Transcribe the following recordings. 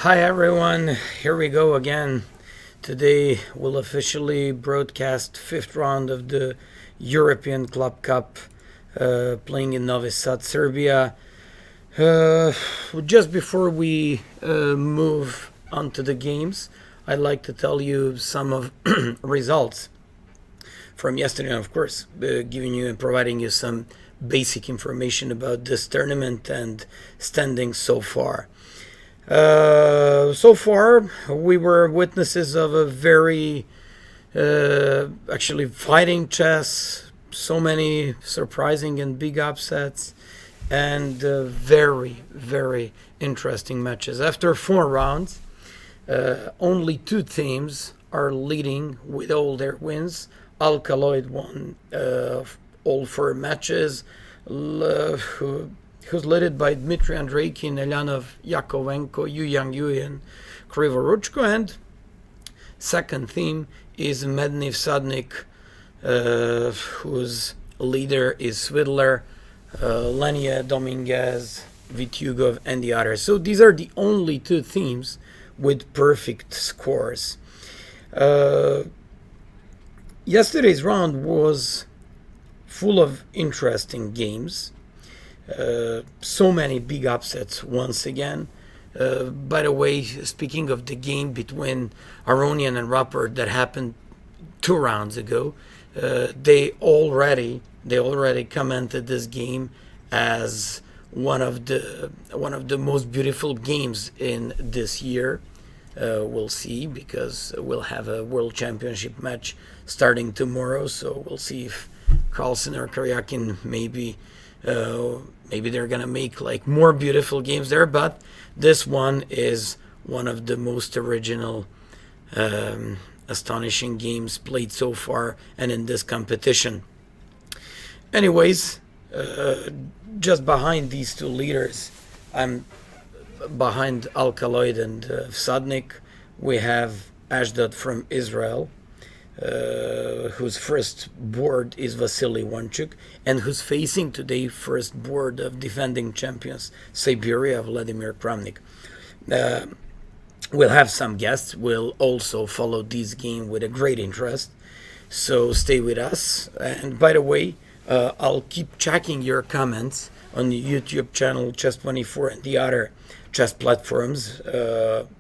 Hi everyone, here we go again. Today we'll officially broadcast fifth round of the European Club Cup, playing in Novi Sad, Serbia. Uh, just before we move on to the games, I'd like to tell you some of results from yesterday, and of course, giving you and providing you some basic information about this tournament and standings so far. So far, we were witnesses of a very, actually, fighting chess, so many surprising and big upsets, and very, very interesting matches. After four rounds, only two teams are leading with all their wins. Alkaloid won all four matches, who's led by Dmitry Andreikin, Elyanov Yakovenko, Yu Yang Yu, and Krivoruchko. And second team is Medni Vsadnik, whose leader is Svidler, Lenia Dominguez, Vityugov, and the others. So these are the only two teams with perfect scores. Yesterday's round was full of interesting games. So many big upsets once again. By the way, speaking of the game between Aronian and Rapport that happened 2 rounds ago, they already commented this game as one of the most beautiful games in this year. We'll see, because we'll have a World Championship match starting tomorrow, so we'll see if Carlsen or Karyakin maybe they're gonna make like more beautiful games there. But this one is one of the most original, astonishing games played so far and in this competition. Anyways, just behind these two leaders, I'm behind Alkaloid and Vsadnik. We have Ashdod from Israel, whose first board is Vasily Ivantchuk, and who's facing today first board of defending champions Siberia, Vladimir Kramnik. We'll have some guests. We'll also follow this game with a great interest, so stay with us. And by the way, I'll keep checking your comments on the YouTube channel Chess24 and the other chess platforms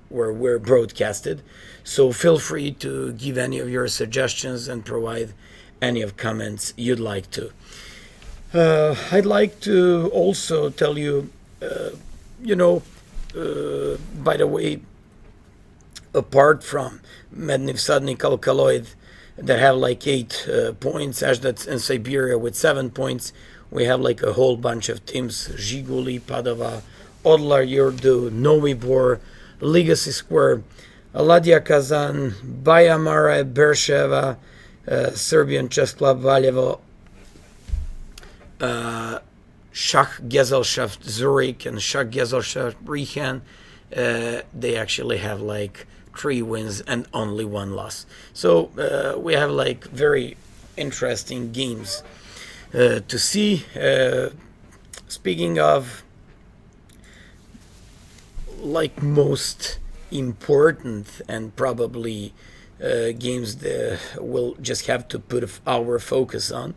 where we're broadcasted. So feel free to give any of your suggestions and provide any of comments you'd like to. I'd like to also tell you, by the way, apart from Medni Vsadnik, Alkaloid, that have like 8 points, Ashdod and Siberia with 7 points, we have like a whole bunch of teams: Zhiguli, Padova, Odlar, Yurdu, Novi Bor, Legacy Square, Ladia Kazan, Bayamara, Bersheva, Serbian Chess Club Valjevo, Schach Gesellschaft Zurich, and Schach Gesellschaft Riechen. They actually have like 3 wins and only 1 loss. So we have like very interesting games to see. Speaking of like most important and probably games that we'll just have to put our focus on,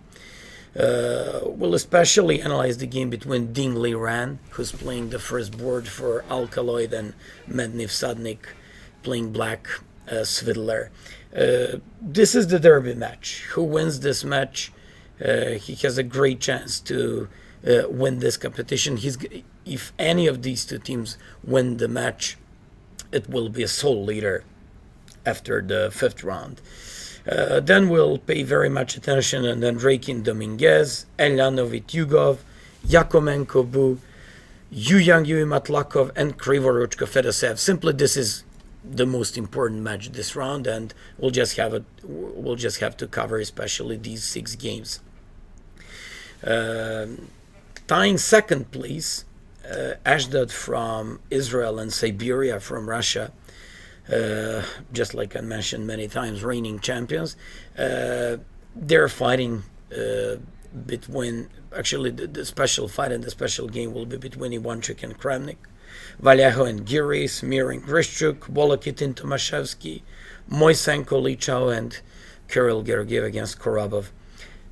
we'll especially analyze the game between Ding Liren, who's playing the first board for Alkaloid, and Medni Vsadnik playing black, Svidler. This is the derby match. Who wins this match, he has a great chance to win this competition. If any of these two teams win the match, it will be a sole leader after the 5th round. Then we'll pay very much attention on Andreikin Dominguez, Elyanov Vityugov, Yakomenko Bu, Yu Yang Yu Matlakov, and Krivoruchko Fedosev. Simply, this is the most important match this round, and we'll just have to cover especially these 6 games. Tying second place, Ashdod from Israel and Siberia from Russia. Just like I mentioned many times, reigning champions. They're fighting between, actually the special fight and the special game will be between Ivantchuk and Kramnik. Vallejo and Giris, Mir and Grishchuk, Wolokitin Tomaszewski, Moisenko Lichau, and Kirill Georgiev against Korobov.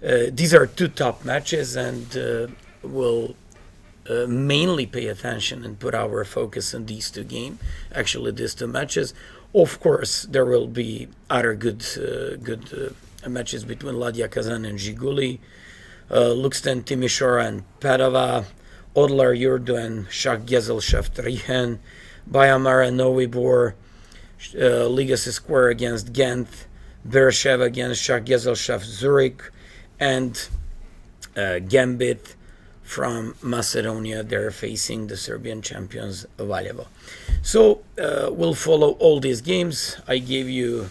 These are two top matches, and we'll mainly pay attention and put our focus on these two games. Actually, these two matches. Of course, there will be other good matches between Ladia Kazan and Zhiguli, Luxten Timișoara and Padova, Odlar Yurdu and Shak Gesellschaft Riehen, Bayamar and Novi Bor, Legacy Square against Ghent, Beersheva against Shak Gesellschaft Zurich, and Gambit from Macedonia. They're facing the Serbian champions Valjevo. So we'll follow all these games. I gave you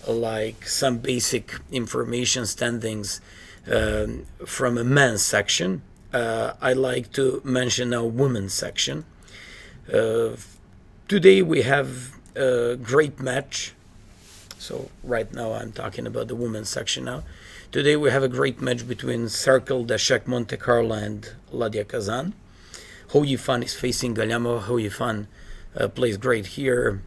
like some basic information standings from a men's section. I like to mention now women's section. Today we have a great match. So right now I'm talking about the women's section now. Today we have a great match between Cercle Dashek Monte Carlo and Ladia Kazan. Ho Yifan is facing Galamo. Ho Yifan plays great here.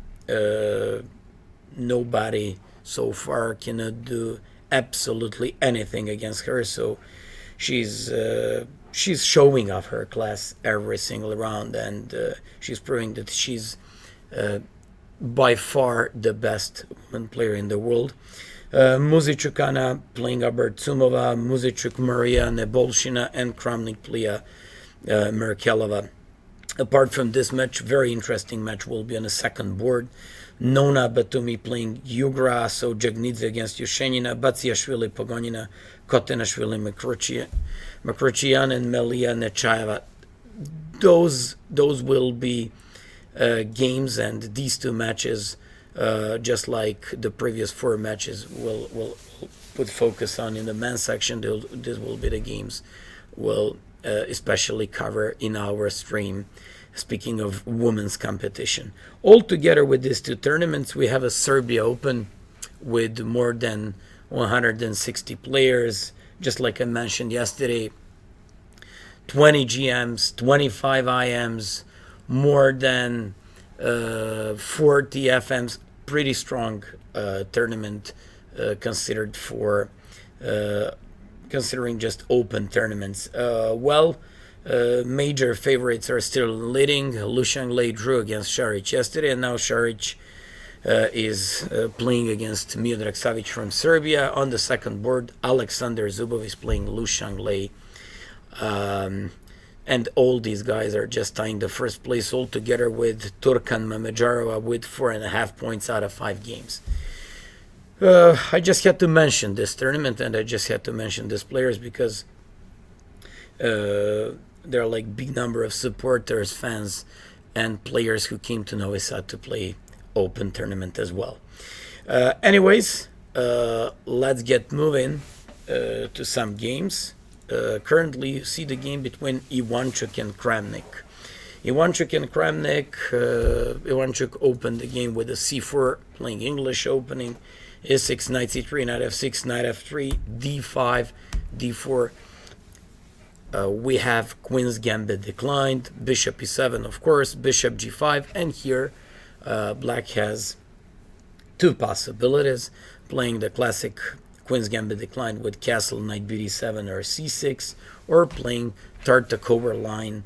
Nobody so far cannot do absolutely anything against her. So she's showing off her class every single round, and she's proving that she's by far the best woman player in the world. Muzichuk Anna playing Abertsumova, Muzichuk Maria Nebolshina, and Kramnik Plia Merkelova. Apart from this match, very interesting match will be on the second board. Nona Batumi playing Yugra, so Jagnidze against Yushenina, Batsiashvili Pogonina, Kotenashvili Makruchian, and Melia Nechaeva. Those will be games, and these two matches, just like the previous four matches, we'll put focus on in the men's section. This will be the games we'll especially cover in our stream. Speaking of women's competition, all together with these two tournaments, we have a Serbia Open with more than 160 players. Just like I mentioned yesterday, 20 GMs, 25 IMs, more than 40 FMs. Pretty strong tournament considered for considering just open tournaments. Major favorites are still leading. Lushang Lei drew against Šarić yesterday, and now Šarić is playing against Miodrag Savic from Serbia. On the second board, Alexander Zubov is playing Lushang Lei. And all these guys are just tying the first place all together with Turkan Mamejarova with 4.5 points out of 5 games. I just had to mention this tournament, and I just had to mention these players because there are like big number of supporters, fans, and players who came to Novi Sad to play open tournament as well. Anyways, let's get moving to some games. Currently, you see the game between Ivantchuk and Kramnik. Ivantchuk opened the game with a c4, playing English opening. e6, knight c3, knight f6, knight f3, d5, d4. We have Queen's Gambit declined, bishop e7, of course, bishop g5, and here Black has two possibilities, playing the classic Queen's Gambit declined with castle, knight bd7 or c6, or playing Tartakover line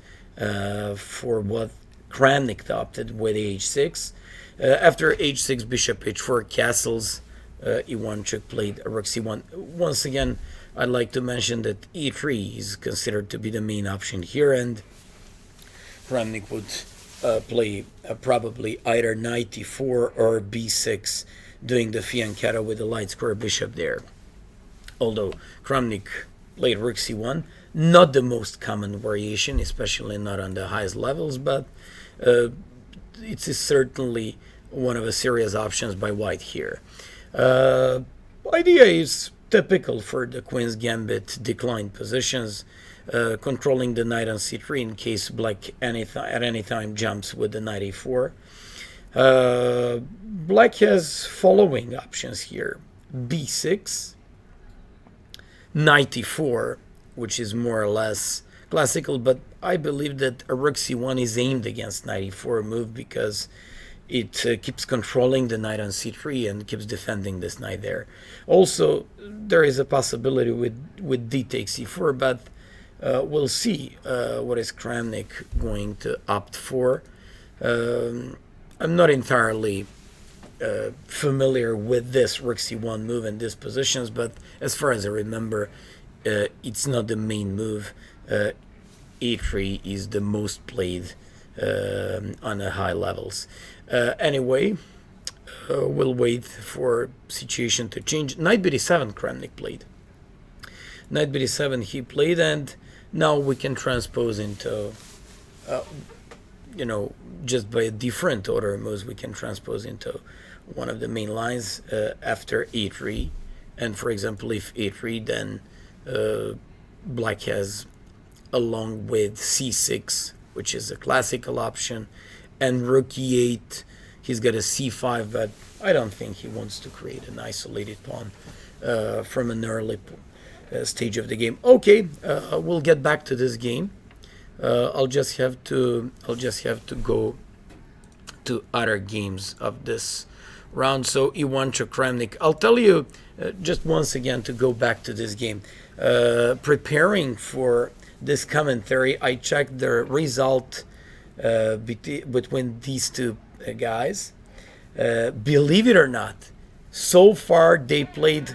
for what Kramnik opted with h6. After h6, bishop h4, castles, Ivantchuk played rook c1. Once again, I'd like to mention that e3 is considered to be the main option here, and Kramnik would play probably either knight e4 or b6, doing the fianchetto with the light square bishop there. Although Kramnik played rook c1, not the most common variation, especially not on the highest levels, but it is certainly one of the serious options by white here. Idea is typical for the Queen's Gambit declined positions, controlling the knight on c3 in case Black at any time jumps with the knight e4. Black has following options here: b6, knight e4, which is more or less classical, but I believe that a rook c1 is aimed against knight e4 move because it keeps controlling the knight on c3 and keeps defending this knight there. Also, there is a possibility with d takes c4, but we'll see what is Kramnik going to opt for. I'm not entirely familiar with this rook c1 move in these positions, but as far as I remember, it's not the main move. E3 is the most played on the high levels. Anyway, we'll wait for situation to change. Knight b7 Kramnik played. Knight b7 he played, and now we can transpose into, just by a different order of moves, we can transpose into one of the main lines after e3. And for example, if e3, then black has, along with c6, which is a classical option, and rook e8, he's got a c5, but I don't think he wants to create an isolated pawn from an early stage of the game. Okay, we'll get back to this game. I'll just have to go to other games of this round. So Ivantchuk Kramnik. I'll tell you just once again to go back to this game. Preparing for this commentary, I checked the result between these two guys. Believe it or not, so far they played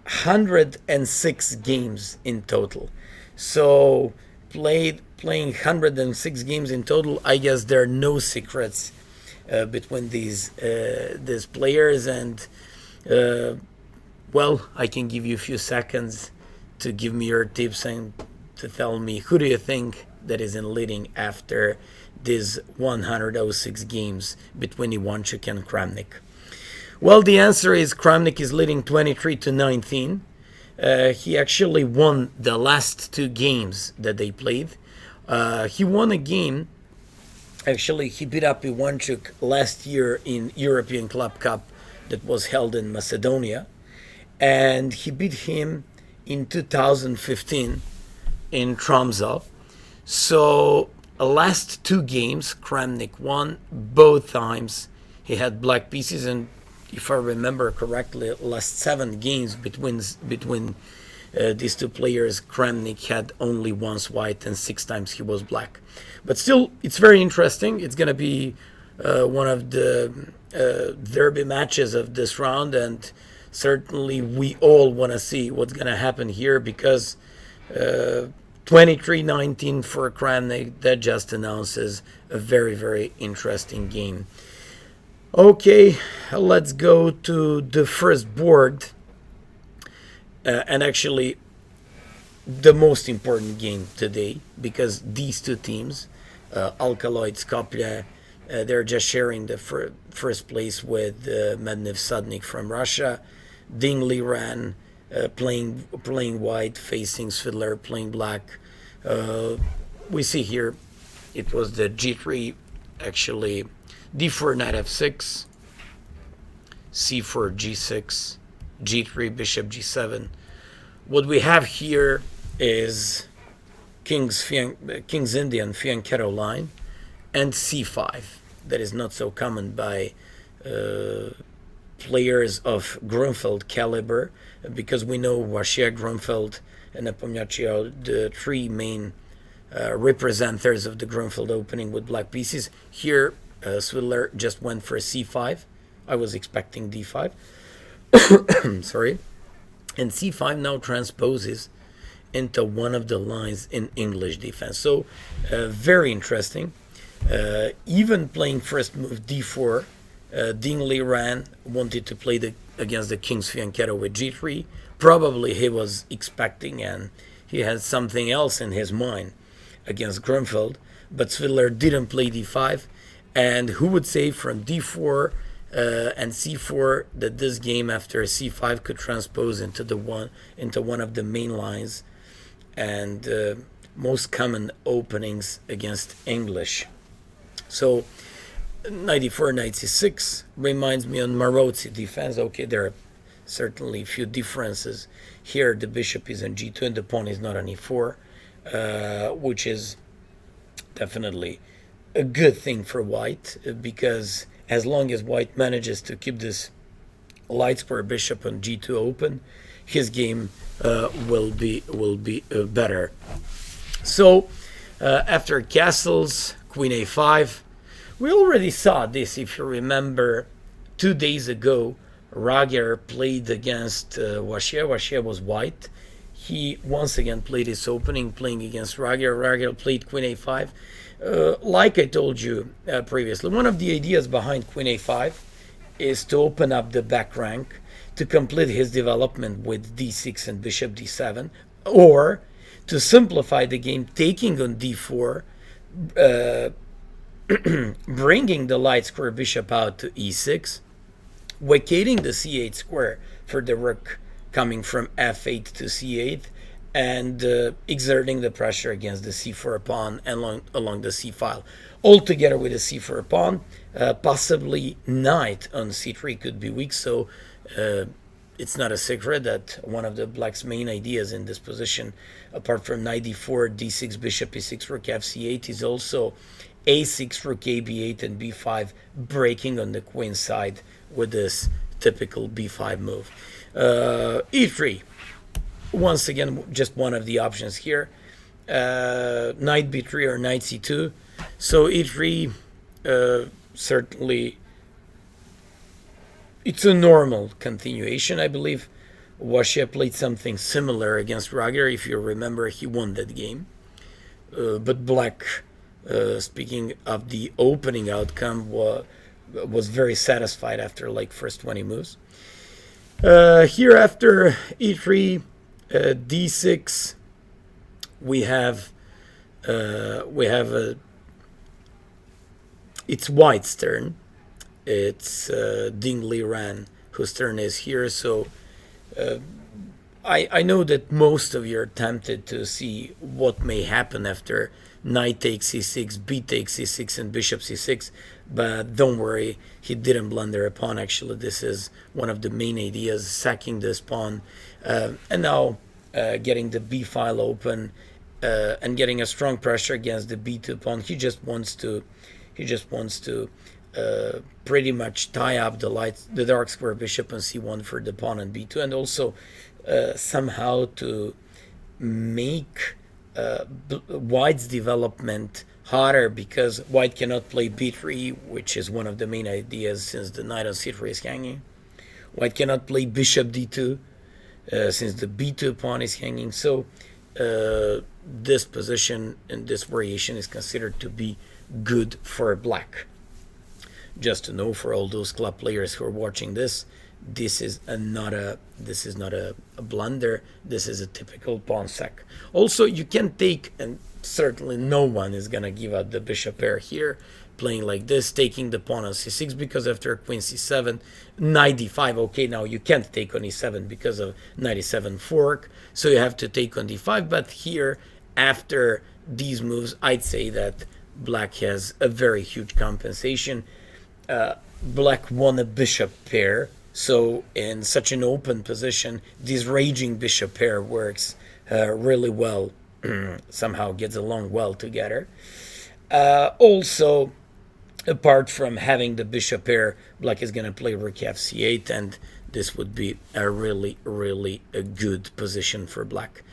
106 games in total. So playing 106 games in total, I guess there are no secrets between these players, and well, I can give you a few seconds to give me your tips and to tell me who do you think that is in leading after these 106 games between Ivantchuk and Kramnik. Well, the answer is Kramnik is leading 23-19. He actually won the last two games that they played. He won a game. Actually, he beat up Ivantchuk last year in European Club Cup that was held in Macedonia, and he beat him in 2015 in Tromsø. So last two games, Kramnik won both times. He had black pieces, and if I remember correctly, last 7 games between these two players, Kramnik had only once white and 6 times he was black. But still, it's very interesting. It's going to be one of the derby matches of this round, and certainly we all want to see what's going to happen here, because 23-19 for Kramnik, that just announces a very, very interesting game. Okay, let's go to the first board, and actually the most important game today, because these two teams, Alkaloid, Skopje, they're just sharing the first place with Mednev Sudnik from Russia. Liren playing white, facing Svidler playing black. We see here it was the g3, actually d4 knight f6, c4 g6, g3 bishop g7. What we have here is King's Indian fianchetto line and c5. That is not so common by players of Grunfeld caliber, because we know Vachier, Grunfeld, and Nepomniachtchi are the 3 main representatives of the Grunfeld opening with black pieces. Here, Svidler just went for c5. I was expecting d5. Sorry. And c5 now transposes into one of the lines in English defense. So, very interesting. Even playing first move d4, Liren wanted to play against the King's fianchetto with g3. Probably he was expecting, and he had something else in his mind against Grunfeld, but Svidler didn't play d5. And who would say from d4 and c4 that this game after c5 could transpose into one of the main lines and most common openings against English. So knight e4, knight c6 reminds me on Marozzi defense. Okay, there are certainly a few differences. Here the bishop is on g2 and the pawn is not on e4. which is definitely a good thing for white, because as long as white manages to keep this light square bishop on g2 open, his game will be better. So after castles, queen a5, we already saw this, if you remember, 2 days ago. Vachier played against Vachier. Vachier was white. He once again played his opening, playing against Vachier. Vachier played queen a5. Like I told you previously, one of the ideas behind queen a5 is to open up the back rank, to complete his development with d6 and bishop d7, or to simplify the game, taking on d4, bringing the light square bishop out to e6, vacating the c8 square for the rook coming from f8 to c8, and exerting the pressure against the c4 pawn and along the c file. Altogether with the c4 pawn, possibly knight on c3 could be weak, so it's not a secret that one of the black's main ideas in this position, apart from knight d4, d6, bishop e6, rook f c8, is also a6, rook a b8, and b5, breaking on the queen side with this typical b5 move. E3, once again, just one of the options here. Knight b3 or knight c2. So e3, certainly, it's a normal continuation. I believe Vachier played something similar against Vachier. If you remember, he won that game. But black, speaking of the opening outcome, was very satisfied after like first 20 moves. Here after e3, d6, we have it's white's turn. It's Liren whose turn is here. So I know that most of you are tempted to see what may happen after knight takes c6, b takes c6, and bishop c6, but don't worry, he didn't blunder a pawn. Actually, this is one of the main ideas, sacking this pawn, and now getting the b file open and getting a strong pressure against the b2 pawn. He just wants to pretty much tie up the dark square bishop on c1 for the pawn on b2, and also somehow to make white's development harder, because white cannot play b3, which is one of the main ideas since the knight on c3 is hanging. White cannot play bishop d2 since the b2 pawn is hanging. So this position and this variation is considered to be good for black. Just to know, for all those club players who are watching this, this is not a blunder. This is a typical pawn sack. Also, you can take, and certainly no one is gonna give up the bishop pair here, playing like this, taking the pawn on c6, because after queen c7, knight d5. Okay, now you can't take on e7 because of knight e7 fork, so you have to take on d5. But here, after these moves, I'd say that black has a very huge compensation. Black won a bishop pair, so in such an open position, this raging bishop pair works really well, somehow gets along well together. Also, apart from having the bishop pair, black is going to play rook f c8, and this would be a really a good position for black.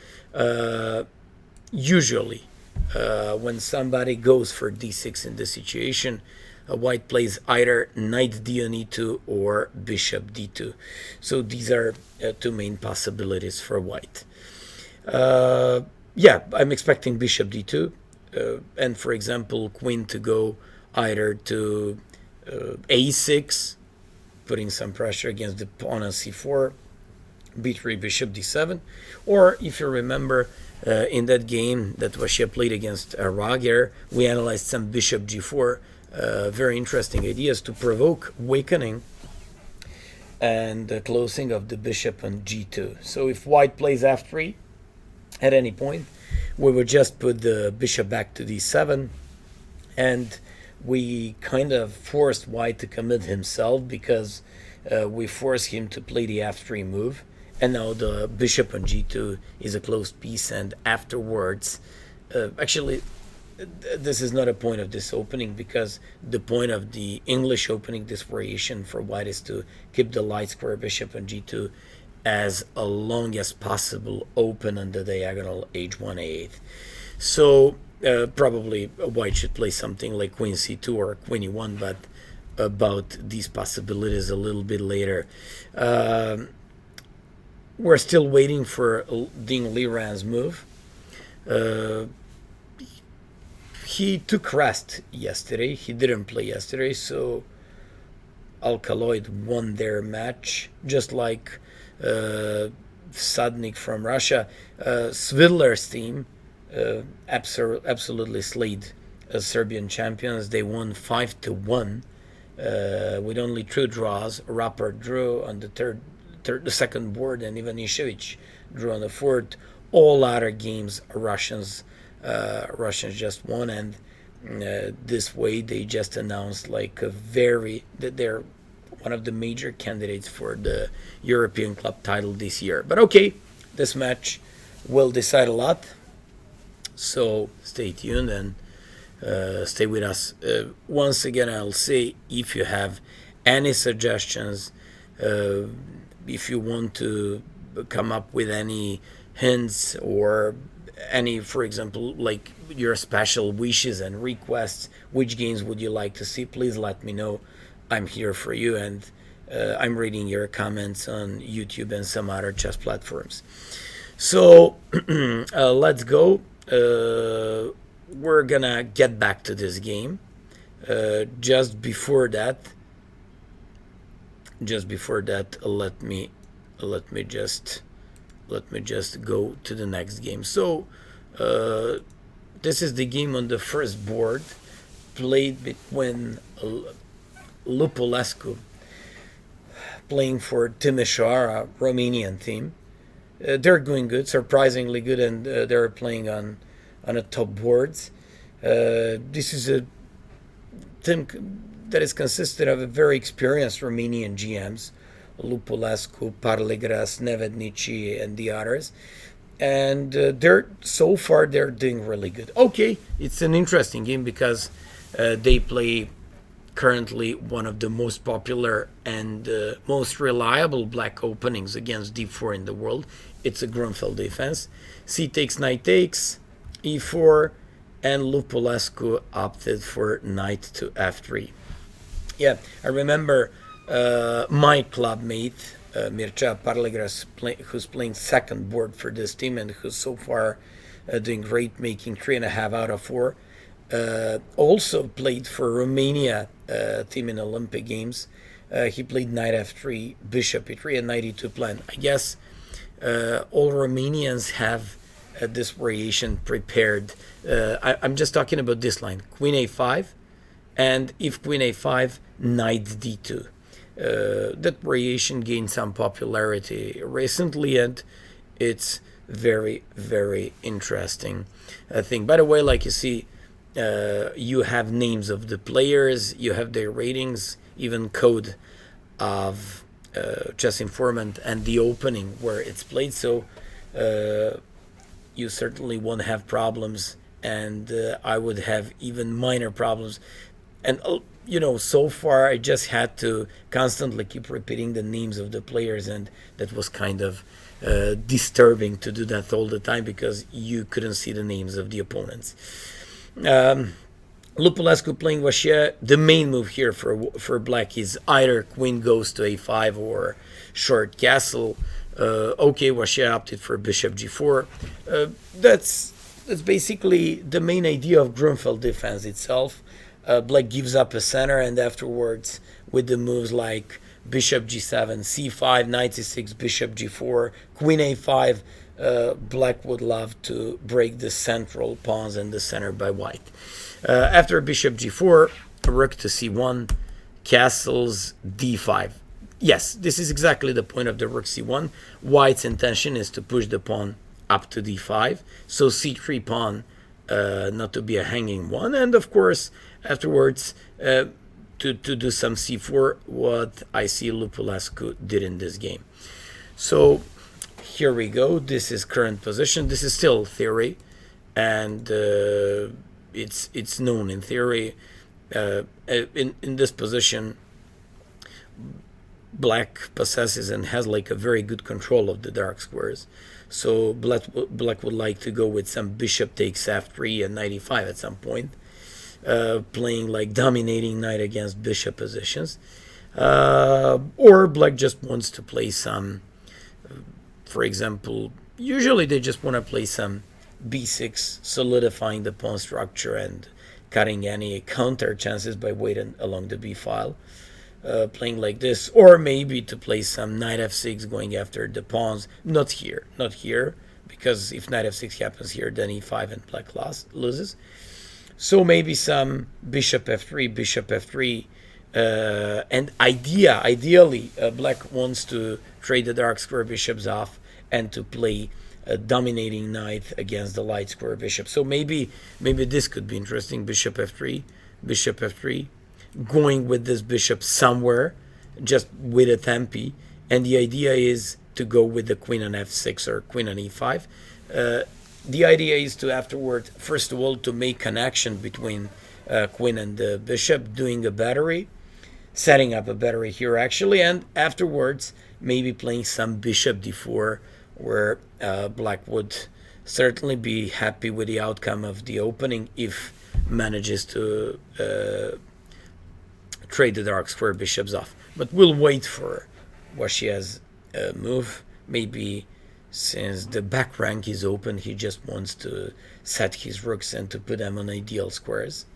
Usually, when somebody goes for d6 in this situation, white plays either knight d on e2 or bishop d2. So these are two main possibilities for white. Yeah, I'm expecting bishop d2, and for example, queen to go either to a6, putting some pressure against the pawn on c4, b3, bishop d7, or if you remember, in that game that Vachier played against Vachier, we analyzed some bishop g4, very interesting ideas to provoke weakening and the closing of the bishop on g2. So if white plays f3 at any point, we would just put the bishop back to d7, and we kind of forced white to commit himself, because we forced him to play the f3 move, And now the bishop on g2 is a closed piece, and afterwards, actually, this is not a point of this opening, because the point of the English opening, this variation for white, is to keep the light square bishop on g2 as long as possible open on the diagonal h1 a8. So probably white should play something like queen c2 or queen e1, but about these possibilities a little bit later. We're still waiting for Ding Liren's move. He took rest yesterday. He didn't play yesterday, so Alkaloid won their match, just like Sadnik from Russia. Svidler's team absolutely slayed Serbian champions. They won 5-1 with only 2 draws. Rappert drew on the second board, and Ivantchuk drew on the fourth. All other games, Russians just won, and this way they just announced like that they're one of the major candidates for the European club title this year. But okay, this match will decide a lot, so stay tuned and stay with us. Once again, I'll say, if you have any suggestions, if you want to come up with any hints or any, for example, like your special wishes and requests, which games would you like to see, please let me know. I'm here for you, and I'm reading your comments on YouTube and some other chess platforms. So let's go. We're gonna get back to this game. Just before that, let me just go to the next game. So this is the game on the first board, played between Lupascu playing for Timișoara, Romanian team. They're doing good, surprisingly good, and they're playing on a top boards. This is a team that is consisted of a very experienced Romanian GMs, Lupascu, Parlegras, Nevednici, and the others. And so far they're doing really good. Okay, it's an interesting game because they play currently one of the most popular and most reliable black openings against d4 in the world. It's a Grunfeld defense. C takes, knight takes, e4, and Lupascu opted for knight to f3. Yeah, I remember my club mate, Mircea Parlegras, who's playing second board for this team and who's so far doing great, making 3.5 out of 4. Also played for Romania team in Olympic Games. He played knight f3, bishop e3, and knight e2 plan. I guess all Romanians have this variation prepared. I'm just talking about this line, queen a5, and if queen a5, knight d2. That variation gained some popularity recently, and it's very, very interesting thing. By the way, like you see, you have names of the players, you have their ratings, even code of Chess Informant and the opening where it's played. So you certainly won't have problems, and I would have even minor problems. And so far I just had to constantly keep repeating the names of the players, and that was kind of disturbing to do that all the time because you couldn't see the names of the opponents. Lupascu playing Vachier. The main move here for black is either queen goes to a5 or short castle. Okay, Vachier opted for bishop g4. That's basically the main idea of Grunfeld defense itself. Black gives up a center, and afterwards with the moves like bishop g7, c5, knight c6, bishop g4, queen a5, black would love to break the central pawns and the center by white. After bishop g4, rook to c1, castles d5. Yes, this is exactly the point of the rook c1. White's intention is to push the pawn up to d5, so c3 pawn not to be a hanging one, and of course afterwards to do some c4, what I see Lupascu did in this game. So here we go. This is current position. This is still theory, and it's known in theory. In this position, black possesses and has like a very good control of the dark squares. So black would like to go with some bishop takes f3 and knight e5 at some point, playing like dominating knight against bishop positions. Or black just wants to play some, for example, usually they just want to play some b6, solidifying the pawn structure and cutting any counter chances by waiting along the b file, playing like this, or maybe to play some knight f6 going after the pawns. Not here, because if knight f6 happens here, then e5 and black loses. So maybe some bishop f3, and ideally black wants to trade the dark square bishops off and to play a dominating knight against the light square bishop. So maybe this could be interesting. Bishop f3, going with this bishop somewhere, just with a tempi, and the idea is to go with the queen on f6 or queen on e5. The idea is to afterward, first of all, to make connection between queen and the bishop, doing a battery, setting up a battery here actually, and afterwards maybe playing some bishop d4, where black would certainly be happy with the outcome of the opening if manages to trade the dark square bishops off. But we'll wait for Vachier's move. Maybe since the back rank is open, he just wants to set his rooks and to put them on ideal squares.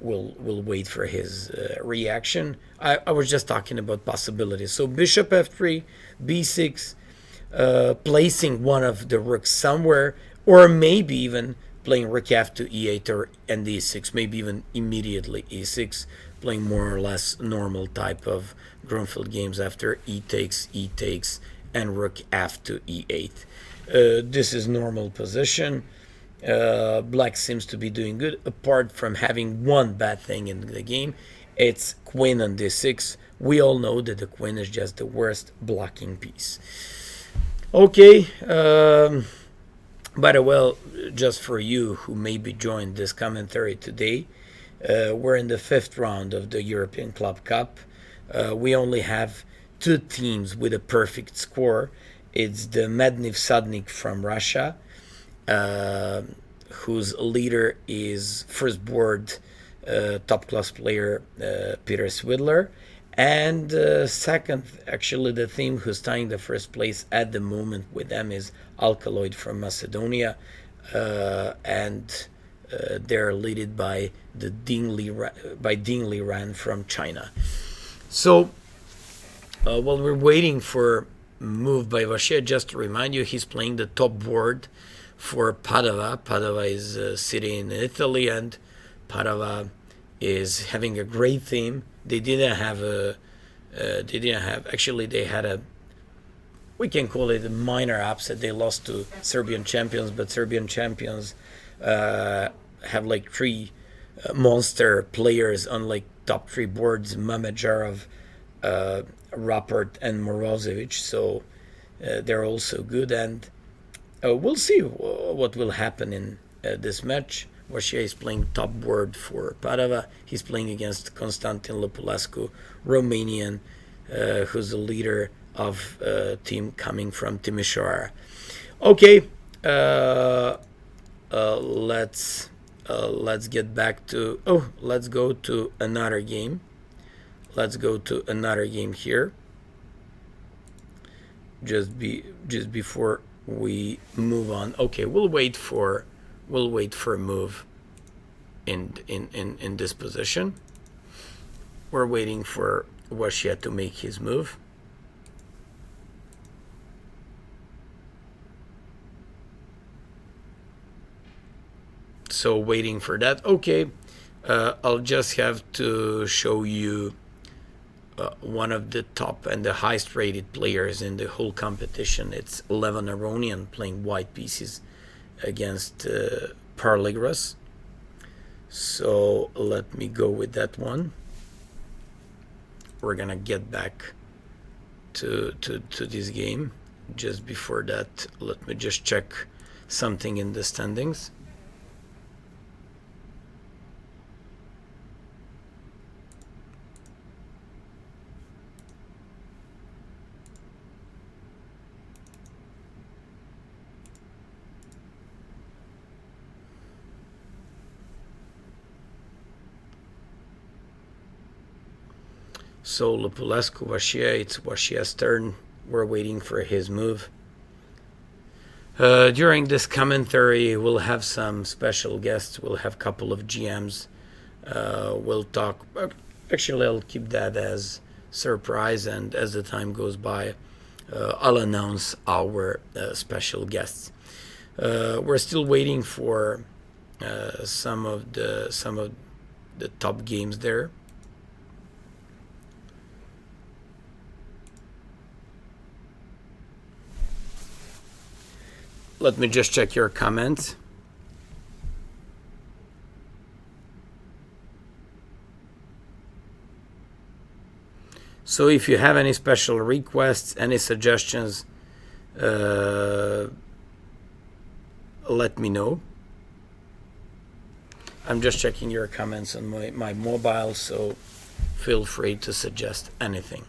We'll wait for his reaction. I was just talking about possibilities. So bishop f3, b6, placing one of the rooks somewhere, or maybe even playing rook f to e8 or and e6, maybe even immediately e6, playing more or less normal type of Grunfeld games after e takes, and rook f to e8. This is normal position. Black seems to be doing good, apart from having one bad thing in the game. It's queen on d6. We all know that the queen is just the worst blocking piece. Okay, by the way, just for you who maybe joined this commentary today, we're in the 5th round of the European Club Cup. We only have 2 teams with a perfect score. It's the Medniv Sadnik from Russia, whose leader is first board top class player Peter Svidler, and second, actually the team who's tying the first place at the moment with them is Alkaloid from Macedonia, and they're led by Liren from China. So while we're waiting for move by Vachier, just to remind you, he's playing the top board for Padova. Padova is a city in Italy, and Padova is having a great team. They didn't have actually they had a, we can call it a minor upset. They lost to Serbian champions, but Serbian champions have like 3 monster players on like top 3 boards: Mamejarov, Rapport, and Morozovic. So they're also good, and we'll see what will happen in this match. Vachier is playing top board for Padova. He's playing against Constantin Lupascu, Romanian, who's the leader of a team coming from Timișoara. Okay, let's get back to, let's go to another game. Let's go to another game here. Just before we move on. Okay, we'll wait for a move in this position. We're waiting for Vachier to make his move. So waiting for that. Okay, I'll just have to show you one of the top and the highest rated players in the whole competition. It's Levan Aronian playing white pieces against Parligras. So let me go with that one. We're gonna get back to this game. just before that, let me just check something in the standings. So Lupascu, Vachier, it's Vachier's turn. We're waiting for his move. During this commentary, we'll have some special guests. We'll have a couple of GMs. We'll talk. Actually, I'll keep that as surprise, and as the time goes by, I'll announce our special guests. We're still waiting for some of the top games there. Let me just check your comments. So if you have any special requests, any suggestions, let me know. I'm just checking your comments on my mobile, so feel free to suggest anything.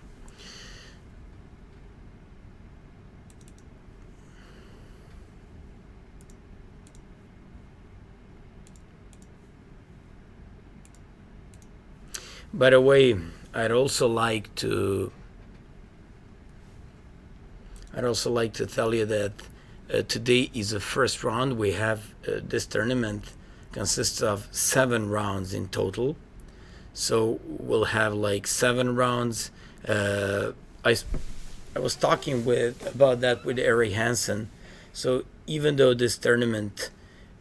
By the way, I'd also like to tell you that today is the first round. We have this tournament consists of 7 rounds in total, so we'll have like 7 rounds. I was talking about that with Eric Hansen. So even though this tournament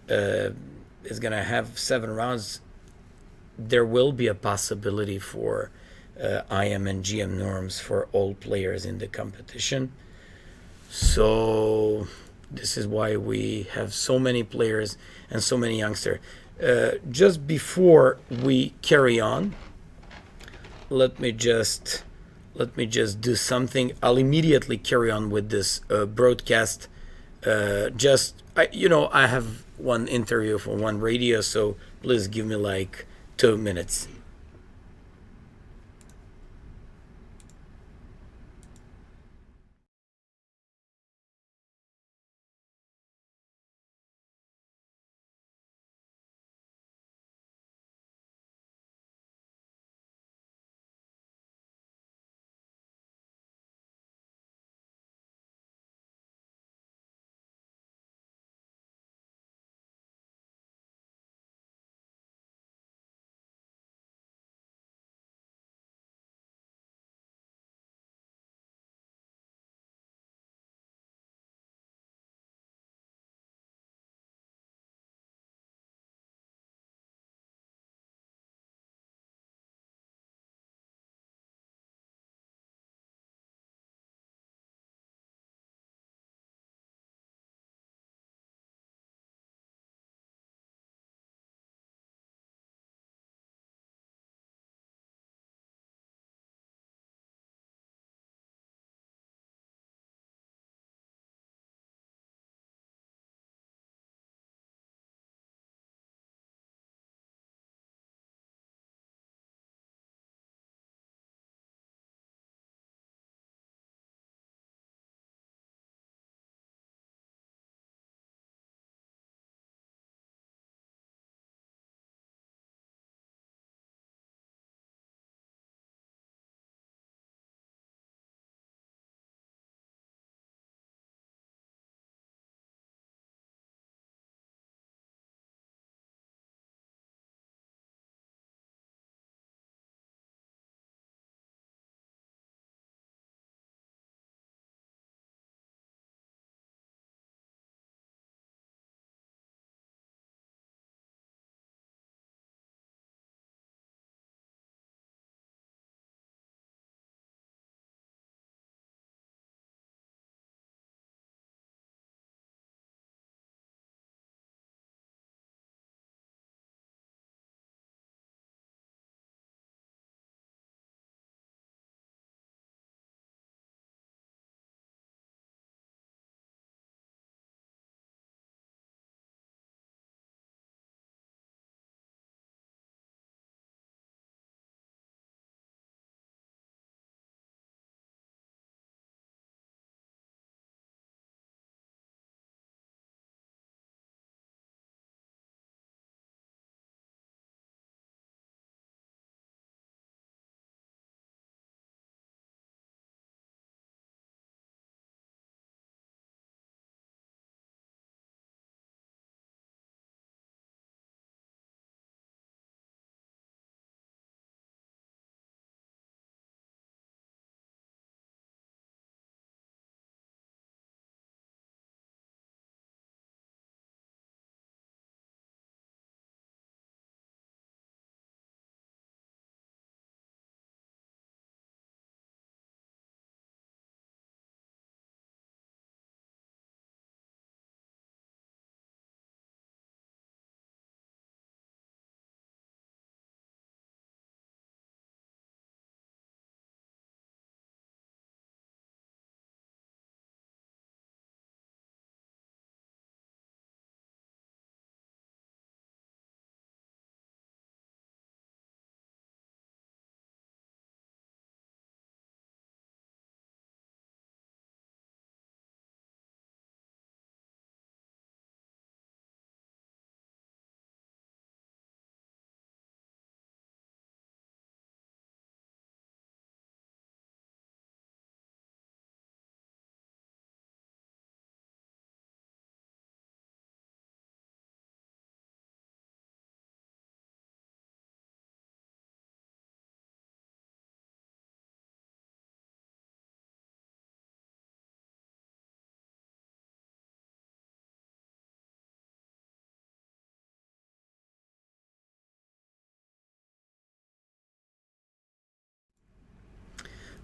is gonna have 7 rounds, there will be a possibility for IM and GM norms for all players in the competition. So this is why we have so many players and so many youngsters. Just before we carry on, let me just do something. I'll immediately carry on with this broadcast. I have one interview for one radio, so please give me like 2 minutes.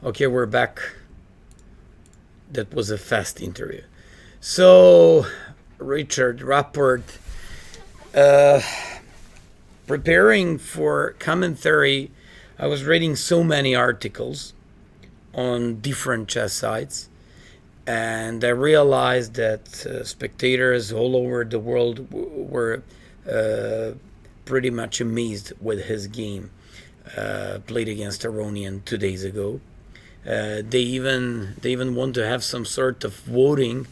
Okay, we're back. That was a fast interview. So, Richard Rapport, preparing for commentary, I was reading so many articles on different chess sites, and I realized that spectators all over the world were pretty much amazed with his game played against Aronian 2 days ago. They even want to have some sort of voting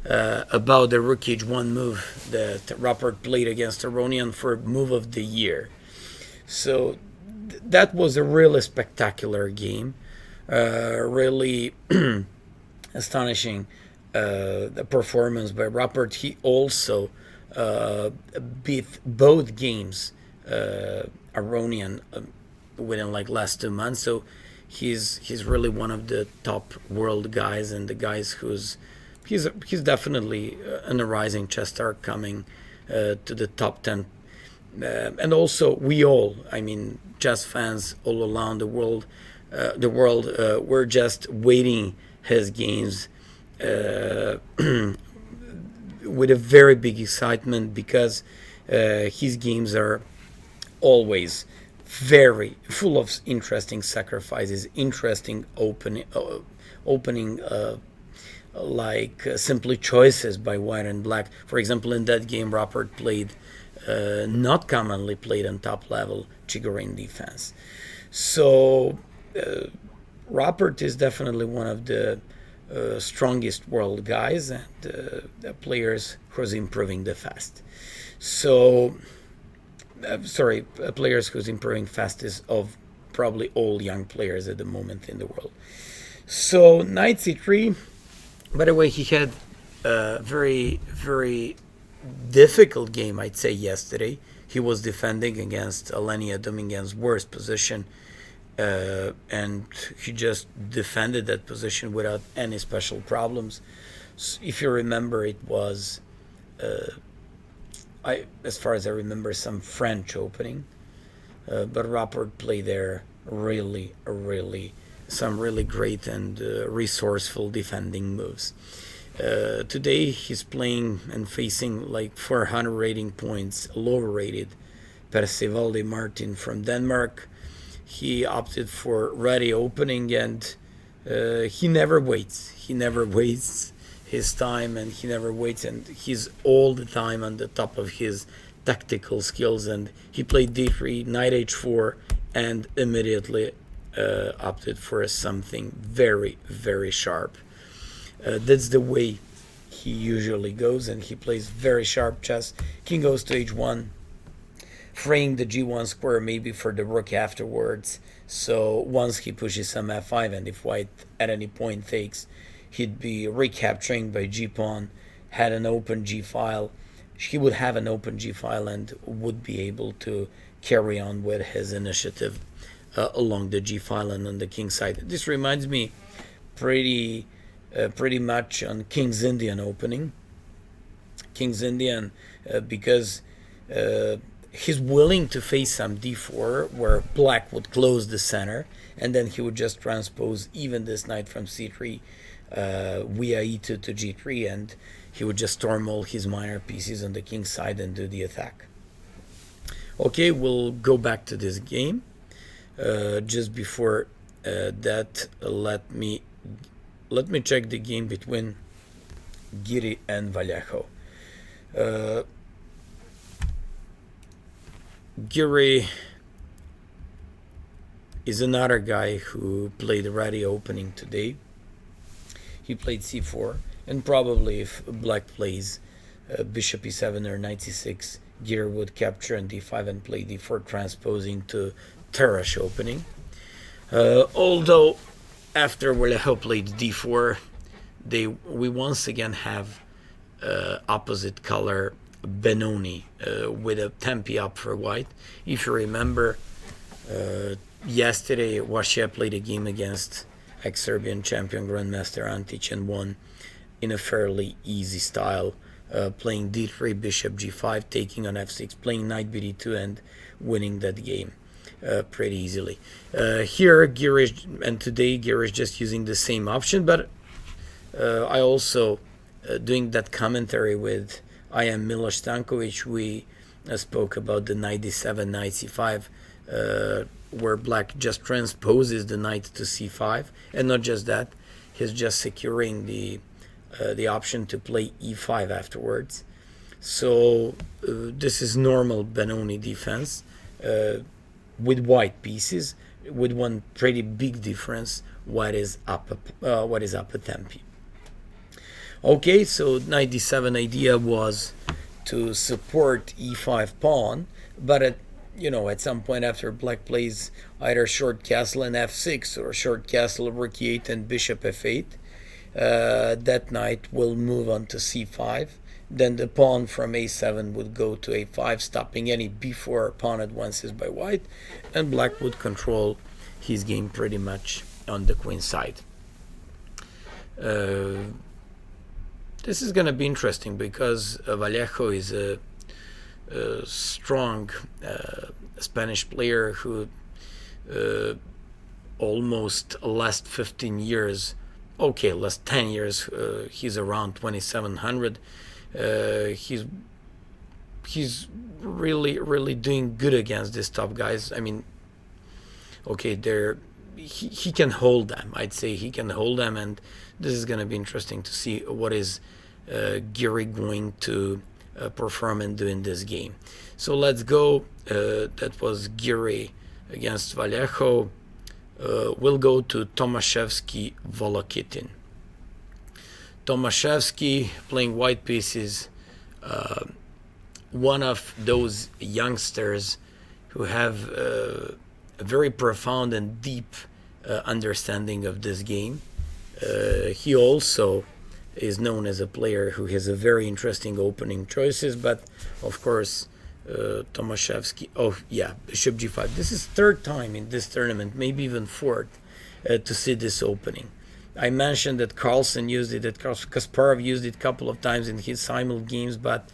about the Rook H1 move that Rapport played against Aronian for move of the year. So that was a really spectacular game, really astonishing the performance by Rapport. He also beat both games Aronian within like last 2 months. So he's really one of the top world guys, and the guys he's definitely an rising chess star coming to the top 10. And also I mean chess fans all around the world were just waiting his games with a very big excitement, because his games are always very full of interesting sacrifices, interesting opening simply choices by white and black. For example, in that game, Rapport played not commonly played on top level Chigorin defense. So Rapport is definitely one of the strongest world guys, and players who's improving the fast. So players who's improving fastest of probably all young players at the moment in the world. So knight c3. By the way, he had a very, very difficult game, I'd say, yesterday. He was defending against Alenia Dominguez's worst position, and he just defended that position without any special problems. So if you remember, it was as far as I remember, some French opening, but Rapport played there some really great and resourceful defending moves. Today he's playing and facing like 400 rating points lower rated Percival Martin from Denmark. He opted for ready opening, and he never waits. He never wastes his time, and he never waits, and he's all the time on the top of his tactical skills. And he played d3, knight h4, and immediately opted for something very, very sharp. That's the way he usually goes, and he plays very sharp chess. King goes to h1, freeing the g1 square maybe for the rook afterwards. So once he pushes some f5, and if white at any point takes, he'd be recapturing by g-pawn, had an open g-file. He would have an open g-file and would be able to carry on with his initiative along the g-file and on the king side. This reminds me pretty much on King's Indian opening. King's Indian, because he's willing to face some d4 where black would close the center, and then he would just transpose even this knight from c3 via e2 to g3, and he would just storm all his minor pieces on the king side and do the attack. Okay, we'll go back to this game. Just before that, let me check the game between Giri and Vallejo. Giri is another guy who played ready opening today. He played c4, and probably if black plays bishop e7 or knight c6, Giri would capture on d5 and play d4, transposing to Tarrasch opening. Although after Vallejo played d4, we once again have opposite color Benoni with a tempi up for white. If you remember, yesterday Vachier played a game against ex-Serbian champion Grandmaster Antic and won in a fairly easy style, playing d3, bishop g5, taking on f6, playing knight bd2, and winning that game. pretty easily. Here, today Girish just using the same option, but I also doing that commentary with I am Miloš Stankovic. We spoke about the knight d7, knight c5, where black just transposes the knight to c5, and not just that, he's just securing the option to play e5 afterwards. So this is normal Benoni defense with white pieces, with one pretty big difference: white is up a tempi. Okay, so knight d7 idea was to support e5 pawn, but at some point after black plays either short castle and f6 or short castle rook e8 and bishop f8, that knight will move on to c5. Then the pawn from a7 would go to a5, stopping any b4 pawn advances by white, and black would control his game pretty much on the queen side. This is going to be interesting because Vallejo is a strong Spanish player who almost last 15 years, last 10 years, he's around 2700. He's really doing good against these top guys. I mean, he can hold them. I'd say he can hold them, and this is going to be interesting to see what is Giri going to perform and do in this game. So let's go. That was Giri against Vallejo. We'll go to Tomaszewski Volokitin. Tomaszewski playing white pieces, one of those youngsters who have a very profound and deep understanding of this game. He also is known as a player who has a very interesting opening choices, but of course Tomaszewski, bishop g5. This is third time in this tournament, maybe even fourth, to see this opening. I mentioned that Carlsen used it, that Kasparov used it a couple of times in his simul games, but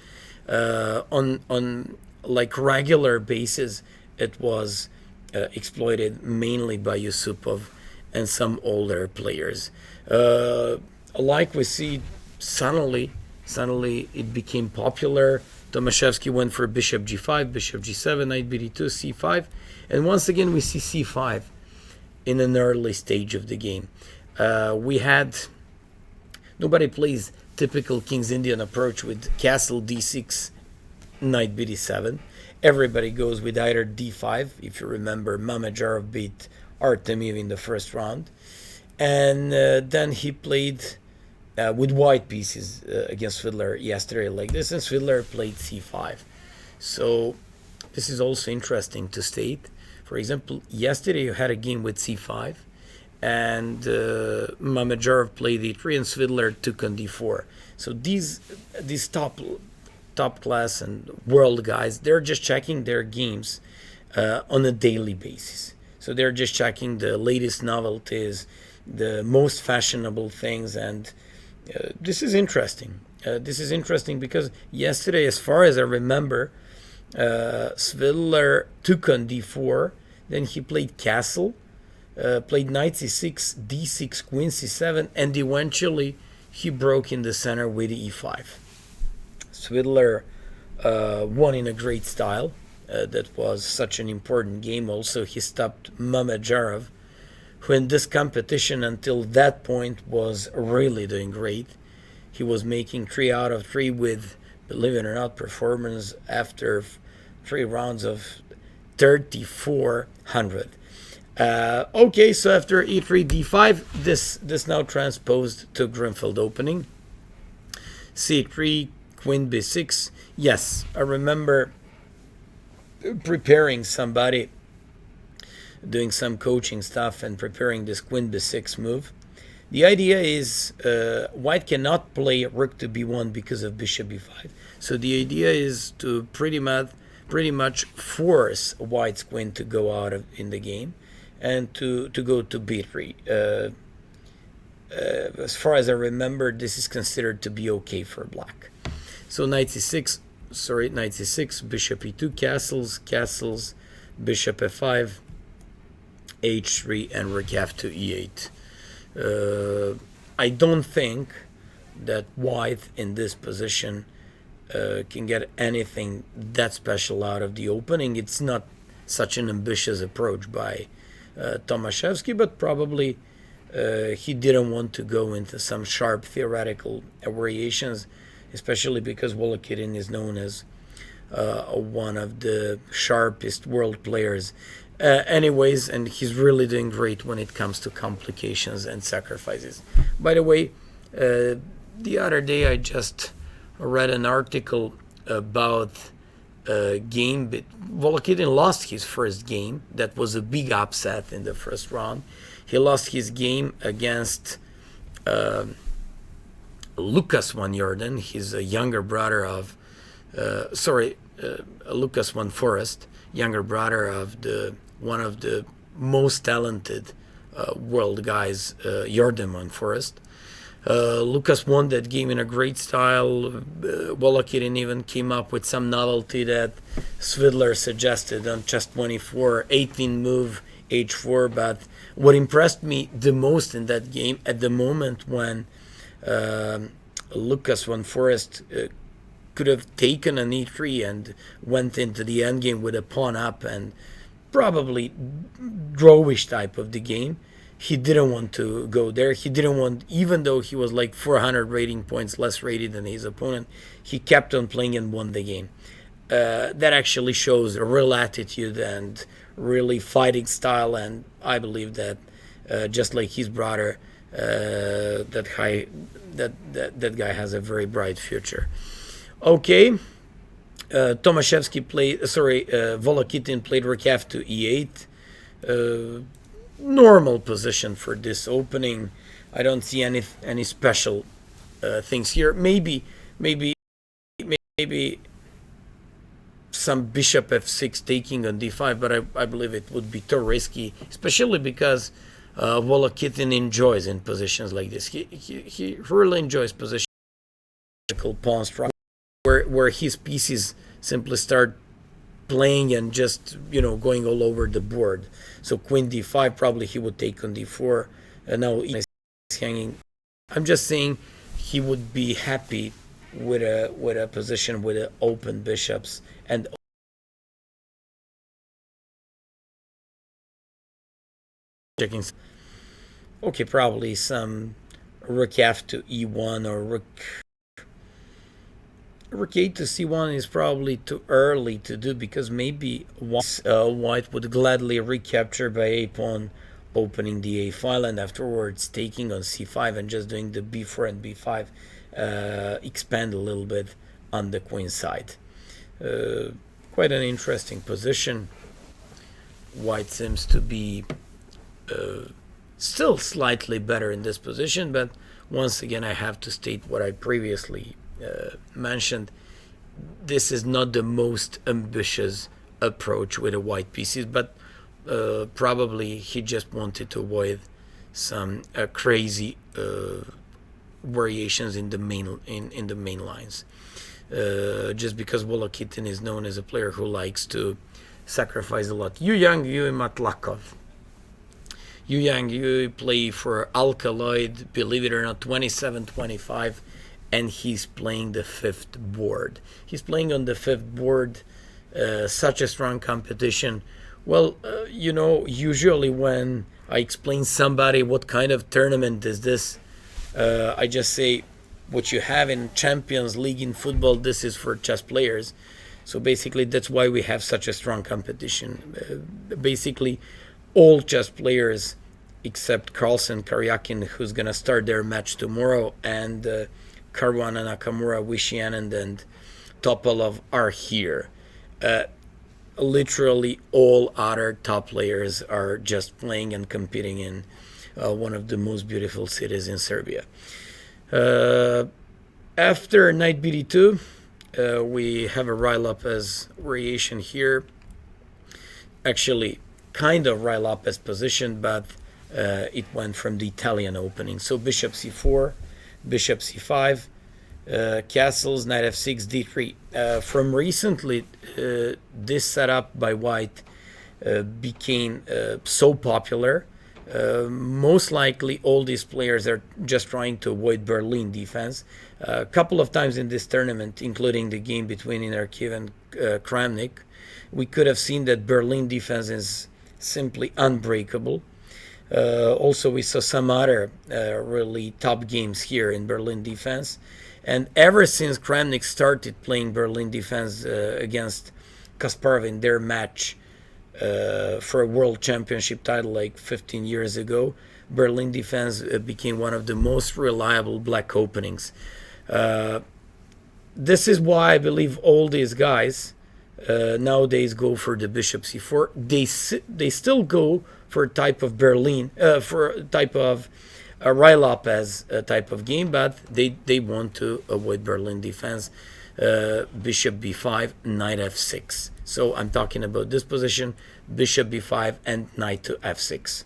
on like regular basis, it was exploited mainly by Yusupov and some older players. Like we see, suddenly it became popular. Tomaszewski went for bishop g5, bishop g7, knight bd2, c5, and once again we see c5 in an early stage of the game. Nobody plays typical King's Indian approach with castle d6, knight bd7. Everybody goes with either d5. If you remember, Mamedyarov beat Artemiev in the first round, and then he played with white pieces against Svidler yesterday like this, and Svidler played c5. So this is also interesting to state. For example, yesterday you had a game with c5, and Mamedyarov played e3, and Svidler took on d4. So these top class and world guys, they're just checking their games on a daily basis. So they're just checking the latest novelties, the most fashionable things, and this is interesting. This is interesting because yesterday, as far as I remember, Svidler took on d4, then he played castle, played knight c6, d6, queen c7, and eventually he broke in the center with e5. Svidler won in a great style. That was such an important game. Also, he stopped Mamedyarov, who in this competition until that point was really doing great. He was making 3 out of 3 with, believe it or not, performance after 3 rounds of 3,400. Okay, so after e3, d5, this now transposed to Grimfield opening. c3, queen b6. Yes, I remember preparing somebody, doing some coaching stuff and preparing this queen b6 move. The idea is white cannot play rook to b1 because of bishop b5. So the idea is to pretty much force white's queen to go out in the game and to go to b3. As far as I remember, this is considered to be okay for black. So knight c6, bishop e2, castles, bishop f5, h3, and rook f to e8. I don't think that white in this position can get anything that special out of the opening. It's not such an ambitious approach by Tomaszewski, but probably he didn't want to go into some sharp theoretical variations, especially because Volokitin is known as one of the sharpest world players. Anyways, and he's really doing great when it comes to complications and sacrifices. By the way, the other day I just read an article about a game. Volokitin lost his first game. That was a big upset in the first round. He lost his game against Lucas van Jordan. He's a younger brother of, Lucas van Forest, younger brother of one of the most talented world guys, Jordan van Forest. Lucas won that game in a great style. Volokitin even came up with some novelty that Svidler suggested on chess 24, 18 move h4. But what impressed me the most in that game, at the moment when Lucas van Forest could have taken an e3 and went into the endgame with a pawn up and probably drawish type of the game, he didn't want to go there. He didn't want, even though he was like 400 rating points less rated than his opponent, he kept on playing and won the game. That actually shows a real attitude and really fighting style, and I believe that just like his brother, that guy has a very bright future. Okay, Volokitin played rook f to e8. Normal position for this opening. I don't see any special things here. Maybe some bishop f6 taking on d5, but I believe it would be too risky, especially because Volokitin enjoys in positions like this. He really enjoys positions pawn structure where his pieces simply start playing and just going all over the board. So queen d5, probably he would take on d4, and now he's hanging. I'm just saying he would be happy with a position with open bishops and checking. Okay, probably some rook f to e1 or rook a to c1 is probably too early to do, because maybe white would gladly recapture by a pawn opening the a file and afterwards taking on c5 and just doing the b4 and b5, expand a little bit on the queen side. Quite an interesting position. White seems to be still slightly better in this position, but once again I have to state what I previously mentioned. This is not the most ambitious approach with the white pieces, but probably he just wanted to avoid some crazy variations in the main lines. Just because Volokitin is known as a player who likes to sacrifice a lot. Yu Yang, Yu Matlakov. Yu Yang, you play for Alkaloid, believe it or not, 27-25. And he's playing the fifth board. He's playing on the fifth board, such a strong competition. Well, usually when I explain somebody what kind of tournament is this, I just say what you have in Champions League in football, this is for chess players. So basically that's why we have such a strong competition. Basically all chess players except Carlsen, Karyakin, who's going to start their match tomorrow, and Caruana, Nakamura, Wishianand, and Topalov are here. Literally all other top players are just playing and competing in one of the most beautiful cities in Serbia. After knight bd2, we have a Rye Lopez variation here. Actually, kind of Rye Lopez position, but it went from the Italian opening. So bishop c4, bishop c5, castles, knight f6, d3. From recently, this setup by white became so popular. Most likely all these players are just trying to avoid Berlin defense. A couple of times in this tournament, including the game between Kiev and Kramnik, we could have seen that Berlin defense is simply unbreakable. Also, we saw some other really top games here in Berlin defense. And ever since Kramnik started playing Berlin defense against Kasparov in their match for a world championship title like 15 years ago, Berlin defense became one of the most reliable black openings. This is why I believe all these guys nowadays go for the bishop c4. They still go for a type of Berlin, for a type of a Rai-Lopez type of game, but they want to avoid Berlin defense. Bishop b5, knight f6. So I'm talking about this position, bishop b5 and knight to f6.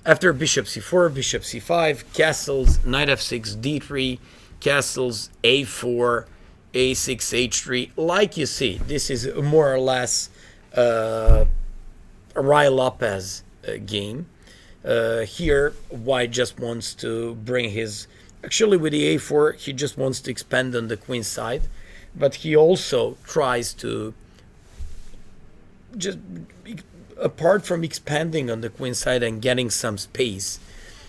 After bishop c4, bishop c5, castles, knight f6, d3, castles, a4, a6, h3. Like you see, this is more or less a Rai-Lopez game. Here, white just wants to bring his... Actually, with the a4, he just wants to expand on the queen side. But he also tries to... just apart from expanding on the queen side and getting some space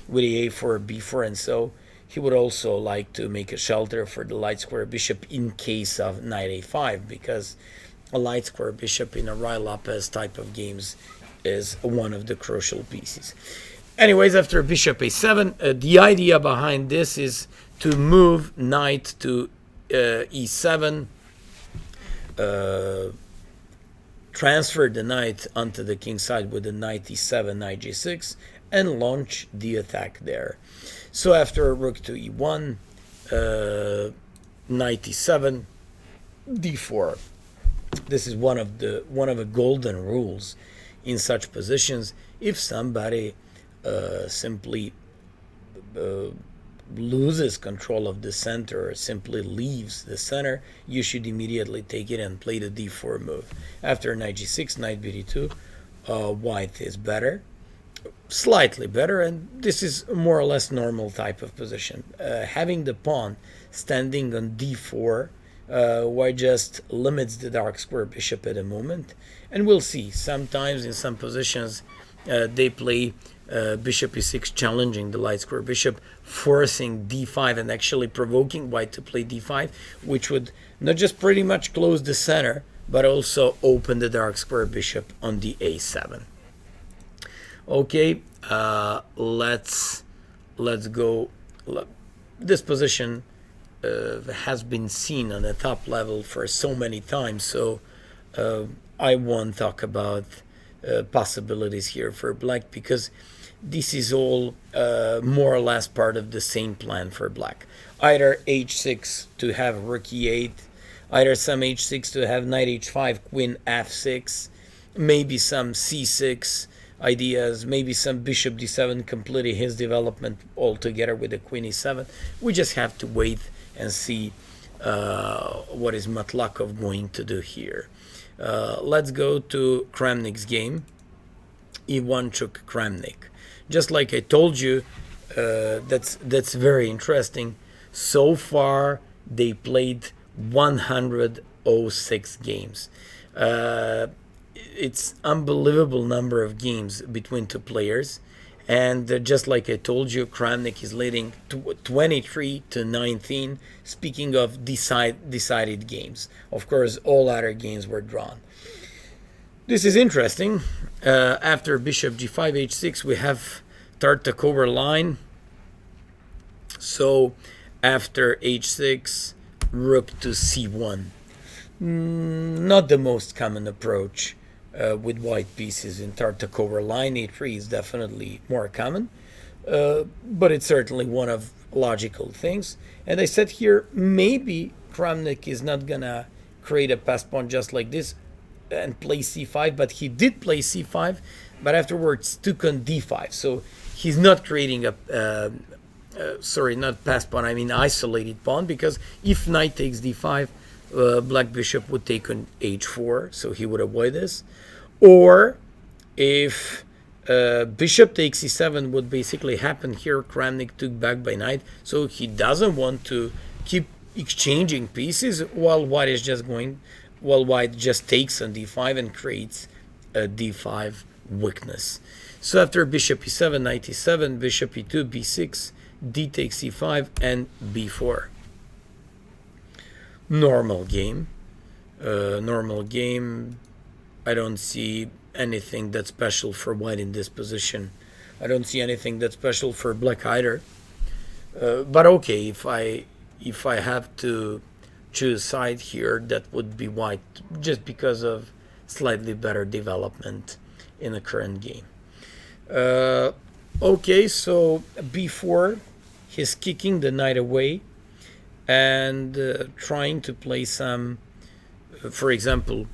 with the a4, b4, and so, he would also like to make a shelter for the light square bishop in case of knight a5, because a light square bishop in a Rai-Lopez type of games is one of the crucial pieces. Anyways, after bishop a7, the idea behind this is to move knight to e7, transfer the knight onto the king side with the knight e7, knight g6, and launch the attack there. So after rook to e1, knight e7, d4. This is one of the golden rules in such positions. If somebody simply loses control of the center or simply leaves the center, you should immediately take it and play the d4 move. After knight g6, knight bd2, white is better, slightly better, and this is more or less normal type of position. Having the pawn standing on d4, white just limits the dark square bishop at the moment, and we'll see. Sometimes in some positions they play bishop e6, challenging the light square bishop, forcing d5 and actually provoking white to play d5, which would not just pretty much close the center, but also open the dark square bishop on the a7. Okay, let's go. This position has been seen on the top level for so many times, so I won't talk about possibilities here for black, because this is all more or less part of the same plan for black. Either h6 to have rook e8, either some h6 to have knight h5, queen f6, maybe some c6 ideas, maybe some bishop d7, completing his development altogether with the queen e7. We just have to wait and see what is Matlakov going to do here. Let's go to Kramnik's game, Ivantchuk Kramnik. Just like I told you, that's very interesting. So far, they played 106 games. It's unbelievable number of games between two players, and just like I told you, Kramnik is leading 23 to 19. Speaking of decided games, of course, all other games were drawn. This is interesting. After bishop g5, h6, we have Tartakover line. So after h6, rook to c1. Not the most common approach with white pieces in Tartakover line. a3 is definitely more common, but it's certainly one of logical things. And I said here, maybe Kramnik is not gonna create a pass pawn just like this and play c5, but he did play c5, but afterwards took on d5. So he's not creating a sorry, not pass pawn, I mean isolated pawn, because if knight takes d5, black bishop would take on h4, so he would avoid this. Or if bishop takes e7 would basically happen here. Kramnik took back by knight, so he doesn't want to keep exchanging pieces while white just takes on d5 and creates a d5 weakness. So after bishop e7, knight e7, bishop e2, b6, d takes e5, and b4. Normal game. I don't see anything that's special for white in this position. I don't see anything that's special for black either. But okay, if I have to choose side here, that would be white, just because of slightly better development in the current game. Okay, so b4, he's kicking the knight away and trying to play some, for example,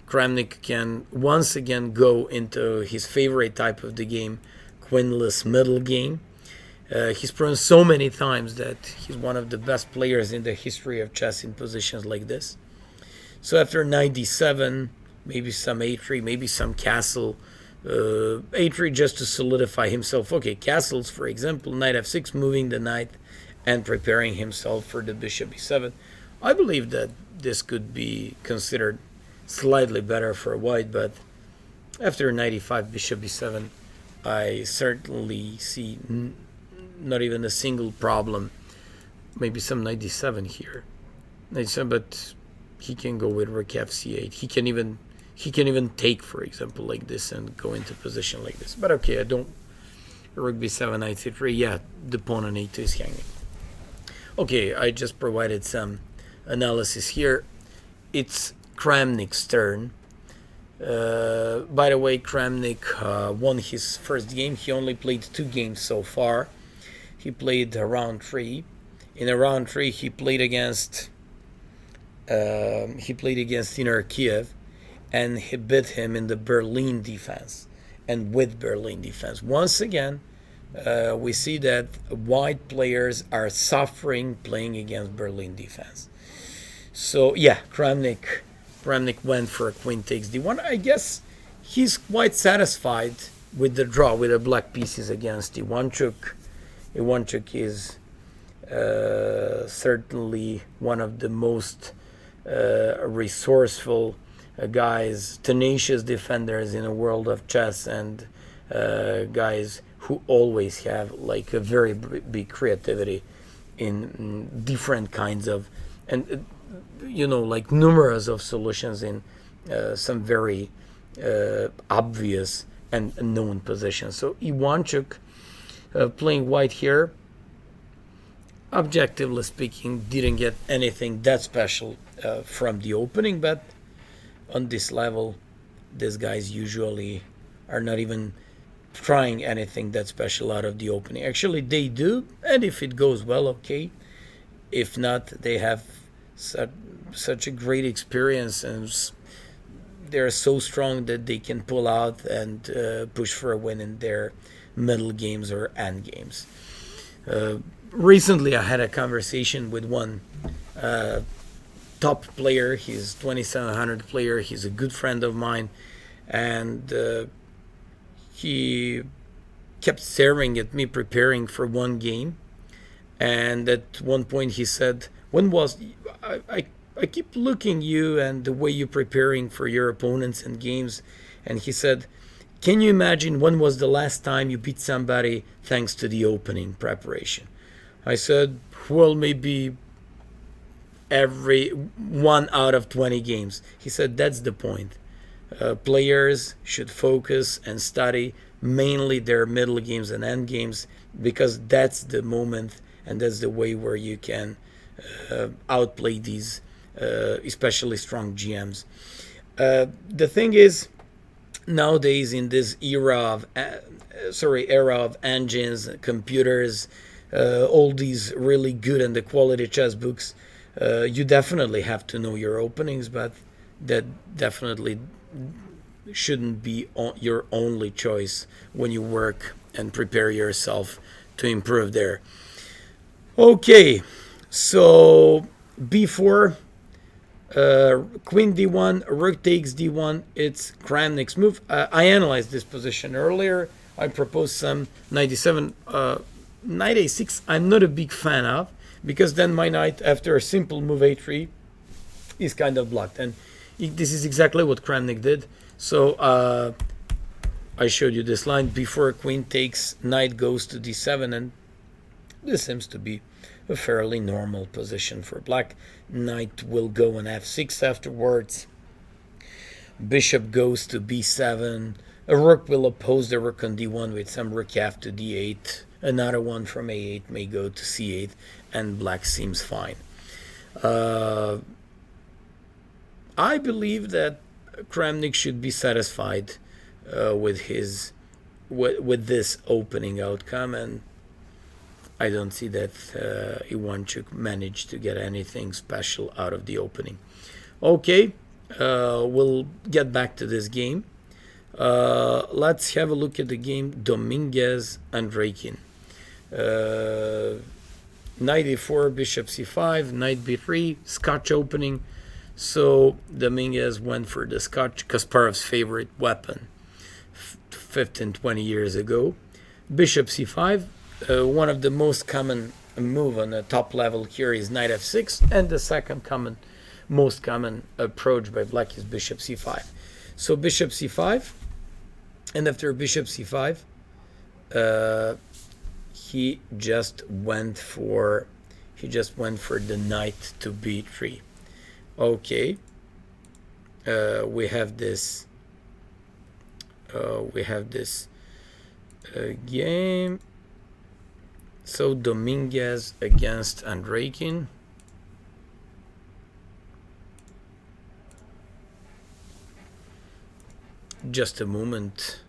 Kramnik can once again go into his favorite type of the game, queenless middle game. He's proven so many times that he's one of the best players in the history of chess in positions like this. So after knight d7, maybe some a3, maybe some castle. a3 just to solidify himself. Okay, castles, for example, knight f6, moving the knight and preparing himself for the bishop e7. I believe that this could be considered slightly better for white, but after knight e5, bishop e7, I certainly see not even a single problem. Maybe some knight d7 here, knight d7, but he can go with rook f c8. He can even take, for example, like this and go into position like this. But okay, I don't. Rook b7, knight c3. Yeah, the pawn on a2 is hanging. Okay, I just provided some analysis here. It's Kramnik's turn. By the way, Kramnik won his first game. He only played 2 games so far. He played round 3. In a round 3, he played against Inner Kiev, and he beat him in the Berlin defense. And with Berlin defense, once again, we see that white players are suffering playing against Berlin defense. So yeah, Kramnik went for a queen takes d1. I guess he's quite satisfied with the draw with the black pieces against Ivantchuk. Ivantchuk is certainly one of the most resourceful guys, tenacious defenders in a world of chess, and guys who always have like a very big creativity in different kinds of, and like numerous of solutions in some very obvious and known positions. So Ivantchuk playing white here, objectively speaking, didn't get anything that special from the opening, but on this level, these guys usually are not even trying anything that special out of the opening. Actually, they do, and if it goes well, okay. If not, they have such a great experience, and they're so strong that they can pull out and push for a win in their middle games or end games. Recently, I had a conversation with one top player. He's 2700 player. He's a good friend of mine, and he kept staring at me preparing for one game. And at one point he said, "When was I keep looking you and the way you're preparing for your opponents and games?" And he said, "Can you imagine when was the last time you beat somebody thanks to the opening preparation?" I said, "Well, maybe every 1 out of 20 games." He said, "That's the point. Players should focus and study mainly their middle games and end games, because that's the moment and that's the way where you can outplay these especially strong GMs." The thing is, nowadays in this era of engines, computers, all these really good and the quality chess books, you definitely have to know your openings, but that definitely shouldn't be your only choice when you work and prepare yourself to improve there. Okay, so b4, Queen d1, rook takes d1. It's Kramnik's move. I analyzed this position earlier. I proposed some knight d7, knight a6. I'm not a big fan of, because then my knight, after a simple move a3, is kind of blocked. And this is exactly what Kramnik did. So I showed you this line before queen takes, knight goes to d7, and this seems to be a fairly normal position for black. Knight will go on f6 afterwards. Bishop goes to b7. A rook will oppose the rook on d1 with some rook f to d8. Another one from a8 may go to c8, and black seems fine. I believe that Kramnik should be satisfied with this opening outcome, and I don't see that Ivantchuk managed to get anything special out of the opening. Okay, we'll get back to this game. Let's have a look at the game Dominguez and Rakin. Knight e4, bishop c5, knight b3, Scotch opening. So Dominguez went for the Scotch, Kasparov's favorite weapon 15, 20 years ago. Bishop c5. One of the most common move on the top level here is knight f6, and the second most common approach by black is bishop c5. So bishop c5, and after bishop c5, he just went for the knight to b3. Okay, we have this game. So Dominguez against Andreikin. Just a moment.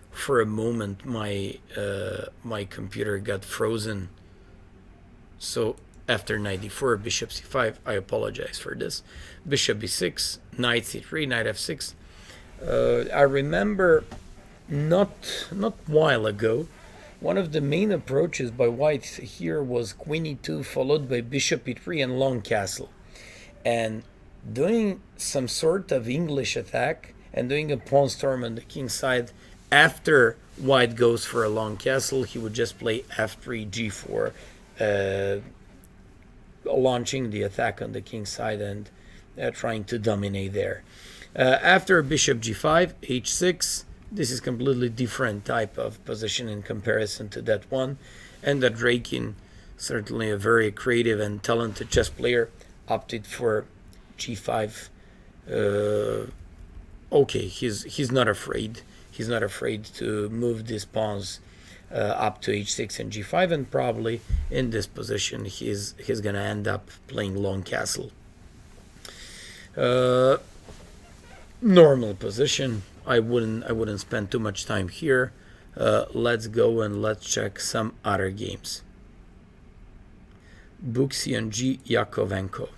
For a moment, my computer got frozen. So after knight d4, bishop c5, I apologize for this. Bishop b6, knight c3, knight f6. I remember not while ago, one of the main approaches by white here was queen e2 followed by bishop e3 and long castle, and doing some sort of English attack and doing a pawn storm on the king's side. After white goes for a long castle, he would just play f3, g4, launching the attack on the king's side and trying to dominate there. After bishop g5, h6, this is completely different type of position in comparison to that one. And that Rakin, certainly a very creative and talented chess player, opted for g5. Okay, he's not afraid. He's not afraid to move these pawns up to h6 and g5, and probably in this position he's gonna end up playing long castle. Normal position. I wouldn't spend too much time here. Let's go and let's check some other games. Buxi and G. Yakovenko.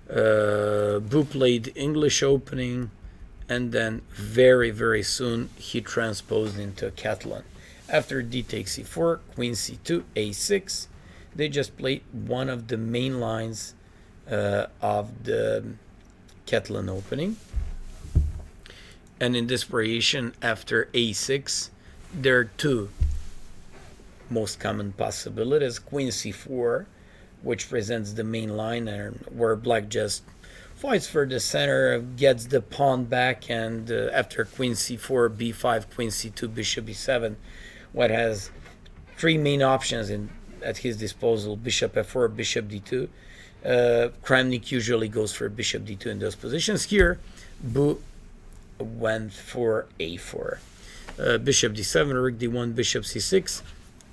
Bu played English opening, and then very soon he transposed into Catalan. After d takes c4, queen c2, a6, they just played one of the main lines of the Catalan opening. And in this variation, after a6, there are two most common possibilities. Queen c4, which presents the main line, and where black just fights for the center, gets the pawn back, and after queen c4, b5, queen c2, bishop b7, white has three main options at his disposal: bishop f4, bishop d2. Kramnik usually goes for bishop d2 in those positions. Here, Bu went for a4. Bishop d7, rook d1, bishop c6.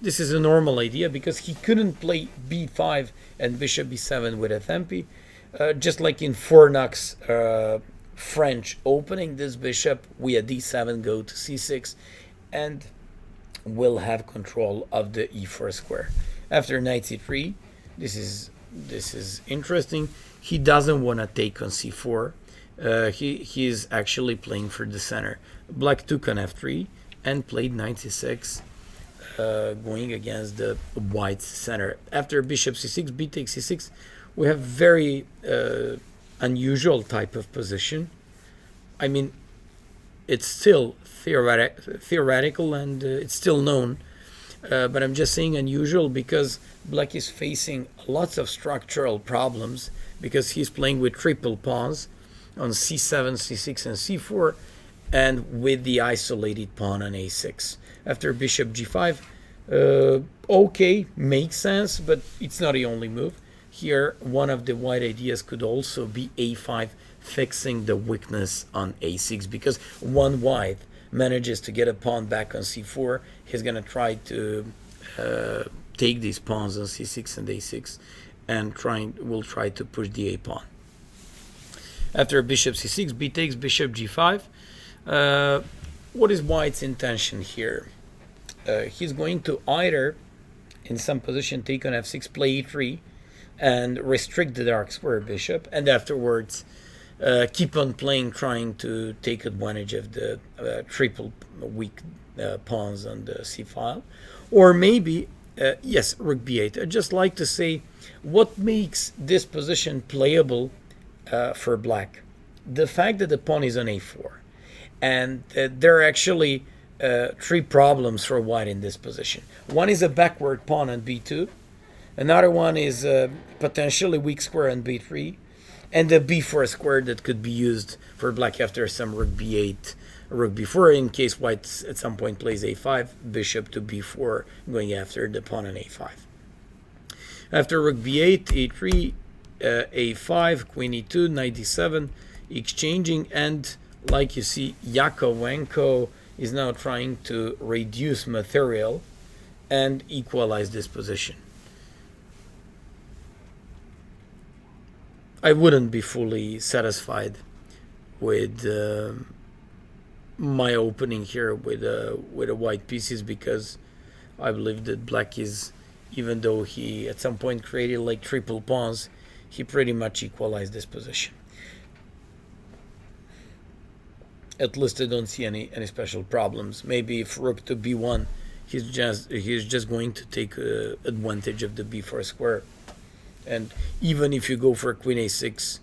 This is a normal idea because he couldn't play b5 and bishop b7 with a tempi. Just like in Fornak's French opening, this bishop via d7 go to c6 and will have control of the e4 square. After knight c3, this is interesting. He doesn't want to take on c4. He's actually playing for the center. Black took on f3 and played knight c6, going against the white center. After bishop c6, b takes c6, we have very unusual type of position. I mean, it's still theoretical and it's still known, but I'm just saying unusual because black is facing lots of structural problems because he's playing with triple pawns on c7, c6, and c4, and with the isolated pawn on a6. After bishop g5, okay, makes sense, but it's not the only move. Here, one of the white ideas could also be a5, fixing the weakness on a6, because one white manages to get a pawn back on c4, he's going to try to take these pawns on c6 and a6, and will try to push the a pawn. After bishop c6, b takes bishop g5. What is white's intention here? He's going to either, in some position, take on f6, play e3, and restrict the dark square bishop, and afterwards keep on playing, trying to take advantage of the triple weak pawns on the c file. Or maybe, yes, rook b8. I'd just like to say what makes this position playable for black. The fact that the pawn is on a4, and there are actually three problems for white in this position. One is a backward pawn on b2. Another one is potentially weak square on b3, and the b4 square that could be used for black after some rook b8, rook b4, in case white at some point plays a5, bishop to b4, going after the pawn on a5. After rook b8, a3, a5, queen e2, knight d7, exchanging, and like you see, Yakovenko is now trying to reduce material and equalize this position. I wouldn't be fully satisfied with my opening here with the white pieces, because I believe that black is, even though he at some point created like triple pawns, he pretty much equalized this position. At least I don't see any special problems. Maybe if rook to b1, he's just going to take advantage of the b4 square. And even if you go for queen a6,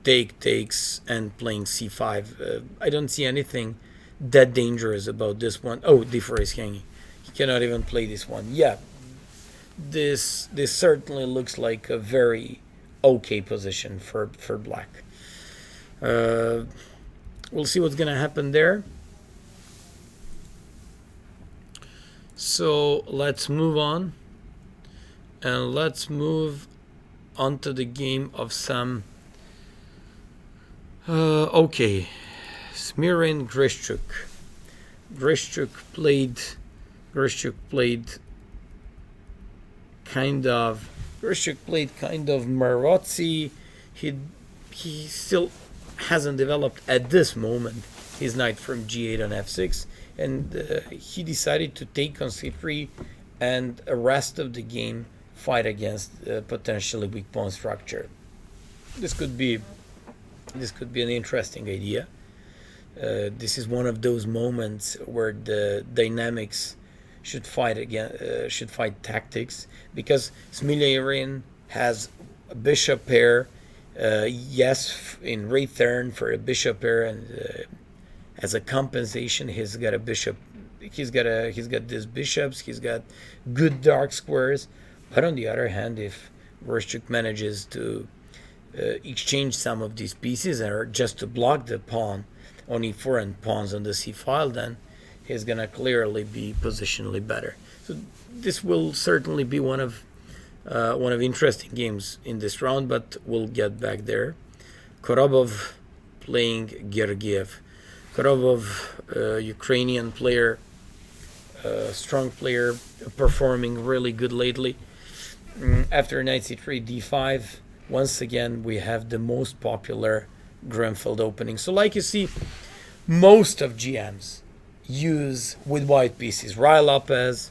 takes, and playing c5, I don't see anything that dangerous about this one. Oh, d4 is hanging. He cannot even play this one. Yeah, this certainly looks like a very okay position for black. We'll see what's going to happen there. So let's move on. And let's move onto the game of some... okay. Smirin Grishchuk. Grishchuk played kind of Marozzi. He still hasn't developed at this moment his knight from g8 on f6, and he decided to take on c3 and the rest of the game fight against potentially weak pawn structure. This could be an interesting idea. This is one of those moments where the dynamics should fight tactics, because Liren has a bishop pair. Yes, in return for a bishop pair, and as a compensation, he's got a bishop. He's got these bishops. He's got good dark squares. But on the other hand, if Grishchuk manages to exchange some of these pieces, or just to block the pawn on e4 and pawns on the c file, then he's gonna clearly be positionally better. So this will certainly be one of interesting games in this round, but we'll get back there. Korobov playing Gergiev. Korobov, Ukrainian player, strong player, performing really good lately. After knight c3, d5, once again we have the most popular Grimfeld opening. So like you see, most of GMs use with white pieces Rai Lopez.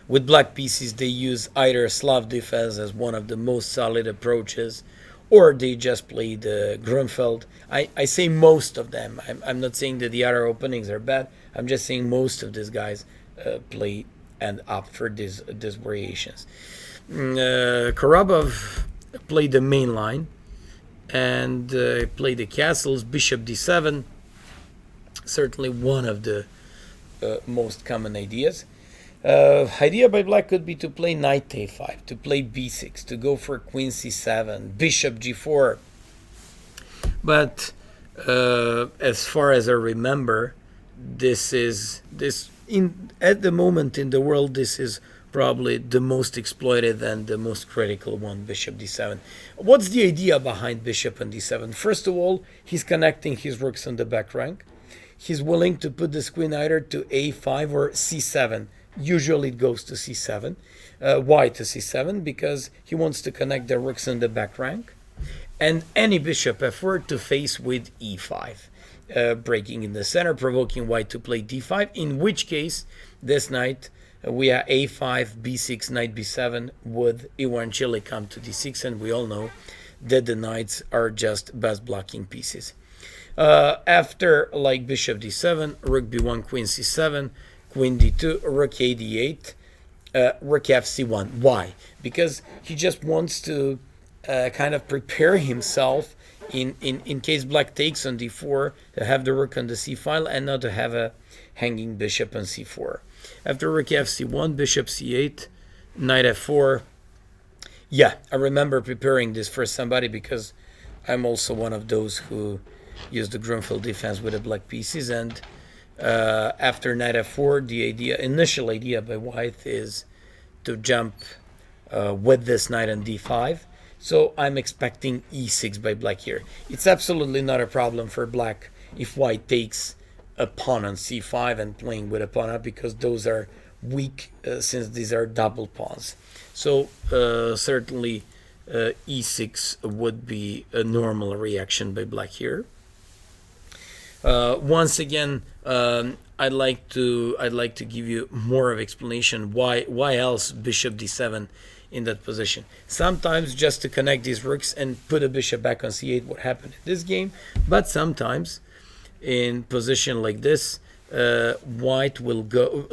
With black pieces, they use either Slav Defense as one of the most solid approaches, or they just play the Grunfeld. I say most of them. I'm not saying that the other openings are bad. I'm just saying most of these guys play and opt for these variations. Korobov played the main line, and play the castles. Bishop d7, certainly one of the most common ideas. Idea by black could be to play knight a5, to play b6, to go for queen c7, bishop g4. But as far as I remember, at the moment in the world, this is probably the most exploited and the most critical one, bishop d7. What's the idea behind bishop and d7? First of all, he's connecting his rooks on the back rank. He's willing to put this queen either to a5 or c7. Usually it goes to c7. Why to c7? Because he wants to connect the rooks on the back rank. And any bishop f4 to face with e5. Breaking in the center, provoking white to play d5, in which case this knight, we are a5, b6, knight b7 would eventually come to d6, and we all know that the knights are just best blocking pieces. After, like bishop d7, rook b1, queen c7, queen d2, rook a d8, rook fc1. Why? Because he just wants to kind of prepare himself in case black takes on d4, to have the rook on the c file and not to have a hanging bishop on c4. After rook fc1, bishop c8, knight f4. Yeah, I remember preparing this for somebody because I'm also one of those who use the Grunfeld defense with the black pieces. And after knight f4, the initial idea by white is to jump with this knight on d5. So I'm expecting e6 by black here. It's absolutely not a problem for black if white takes a pawn on c5 and playing with a pawn up, because those are weak since these are double pawns. So certainly e6 would be a normal reaction by black here. Once again, I'd like to give you more of explanation why else bishop d7 in that position. Sometimes just to connect these rooks and put a bishop back on c8 would happen in this game, but sometimes in position like this, black will go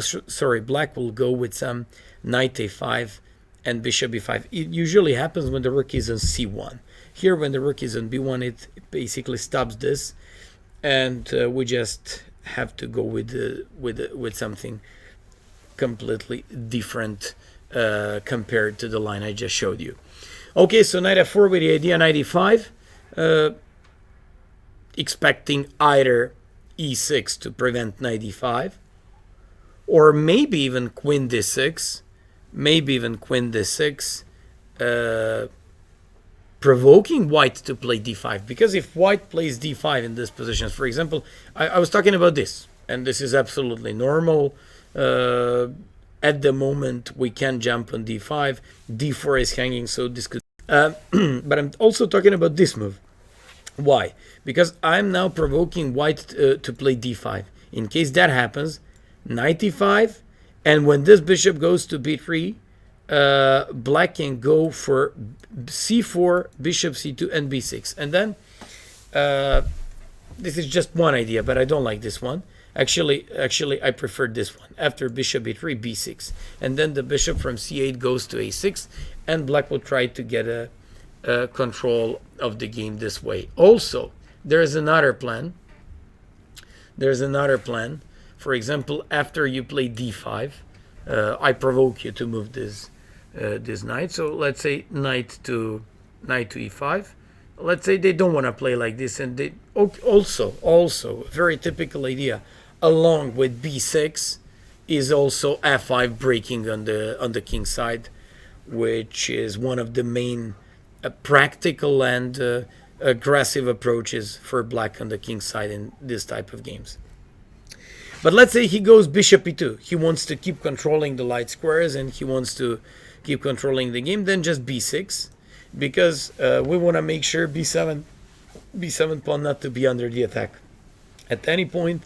with some knight a5 and bishop b5. It usually happens when the rook is on c1. Here, when the rook is on b1, it basically stops this, and we just have to go with something completely different compared to the line I just showed you. Okay, so knight f4 with the idea knight e5, expecting either e6 to prevent knight e5, or maybe even queen d6, provoking white to play d5. Because if white plays d5 in this position, for example, I was talking about this, and this is absolutely normal. At the moment, we can jump on d5. d4 is hanging, so this could... but I'm also talking about this move. Why? Because I'm now provoking white to play d5. In case that happens, knight e5, and when this bishop goes to b3, black can go for c4, bishop c2, and b6. And then, this is just one idea, but I don't like this one. Actually, I prefer this one. After bishop b3, b6. And then the bishop from c8 goes to a6, and black will try to get a control of the game this way. Also, there's another plan. For example, after you play d5, I provoke you to move this knight. So let's say knight to e5. Let's say they don't want to play like this, and they also very typical idea along with b6 is also f5 breaking on the king side, which is one of the main practical and aggressive approaches for black on the king side in this type of games. But let's say he goes bishop e2. He wants to keep controlling the light squares and he wants to keep controlling the game. Then just b6, because we want to make sure b7 pawn not to be under the attack at any point.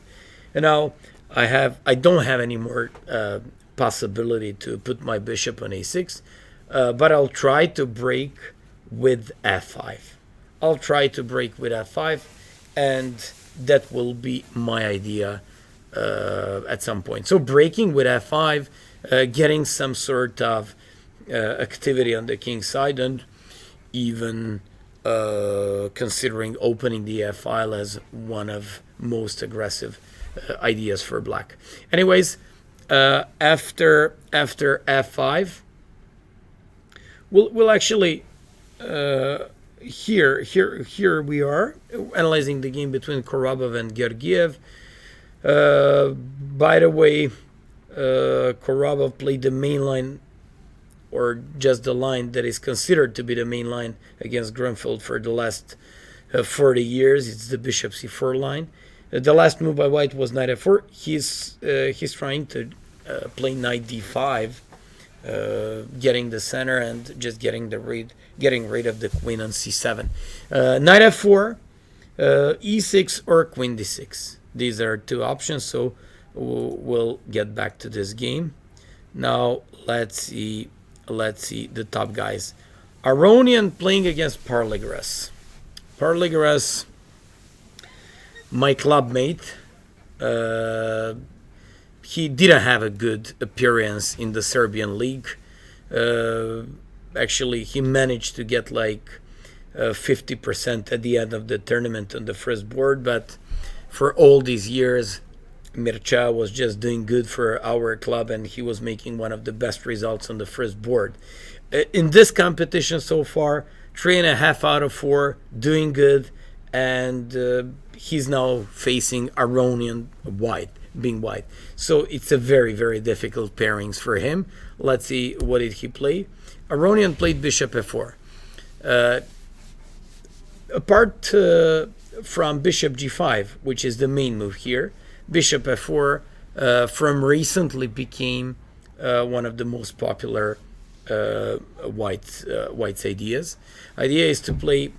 And now I don't have any more possibility to put my bishop on a6, but I'll try to break with f5. And that will be my idea at some point. So breaking with f5, getting some sort of activity on the king side, and even considering opening the f file as one of most aggressive ideas for black. Anyways, after f5, we'll actually here we are analyzing the game between Korobov and Georgiev. By the way, Korobov played the main line, or just the line that is considered to be the main line against Grunfeld for the last 40 years. It's the bishop c4 line. The last move by white was knight f4. He's trying to play knight d5, getting the center and just getting rid of the queen on c7. Knight f4, e6 or queen d6. These are two options, so we'll get back to this game. Now let's see the top guys. Aronian playing against Peter Leko, my club mate. He didn't have a good appearance in the Serbian league. Actually, he managed to get like 50% at the end of the tournament on the first board, but for all these years, Mircea was just doing good for our club, and he was making one of the best results on the first board. In this competition so far, 3.5 out of 4, doing good, and he's now facing Aronian being white. So it's a very, very difficult pairings for him. Let's see, what did he play? Aronian played bishop f4. Apart from bishop g5, which is the main move here, bishop f4 from recently became one of the most popular white's ideas. Idea is to play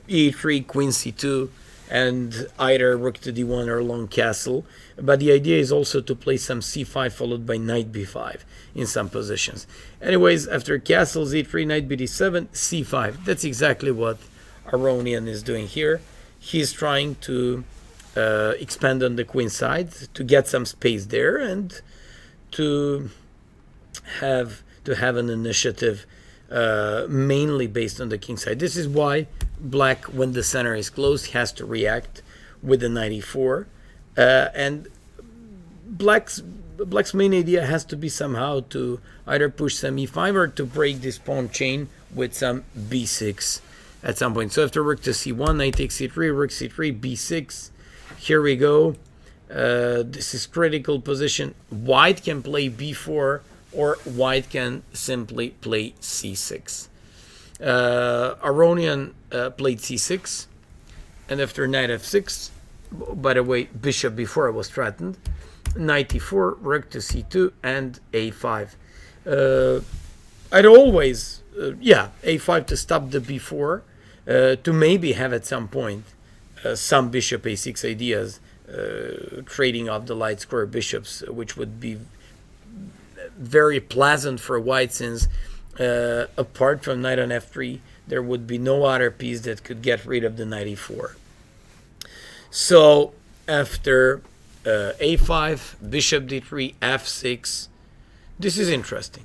e3, queen c2, and either rook to d1 or long castle. But the idea is also to play some c5 followed by knight b5 in some positions. Anyways, after castle z3, knight bd7, c5. That's exactly what Aronian is doing here. He's trying to expand on the queen side to get some space there and to have an initiative mainly based on the king side. This is why black, when the center is closed, has to react with the knight e4, and black's main idea has to be somehow to either push some e5 or to break this pawn chain with some b6 at some point. So after rook to c1, knight takes c3, rook c3, b6. Here we go. This is critical position. White can play b4, or white can simply play c6. Aronian played c6, and after knight f6, by the way, bishop b4 was threatened, knight e4, rook to c2, and a5. I'd always, a5 to stop the b4, to maybe have at some point some bishop a6 ideas, trading off the light square bishops, which would be very pleasant for white, since apart from knight on f3, there would be no other piece that could get rid of the knight e4. So after a5, bishop d3, f6, this is interesting.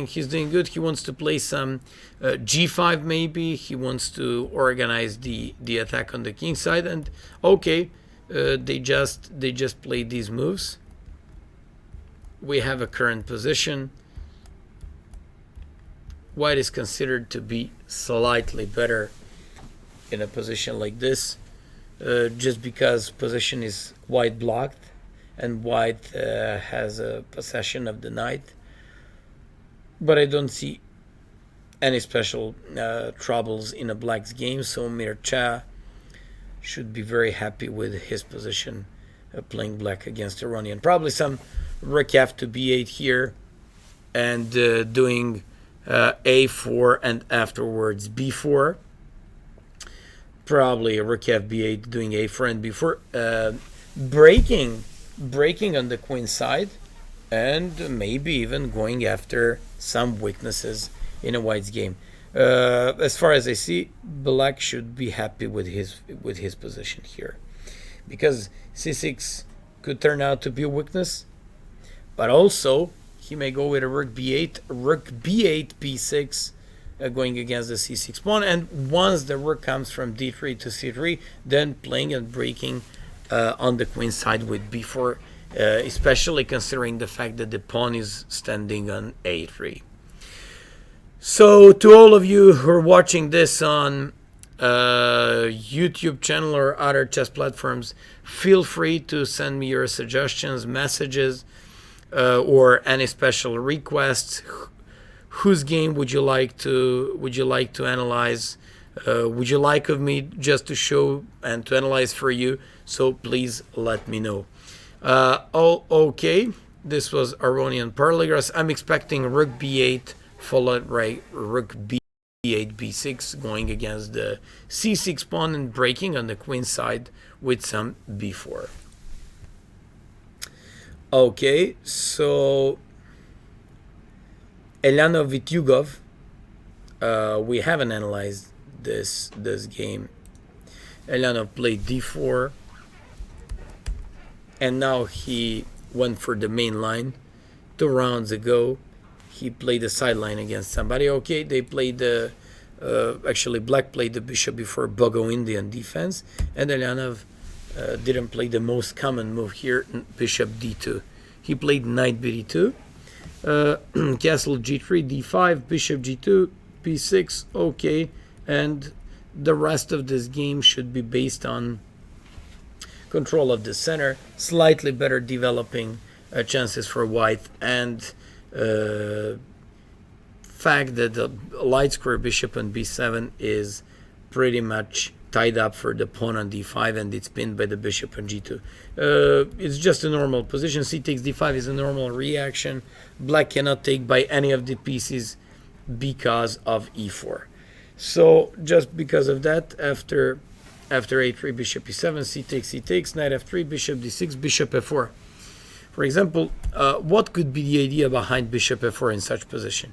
He's doing good. He wants to play some g5 maybe. He wants to organize the attack on the king side. And okay, they just played these moves. We have a current position. White is considered to be slightly better in a position like this, just because position is white blocked and white has a possession of the knight. But I don't see any special troubles in a black's game, so Mircea should be very happy with his position playing black against Aronian. Probably some rook f to b8 here, and doing a4 and afterwards b4. Probably rook f b8, doing a4 and b4, breaking on the queen side, and maybe even going after some weaknesses in a white's game. As far as I see, black should be happy with his position here, because c6 could turn out to be a weakness, but also he may go with a rook b8, b6, going against the c6 pawn, and once the rook comes from d3 to c3, then playing and breaking on the queen side with b4, especially considering the fact that the pawn is standing on a3. So to all of you who are watching this on YouTube channel or other chess platforms, feel free to send me your suggestions, messages, or any special requests. Whose game would you like to analyze? Would you like of me just to show and to analyze for you? So please let me know. Okay, this was Aronian Parligras. I'm expecting rook b8 followed by rook b8 b6 going against the c6 pawn and breaking on the queen side with some b4. Okay, so Elena Vityugov, we haven't analyzed this game. Elena played d4, and now he went for the main line. 2 rounds ago, he played the sideline against somebody. Okay, they played the actually black played the bishop before Bogo Indian defense, and Elyanov didn't play the most common move here, bishop d2. He played knight bd2, castle g3, d5, bishop g2, b6. Okay, and the rest of this game should be based on control of the center, slightly better developing chances for white, and fact that the light square bishop on b7 is pretty much tied up for the pawn on d5, and it's pinned by the bishop on g2. It's just a normal position. C takes d5 is a normal reaction. Black cannot take by any of the pieces because of e4. So just because of that, after a3, bishop e7, c takes, knight f3, bishop d6, bishop f4. For example, what could be the idea behind bishop f4 in such position?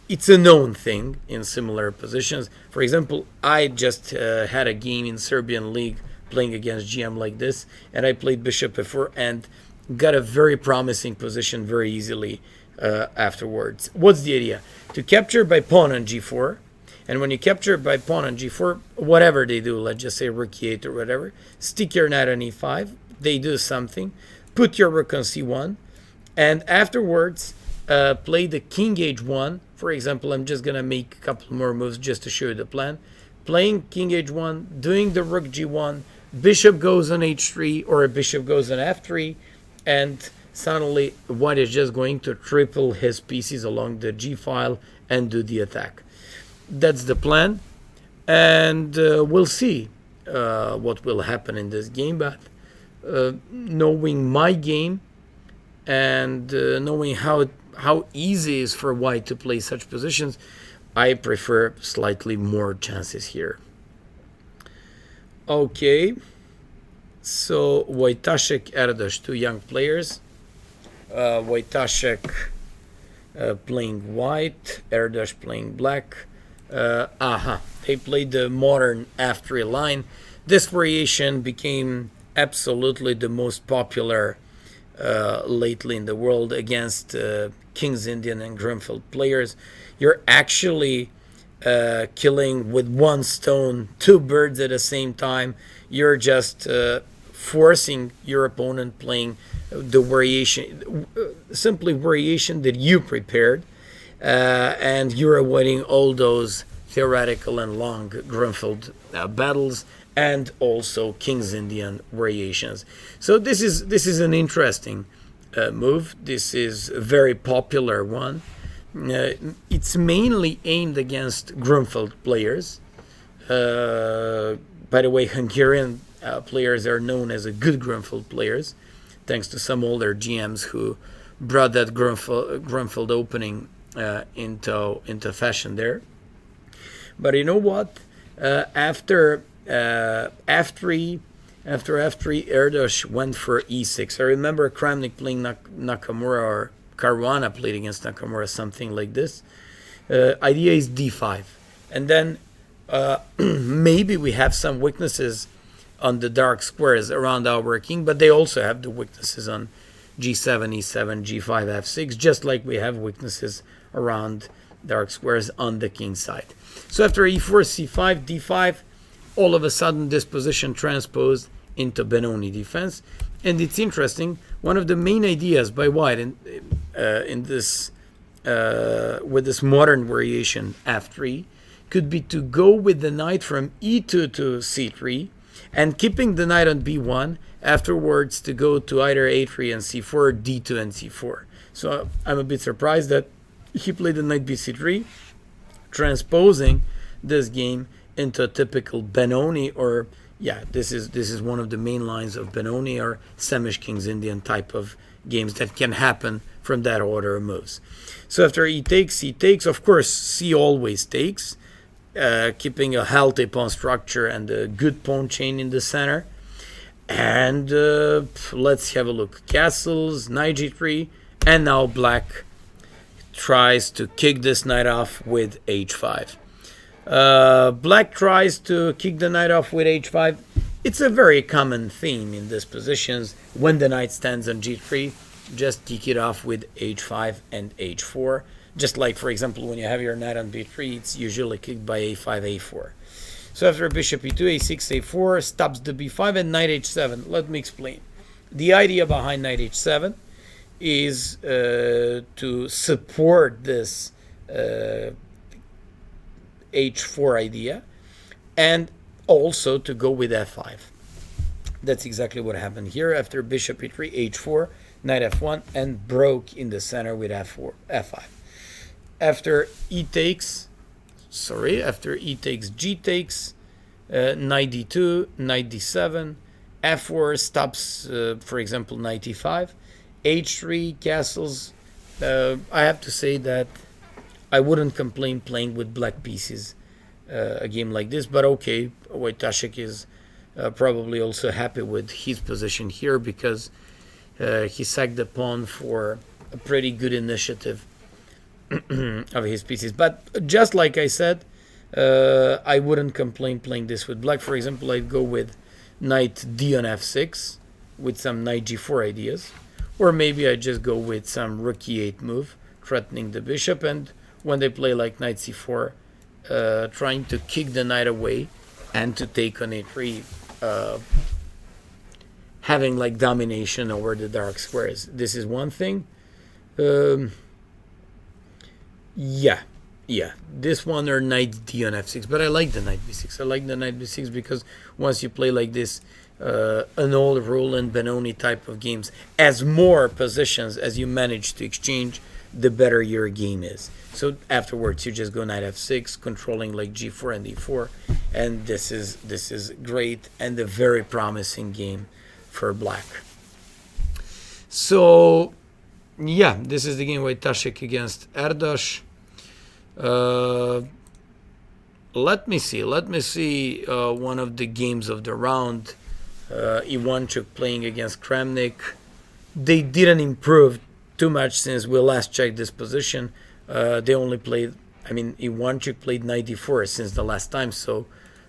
It's a known thing in similar positions. For example, I just had a game in Serbian league playing against GM like this, and I played bishop f4 and got a very promising position very easily afterwards. What's the idea? To capture by pawn on g4, and when you capture by pawn on g4, whatever they do, let's just say rook e8 or whatever, stick your knight on e5, they do something, put your rook on c1, and afterwards play the king h1. For example, I'm just gonna make a couple more moves just to show you the plan. Playing king h1, doing the rook g1, bishop goes on h3, or a bishop goes on f3, and suddenly white is just going to triple his pieces along the g file and do the attack. That's the plan, and we'll see what will happen in this game. But knowing my game and knowing how easy it is for white to play such positions, I prefer slightly more chances here. Okay, so Wojtaszek, Erdos, 2 young players. Wojtaszek playing white, Erdos playing black. They played the modern f3 line. This variation became absolutely the most popular lately in the world against King's Indian and Grunfeld players. You're actually killing with one stone 2 birds at the same time. You're just forcing your opponent playing the variation, simply variation that you prepared, and you're avoiding all those theoretical and long Grunfeld battles and also King's Indian variations. So this is an interesting move. This is a very popular one. It's mainly aimed against Grunfeld players. By the way, Hungarian players are known as a good Grunfeld players, thanks to some older GMs who brought that Grunfeld opening into fashion there. But you know what? After f3, Erdos went for e6. I remember Kramnik playing Nakamura, or Caruana played against Nakamura, something like this. Idea is d5. And then maybe we have some weaknesses on the dark squares around our king, but they also have the weaknesses on g7, e7, g5, f6, just like we have weaknesses around dark squares on the king side. So after e4, c5, d5, all of a sudden this position transposed into Benoni defense. And it's interesting, one of the main ideas by white in this with this modern variation f3 could be to go with the knight from e2 to c3 and keeping the knight on b1, afterwards to go to either a3 and c4, d2 and c4. So I'm a bit surprised that he played the knight bc3, transposing this game into a typical Benoni, or this is one of the main lines of Benoni or Semish King's Indian type of games that can happen from that order of moves. So after e takes, c takes, of course c always takes, keeping a healthy pawn structure and a good pawn chain in the center. And let's have a look. Castles, knight g3, and now black tries to kick this knight off with h5. Black tries to kick the knight off with h5. It's a very common theme in these positions. When the knight stands on g3, just kick it off with h5 and h4. Just like, for example, when you have your knight on b3, it's usually kicked by a5, a4. So after bishop e2, a6, a4, stops the b5 and knight h7. Let me explain. The idea behind knight h7 is to support this h4 idea, and also to go with f5. That's exactly what happened here. After bishop e3, h4, knight f1, and broke in the center with f4, f5. After e takes, g takes, knight d2, knight d7, f4 stops, for example, knight e5, h3, castles. I have to say that I wouldn't complain playing with black pieces a game like this, but okay, Wojtaszek is probably also happy with his position here because he sacked the pawn for a pretty good initiative of his pieces. But just like I said, I wouldn't complain playing this with black. For example, I'd go with knight d on f6 with some knight g4 ideas, or maybe I just go with some rook e8 move, threatening the bishop, and when they play like knight c4, trying to kick the knight away and to take on a3, having like domination over the dark squares. This is one thing. This one, or knight d on f6, but I like the knight b6. I like the knight b6 because once you play like this, an old rule in Benoni type of games, as more positions as you manage to exchange, the better your game is. So afterwards you just go knight f6, controlling like g4 and d4, and this is great and a very promising game for black. So this is the game Wojtaszek against Erdos. Let me see one of the games of the round. Ivantchuk playing against Kramnik. They didn't improve too much since we last checked this position. They only played, Ivantchuk played knight d4 since the last time, so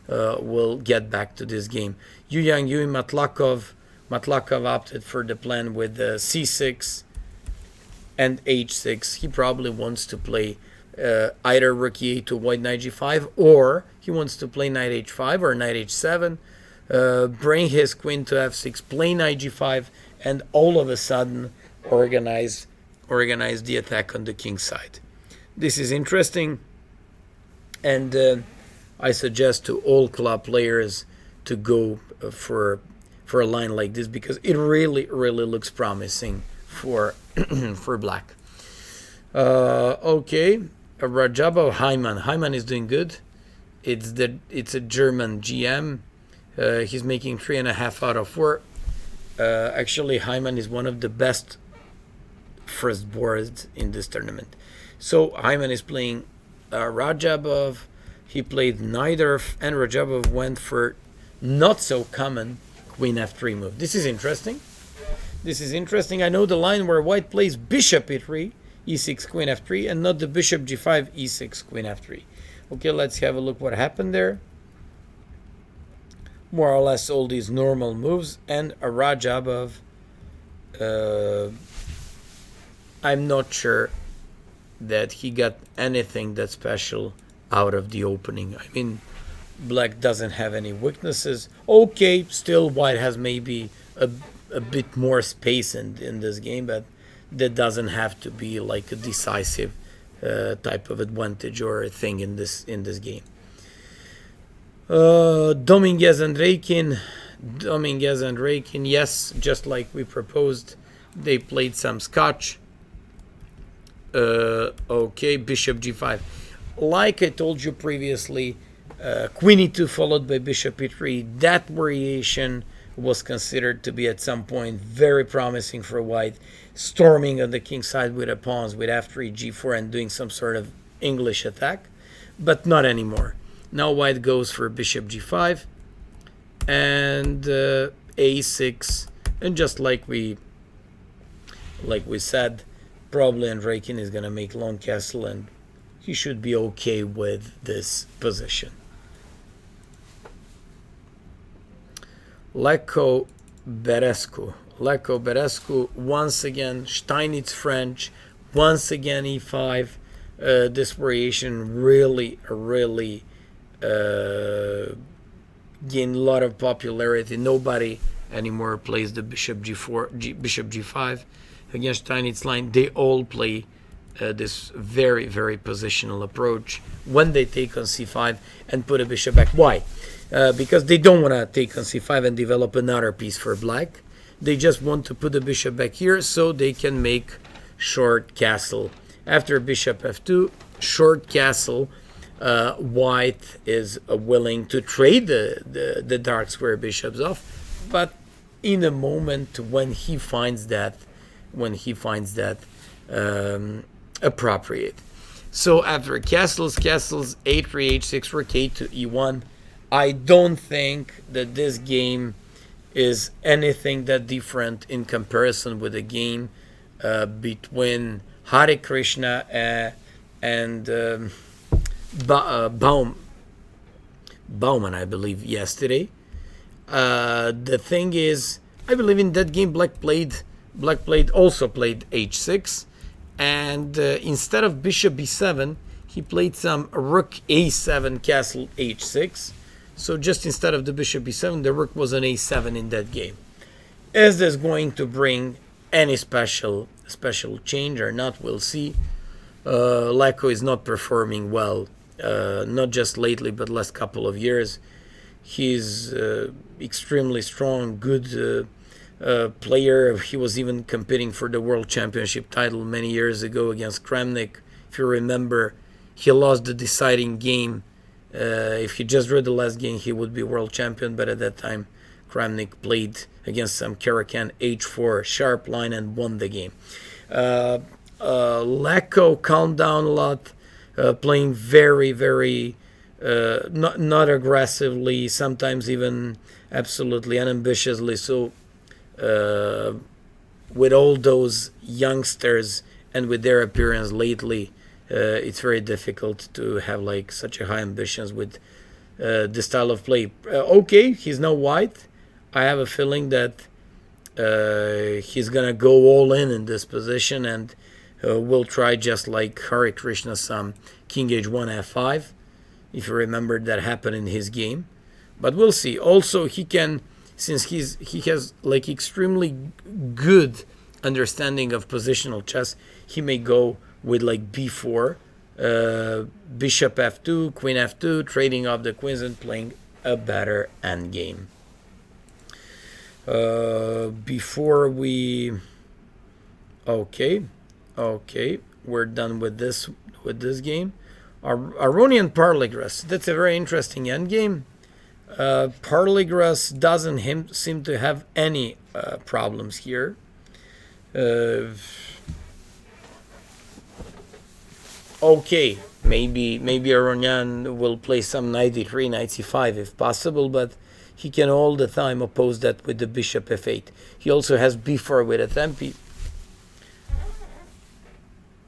we'll get back to this game. Matlakov opted for the plan with c6 and h6. He probably wants to play either rook e8 to white knight g5, or he wants to play knight h5 or knight h7, bring his queen to f6, play knight g5, and all of a sudden organize the attack on the king side. This is interesting, and I suggest to all club players to go for a line like this because it really looks promising for for black. Okay, Rajabov Hyman. Hyman is doing good. It's a German GM. He's making 3.5 out of 4. Actually, Hyman is one of the best first boards in this tournament. So Hyman is playing Rajabov. He played neither, and Rajabov went for not so common queen f3 move. This is interesting. I know the line where white plays bishop e3, e6, queen f3, and not the bishop g5, e6, queen f3. Okay, let's have a look what happened there. More or less all these normal moves, and a Rajabov. I'm not sure that he got anything that special out of the opening. I mean, black doesn't have any weaknesses. Okay, still white has maybe a bit more space in this game, but that doesn't have to be like a decisive type of advantage or a thing in this game. Dominguez and Reikin, yes, just like we proposed, they played some scotch. Okay, bishop g5. Like I told you previously, queen e2 followed by bishop e3. That variation was considered to be at some point very promising for white, storming on the king's side with the pawns with f3, g4, and doing some sort of English attack, but not anymore. Now white goes for bishop g5 and a6, and just like we said, probably Andreikin is gonna make long castle, and he should be okay with this position. Leko Berescu, once again Steinitz French, once again e5. This variation really gained a lot of popularity. Nobody anymore plays the bishop g4, bishop g5 against Steinitz line. They all play this very positional approach when they take on c5 and put a bishop back. Why? Because they don't want to take on c5 and develop another piece for black. They just want to put the bishop back here so they can make short castle. After bishop f2, short castle, white is willing to trade the dark square bishops off, but in a moment when he finds that appropriate. So after castles, a3, h6 for k to e1. I don't think that this game is anything that different in comparison with the game between Hare Krishna and Bauman, I believe, yesterday. The thing is, I believe in that game Black also played h6, and instead of bishop b7, he played some rook a7, castle h6. So just instead of the bishop b7, the rook was an a7 in that game. Is this going to bring any special change or not? We'll see. Leko is not performing well, not just lately, but last couple of years. He's extremely strong, good player. He was even competing for the world championship title many years ago against Kramnik. If you remember, he lost the deciding game. If he just drew the last game, he would be world champion, but at that time Kramnik played against some Karakan h4 sharp line and won the game. Leko calmed down a lot, playing very not aggressively, sometimes even absolutely unambitiously. So with all those youngsters and with their appearance lately, it's very difficult to have like such a high ambitions with this style of play. Okay, he's now white. I have a feeling that he's gonna go all in this position, and we'll try just like Hare Krishna some king h1 f5. If you remember, that happened in his game. But we'll see. Also, he can, since he has like extremely good understanding of positional chess, he may go with like b4, bishop f2, queen f2, trading off the queens and playing a better endgame. Before we, okay, we're done with this game. Aronian Parligras, that's a very interesting endgame. Parligras doesn't seem to have any problems here. Okay, maybe Aronian will play some knight e3, knight c5 if possible, but he can all the time oppose that with the bishop f8. He also has b4 with a tempi.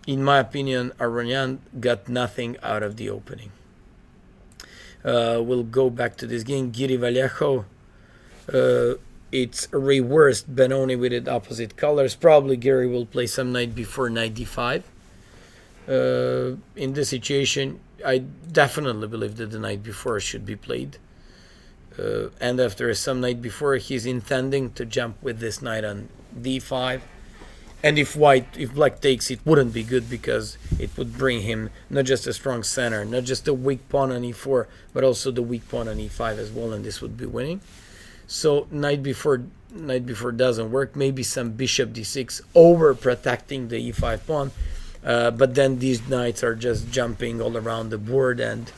In my opinion, Aronian got nothing out of the opening. We'll go back to this game. Giri Vallejo. It's reversed Benoni with it opposite colors. Probably Giri will play some knight b4, knight d5. In this situation, I definitely believe that the knight before should be played. And after some knight before, he's intending to jump with this knight on d5. And if black takes, it wouldn't be good, because it would bring him not just a strong center, not just a weak pawn on e4, but also the weak pawn on e5 as well, and this would be winning. So knight before doesn't work. Maybe some bishop d6 over protecting the e5 pawn, but then these knights are just jumping all around the board, and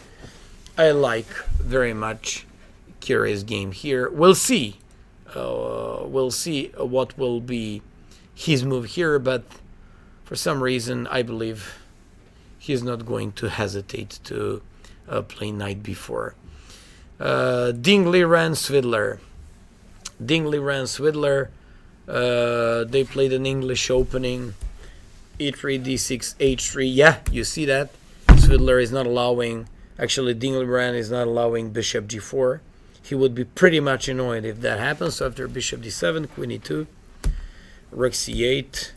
I like very much Kyrie's game here. We'll see. We'll see what will be his move here, but for some reason I believe he's not going to hesitate to play knight before. Liren, Svidler. Liren, Svidler. They played an English opening. e3, d6, h3. Yeah, you see that. Svidler is not allowing, actually Liren is not allowing bishop g4. He would be pretty much annoyed if that happens. So after bishop d7, queen e2, rook c8.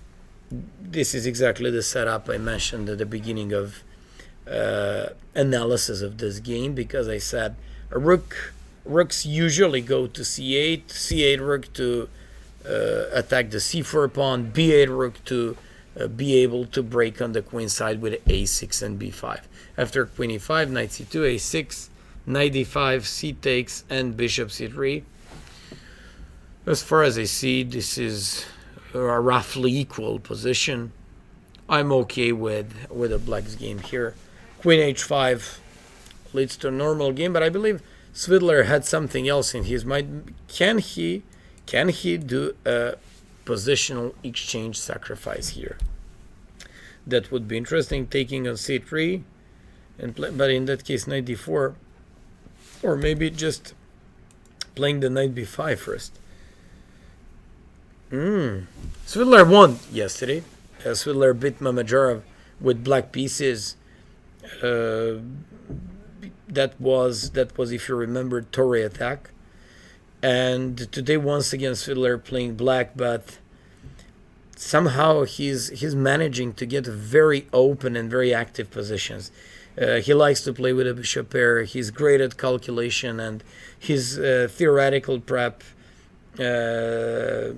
This is exactly the setup I mentioned at the beginning of analysis of this game, because I said rooks usually go to c8, c8 rook to attack the c4 pawn, b8 rook to be able to break on the queen side with a6 and b5. After queen e5, knight c2, a6, knight d5, c takes, and bishop c3. As far as I see, this is a roughly equal position. I'm okay with a black's game here. Queen h5 leads to a normal game, but I believe Svidler had something else in his mind. Can he do a positional exchange sacrifice here? That would be interesting, taking on c3, but in that case knight d4, or maybe just playing the knight b5 first. Svidler won yesterday. Svidler beat Mamedyarov with black pieces. That was, if you remember, Torre attack. And today once again Svidler playing black, but somehow he's managing to get very open and very active positions. He likes to play with a bishop pair. He's great at calculation, and his theoretical prep. Theoretical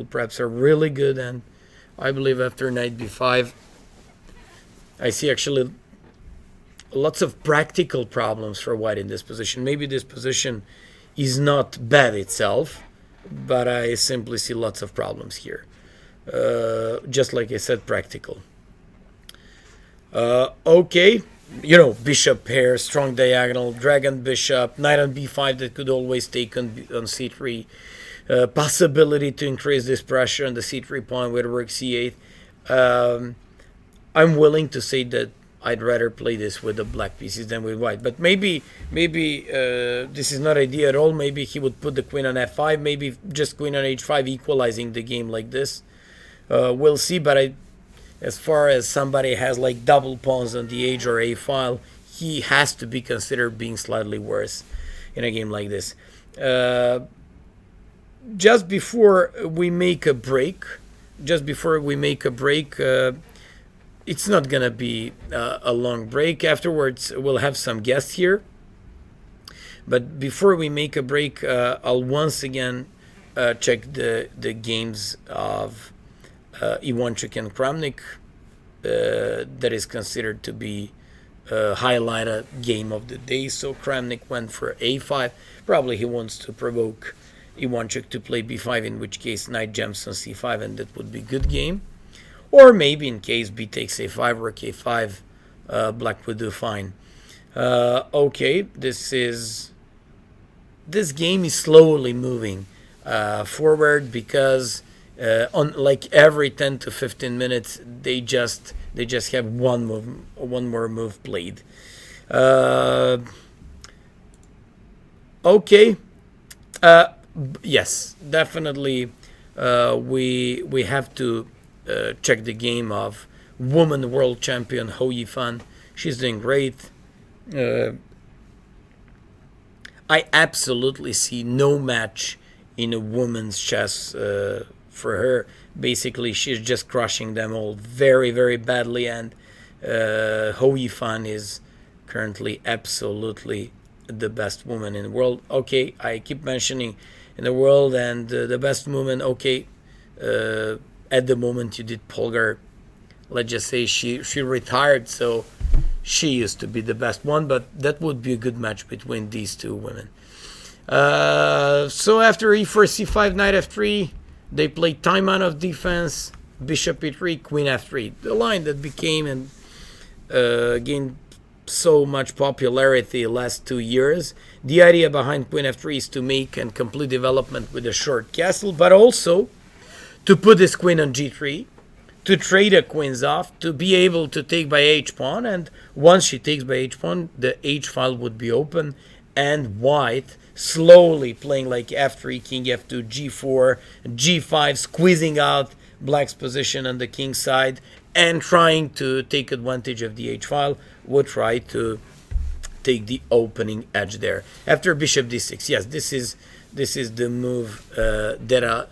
preps are really good, and I believe after knight b5 I see actually lots of practical problems for white in this position. Maybe this position is not bad itself, but I simply see lots of problems here. Just like I said, practical. Okay, bishop pair, strong diagonal, dragon bishop, knight on b5 that could always take on c3. Possibility to increase this pressure on the c3 pawn with rook c8. I'm willing to say that I'd rather play this with the black pieces than with white. But maybe this is not ideal at all. Maybe he would put the queen on f5. Maybe just queen on h5, equalizing the game like this. We'll see, but as far as somebody has like double pawns on the h or a file, he has to be considered being slightly worse in a game like this. Just before we make a break, it's not gonna be a long break. Afterwards, we'll have some guests here. But before we make a break, I'll once again check the games of Ivantchuk and Kramnik. That is considered to be highlighted game of the day. So Kramnik went for a5. Probably he wants to provoke Ivantchuk to play b5, in which case knight jumps on c5, and that would be good game. Or maybe in case b takes a5, rook a5, black would do fine. Okay, this game is slowly moving forward, because on like every 10 to 15 minutes they just have one more move played. Okay. Yes, definitely. We have to check the game of woman world champion Ho Yifan. She's doing great. I absolutely see no match in a woman's chess for her. Basically, she's just crushing them all very, very badly, and Hou Yifan is currently absolutely the best woman in the world. Okay, I keep mentioning in the world and the best woman. Okay, at the moment you did Polgar. Let's just say she retired, so she used to be the best one, but that would be a good match between these two women. So after e4, c5, knight f3, they played time out of defense, bishop e3, queen f3. The line that became and gained so much popularity last 2 years. The idea behind queen f3 is to make and complete development with a short castle, but also to put this queen on g3, to trade the queens off, to be able to take by h-pawn, and once she takes by h-pawn, the h-file would be open, and white slowly playing like f3, king f2, g4, g5, squeezing out black's position on the king side, and trying to take advantage of the h-file, would try to take the opening edge there. After bishop d6, yes, this is the move that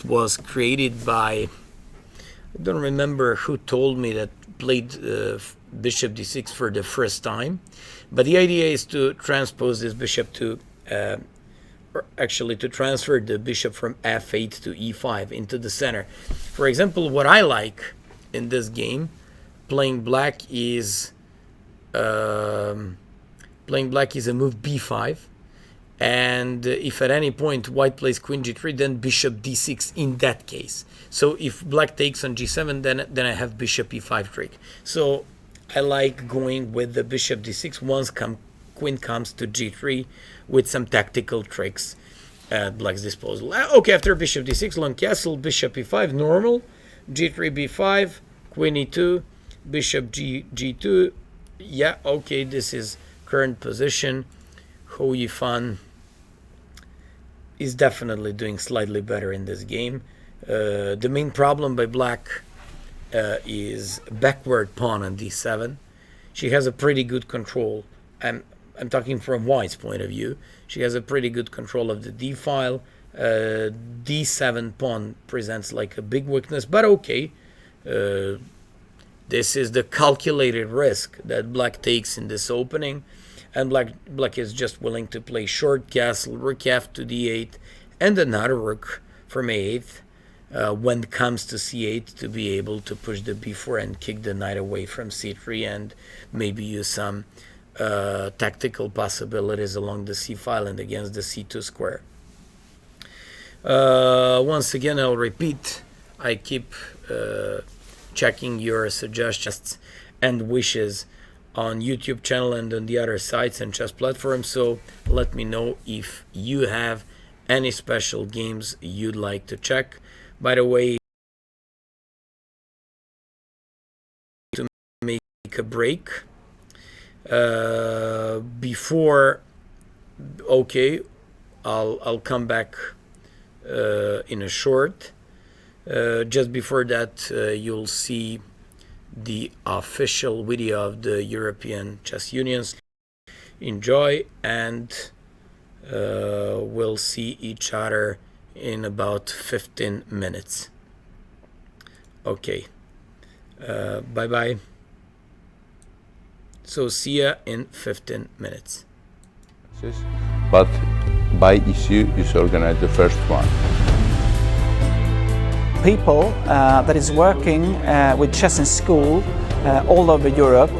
was created by, I don't remember who told me that played bishop d6 for the first time, but the idea is to transpose this bishop to, or actually to transfer the bishop from f8 to e5 into the center. For example, what I like in this game, playing black is a move b5, and if at any point white plays queen g3, then bishop d6 in that case. So if black takes on g7, then I have bishop e5 trick. So I like going with the bishop d6 once queen comes to g3 with some tactical tricks at black's disposal. Okay, after bishop d6, long castle, bishop e5, normal, g3, b5, queen e2, bishop g2. Yeah, okay, this is current position. Hou Yifan is definitely doing slightly better in this game. The main problem by black is backward pawn on d7. She has a pretty good control. I'm talking from white's point of view. She has a pretty good control of the d file. D7 pawn presents like a big weakness, but okay. This is the calculated risk that black takes in this opening, and black is just willing to play short castle, rook f to d8, and another rook from a8 when it comes to c8 to be able to push the b4 and kick the knight away from c3 and maybe use some tactical possibilities along the c file and against the c2 square. Once again, I'll repeat, I keep checking your suggestions and wishes on YouTube channel and on the other sites and chess platforms, so let me know if you have any special games you'd like to check. By the way, to make a break before, okay, I'll come back in a short. Just before that, you'll see the official video of the European Chess Unions. Enjoy, and we'll see each other in about 15 minutes. Okay, bye bye. So see ya in 15 minutes. But by issue is organized the first one. People that is working with chess in school all over Europe,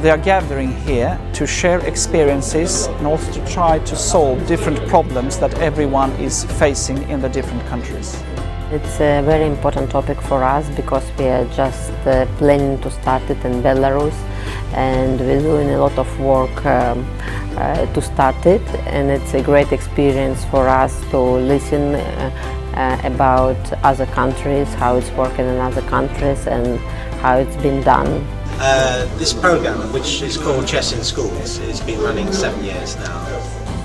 they are gathering here to share experiences and also to try to solve different problems that everyone is facing in the different countries. It's a very important topic for us because we are just planning to start it in Belarus, and we're doing a lot of work to start it, and it's a great experience for us to listen about other countries, how it's working in other countries and how it's been done. This program, which is called Chess in Schools, has been running 7 years now.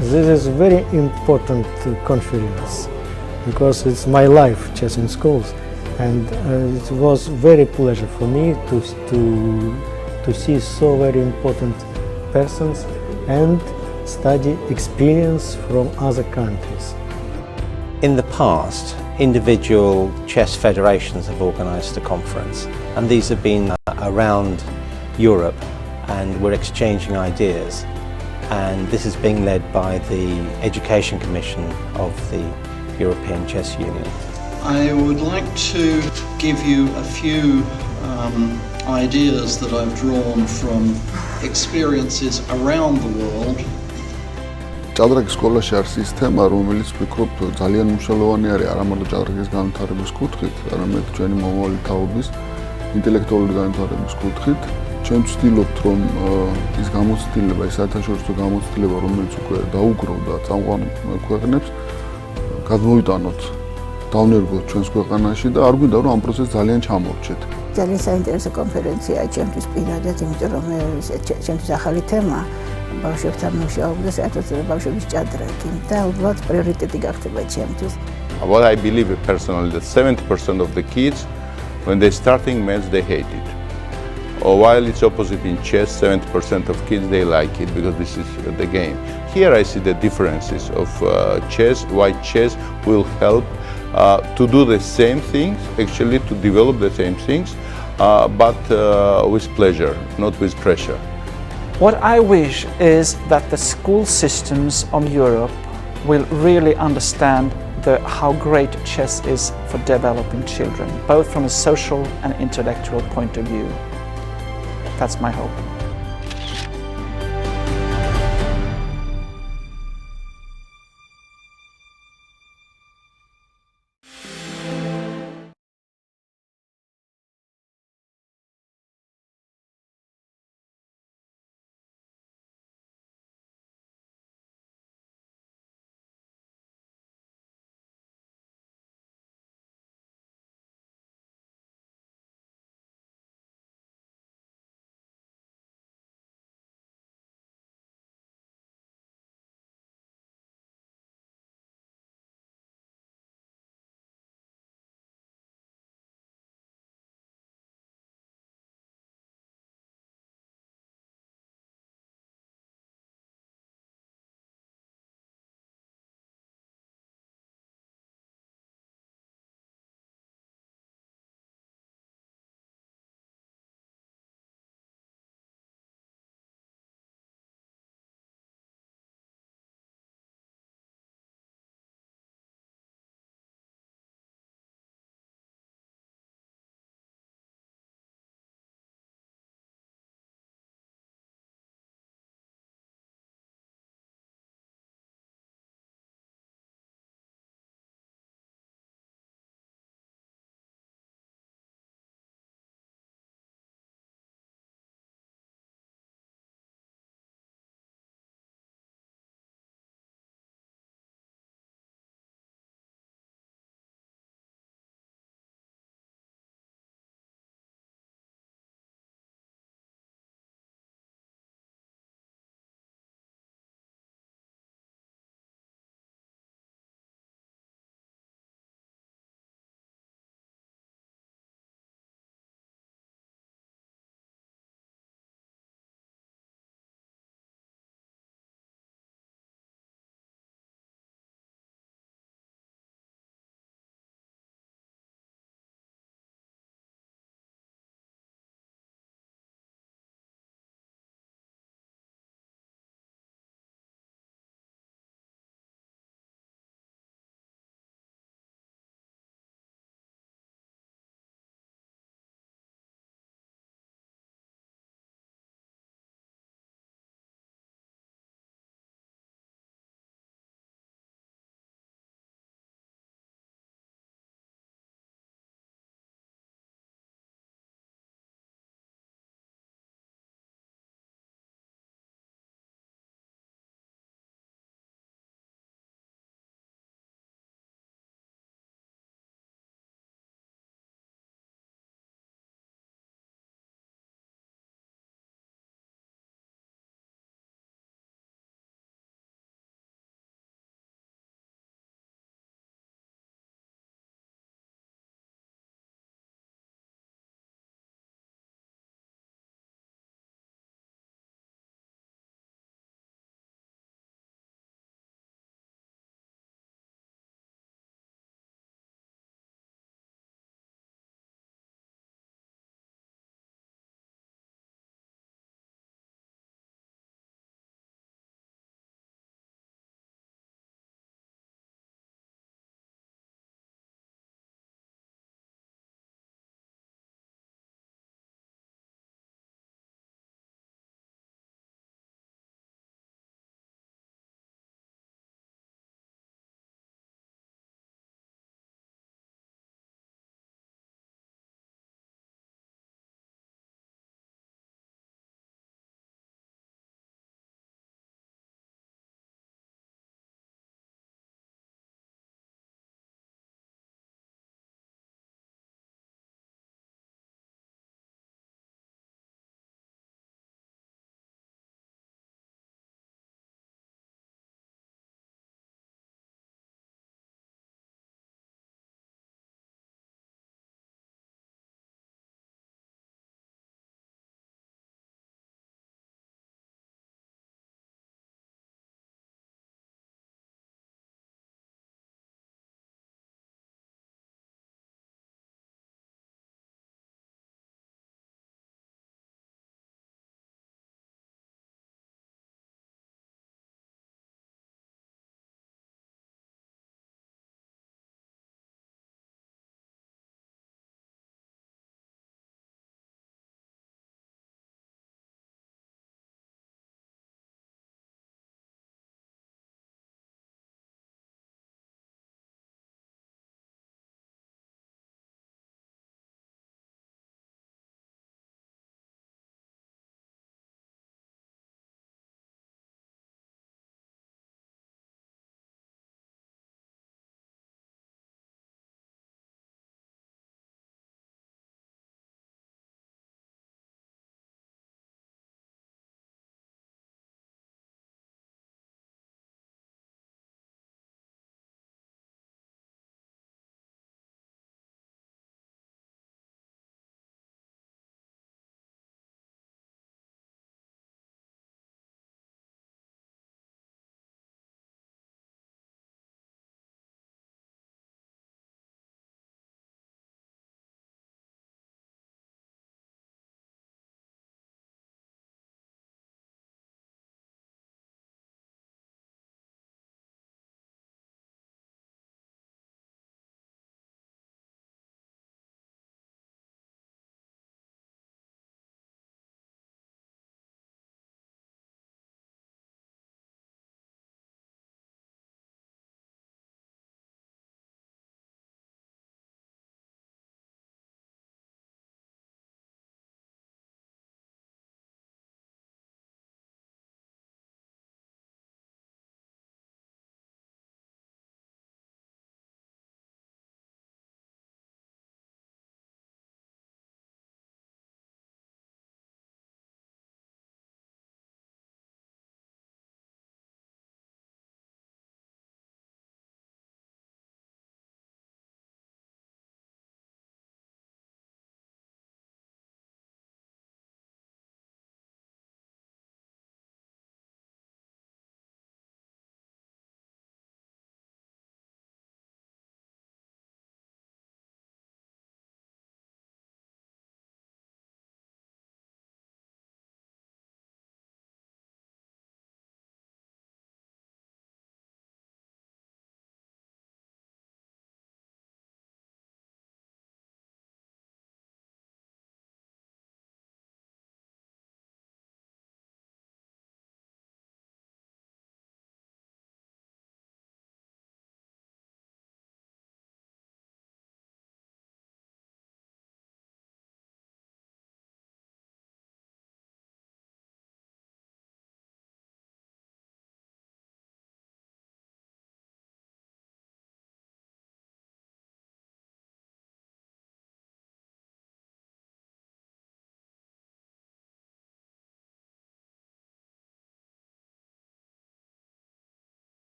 This is very important conference because it's my life, Chess in Schools, and it was very pleasure for me to see so very important persons and study experience from other countries. In the past, individual chess federations have organised a conference, and these have been around Europe, and we're exchanging ideas. And this is being led by the Education Commission of the European Chess Union. I would like to give you a few ideas that I've drawn from experiences around the world. ჭადრაკის სკოლაში არის ის თემა, რომელიც ვფიქრობ ძალიან მნიშვნელოვანი არის არა μόνο ჭადრაკის განვითარების კუთხით, არამედ ჩვენი მომავალი თაობის ინტელექტუალური განვითარების კუთხით. ჩვენ ვცდილობთ, რომ ის გამოცდილება, ის საერთაშორისო გამოცდილება, რომელიც უკვე დაუგროვდა წამყვან ქვეყნებს, გადმოვიტანოთ, დავნერგოთ ჩვენს ქვეყანაში და არ გვინდა, რომ ამ პროცესს ძალიან ჩამორჩეთ. ძალიან საინტერესო კონფერენციაა ჩემთვის პირადად, იმიტომ რომ ჩემთვის ახალი თემა ბავშვებთან მუშაობა და საერთოდ ბავშვების ჭადრაკი და უბრალოდ პრიორიტეტი გახდება ჩემთვის. What I believe personally that 70% of the kids, when they're starting maths, they hate it. Or while it's opposite in chess, 70% of kids, they like it because this is the game. Here I see the differences of chess, why chess will help to do the same things, actually to develop the same things, but with pleasure, not with pressure. What I wish is that the school systems of Europe will really understand how great chess is for developing children, both from a social and intellectual point of view. That's my hope.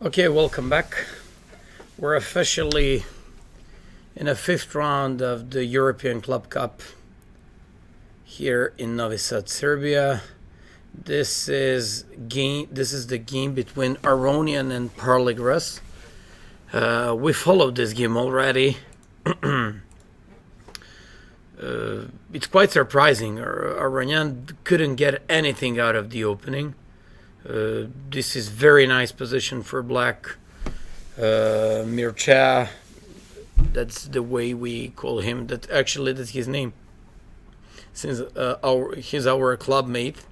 Okay, welcome back. We're officially in a fifth round of the European Club Cup here in Novi Sad, Serbia. This is the game between Aronian and Peter Leko. We followed this game already. It's quite surprising. Aronian couldn't get anything out of the opening. This is very nice position for black. Mircea, that's the way we call him. That's his name, since he's our club mate,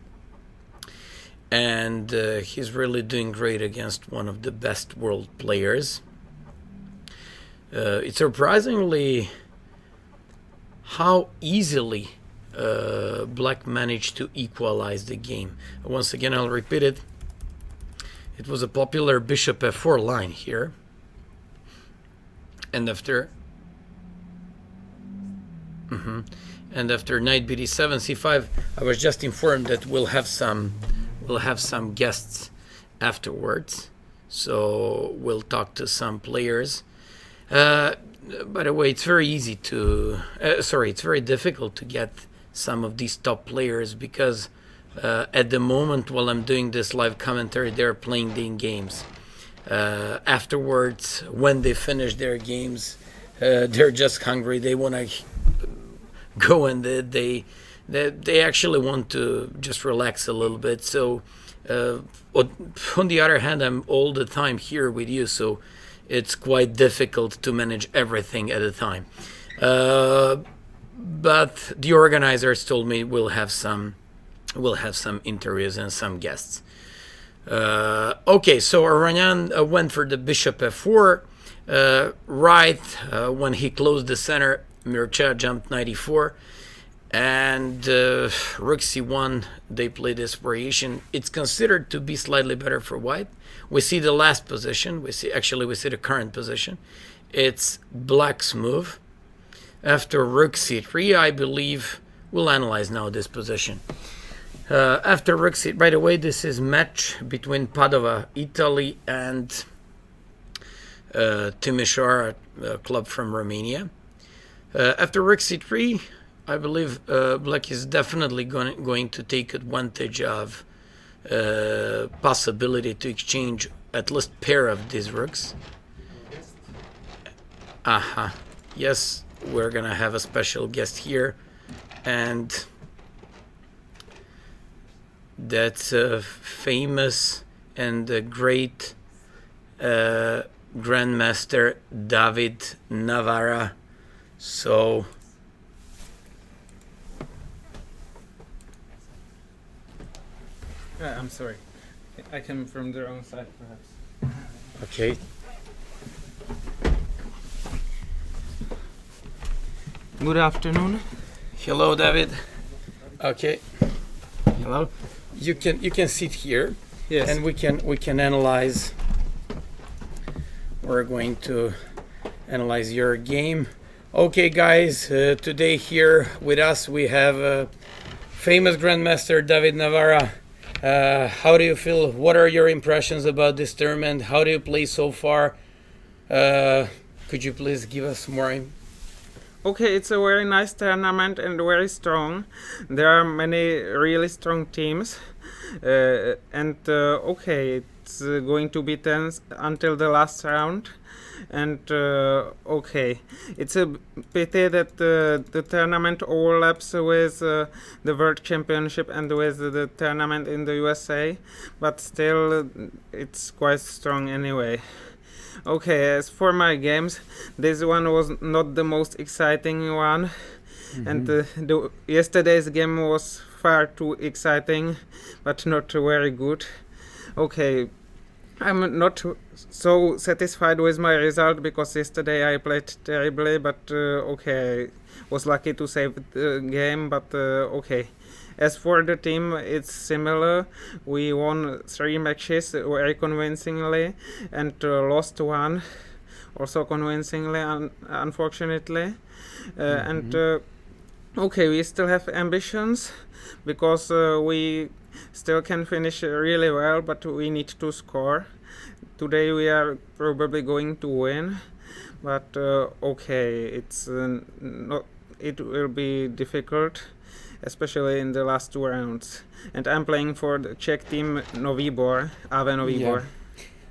and he's really doing great against one of the best world players. It's surprisingly how easily black managed to equalize the game. Once again, I'll repeat it. It was a popular bishop f4 line here, and after knight bd7 c5, I was just informed that we'll have some guests afterwards, so we'll talk to some players. By the way, it's very easy to it's very difficult to get some of these top players, because at the moment while I'm doing this live commentary, they're playing the games. Afterwards, when they finish their games, they're just hungry. They want to go, and they actually want to just relax a little bit. So on the other hand, I'm all the time here with you, so it's quite difficult to manage everything at a time. But the organizers told me we'll have some interviews and some guests. Okay, so Aronian went for the bishop f4. When he closed the center, Mircea jumped knight e4, and rook c1. They played this variation. It's considered to be slightly better for white. We see the last position. We see the current position. It's black's move. After rook c3, I believe we'll analyze now this position. After rook c, by the way, this is match between Padova, Italy, and Timișoara, a club from Romania. After rook c3, I believe black is definitely going to take advantage of possibility to exchange at least pair of these rooks. Yes, we're gonna have a special guest here, and that's a famous and a great Grandmaster David Navara. So I'm sorry, I came from the wrong side perhaps. okay. Good afternoon. Hello, David. Okay. Hello. You can sit here. Yes. And we can analyze. We're going to analyze your game. Okay, guys. Today here with us we have famous Grandmaster David Navara. How do you feel? What are your impressions about this tournament? How do you play so far? Could you please give us more? Okay, it's a very nice tournament and very strong. There are many really strong teams, and okay, it's going to be tense until the last round. And okay, it's a pity that the tournament overlaps with the World Championship and with the tournament in the USA, but still it's quite strong anyway. Okay, as for my games, this one was not the most exciting one, and yesterday's game was far too exciting, but not very good. Okay, I'm not so satisfied with my result because yesterday I played terribly, but okay, was lucky to save the game, but okay. As for the team, it's similar. We won 3 matches very convincingly and lost 1 also convincingly, unfortunately. And okay, we still have ambitions because we still can finish really well, but we need to score. Today we are probably going to win, but okay, it's not. It will be difficult, especially in the last 2 rounds. And I'm playing for the Czech team Novi, Ave Novi. Yeah.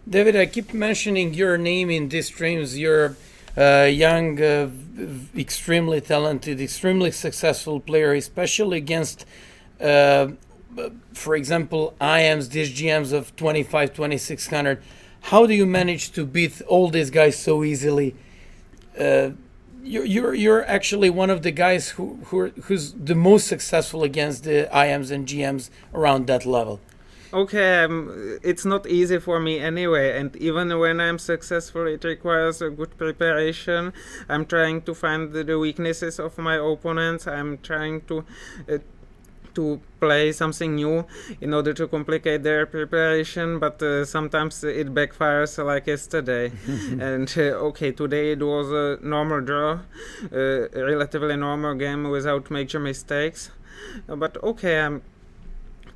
David, I keep mentioning your name in these streams. You're a young, extremely talented, extremely successful player, especially against, for example, IMs, these GMs of 25, 2600. How do you manage to beat all these guys so easily? You're actually one of the guys who's the most successful against the IMs and GMs around that level. Okay, it's not easy for me anyway, and even when I'm successful, it requires a good preparation. I'm trying to find the weaknesses of my opponents. I'm trying to play something new in order to complicate their preparation, but sometimes it backfires, like yesterday. And okay, today it was a normal draw, a relatively normal game without major mistakes. But okay, I'm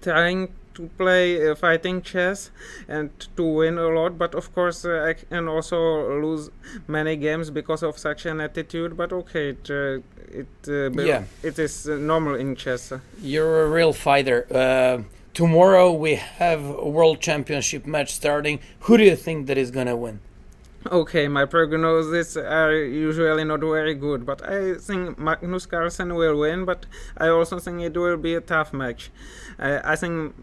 trying to play fighting chess and to win a lot, but of course I can also lose many games because of such an attitude, but okay, it is normal in chess. You're a real fighter. Tomorrow we have a world championship match starting. Who do you think that is gonna win? Okay, my prognoses are usually not very good, but I think Magnus Carlsen will win, but I also think it will be a tough match. I think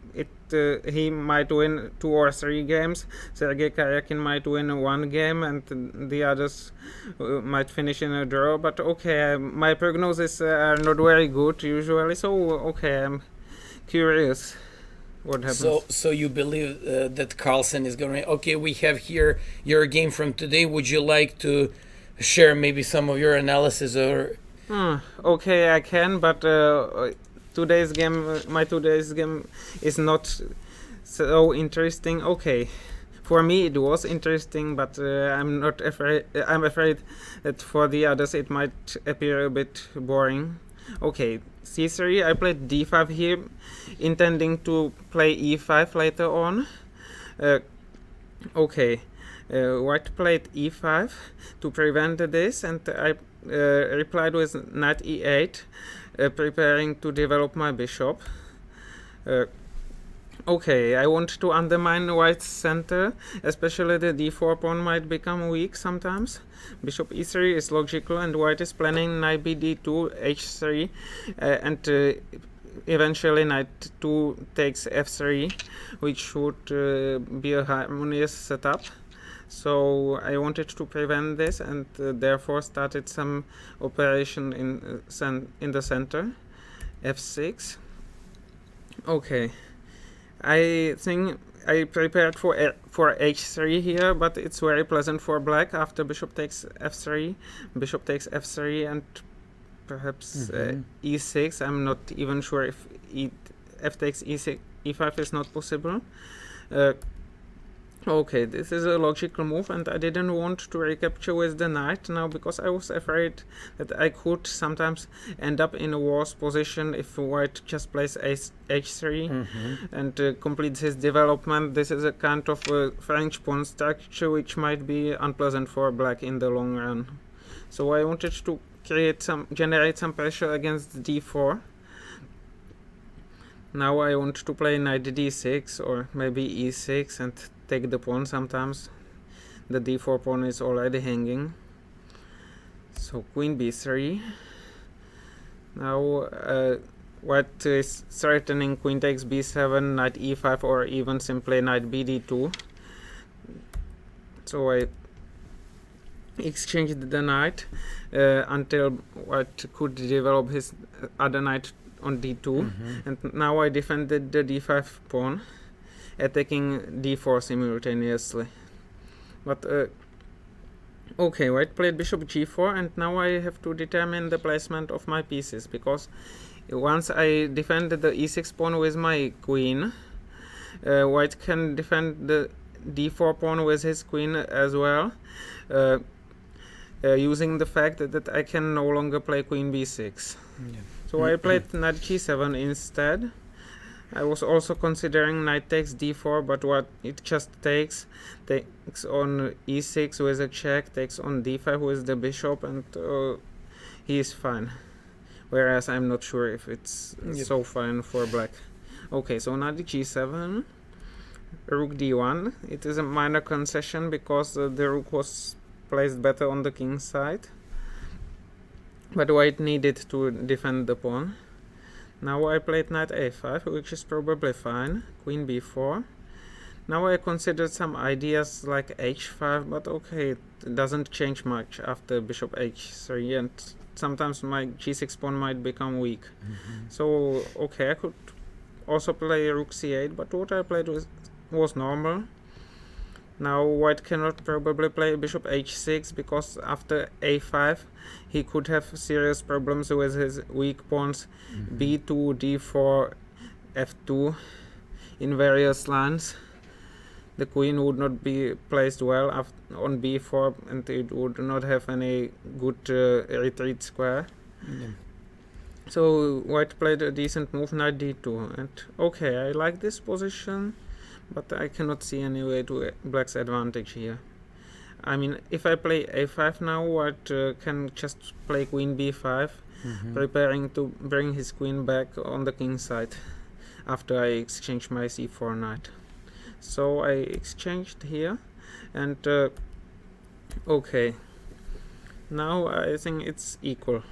he might win 2 or 3 games. Sergei Karyakin might win 1 game, and the others might finish in a draw. But okay, my prognoses are not very good usually, so okay, I'm curious what happens. So you believe that Carlsen is going to... Okay, we have here your game from today. Would you like to share maybe some of your analysis or... Okay, I can, but my today's game is not so interesting. Okay, for me it was interesting, but I'm afraid that for the others it might appear a bit boring. Okay, c3, I played d5 here, intending to play e5 later on. Okay, white played e5 to prevent this, and I replied with knight e8, preparing to develop my bishop. Okay, I want to undermine white's center, especially the d4 pawn might become weak sometimes. Bishop e3 is logical, and white is planning knight b d2, h3, and eventually knight 2 takes f3, which would be a harmonious setup. So I wanted to prevent this, and therefore started some operation in the center, f6. Okay, I think I prepared for h3 here, but it's very pleasant for black after bishop takes f3, and perhaps e6. I'm not even sure if f takes e6, e5 is not possible. Okay, this is a logical move, and I didn't want to recapture with the knight now because I was afraid that I could sometimes end up in a worse position if white just plays h3 and completes his development. This is a kind of French pawn structure which might be unpleasant for black in the long run. So I wanted to generate some pressure against d4. Now I want to play knight d6 or maybe e6 and take the pawn sometimes. The d4 pawn is already hanging. So queen b3. Now white is threatening queen takes b7, knight e5, or even simply knight b d2. So I exchanged the knight until white could develop his other knight on d2, and now I defended the d5 pawn, attacking d4 simultaneously. But okay, white played bishop g4, and now I have to determine the placement of my pieces, because once I defended the e6 pawn with my queen, white can defend the d4 pawn with his queen as well, using the fact that I can no longer play queen b6. So I played knight g7 instead. I was also considering knight takes d4, but what it just takes on e6 with a check, takes on d5 with the bishop, and he is fine. Whereas I'm not sure if it's so fine for black. Okay, so knight g7, rook d1. It is a minor concession because the rook was placed better on the king's side, but white needed to defend the pawn. Now I played knight a5, which is probably fine. Queen b4. Now I considered some ideas like h5, but okay, it doesn't change much after bishop h3, and sometimes my g6 pawn might become weak. So okay, I could also play rook c8, but what I played was normal. Now white cannot probably play bishop h6 because after a5 he could have serious problems with his weak pawns b2, d4, f2 in various lines. The queen would not be placed well on b4 and it would not have any good retreat square. So white played a decent move, knight d2, and okay, I like this position, but I cannot see any way to black's advantage here. I mean, if I play a5 now, white can just play queen b5, preparing to bring his queen back on the king's side after I exchange my c4 knight. So I exchanged here, and okay, now I think it's equal.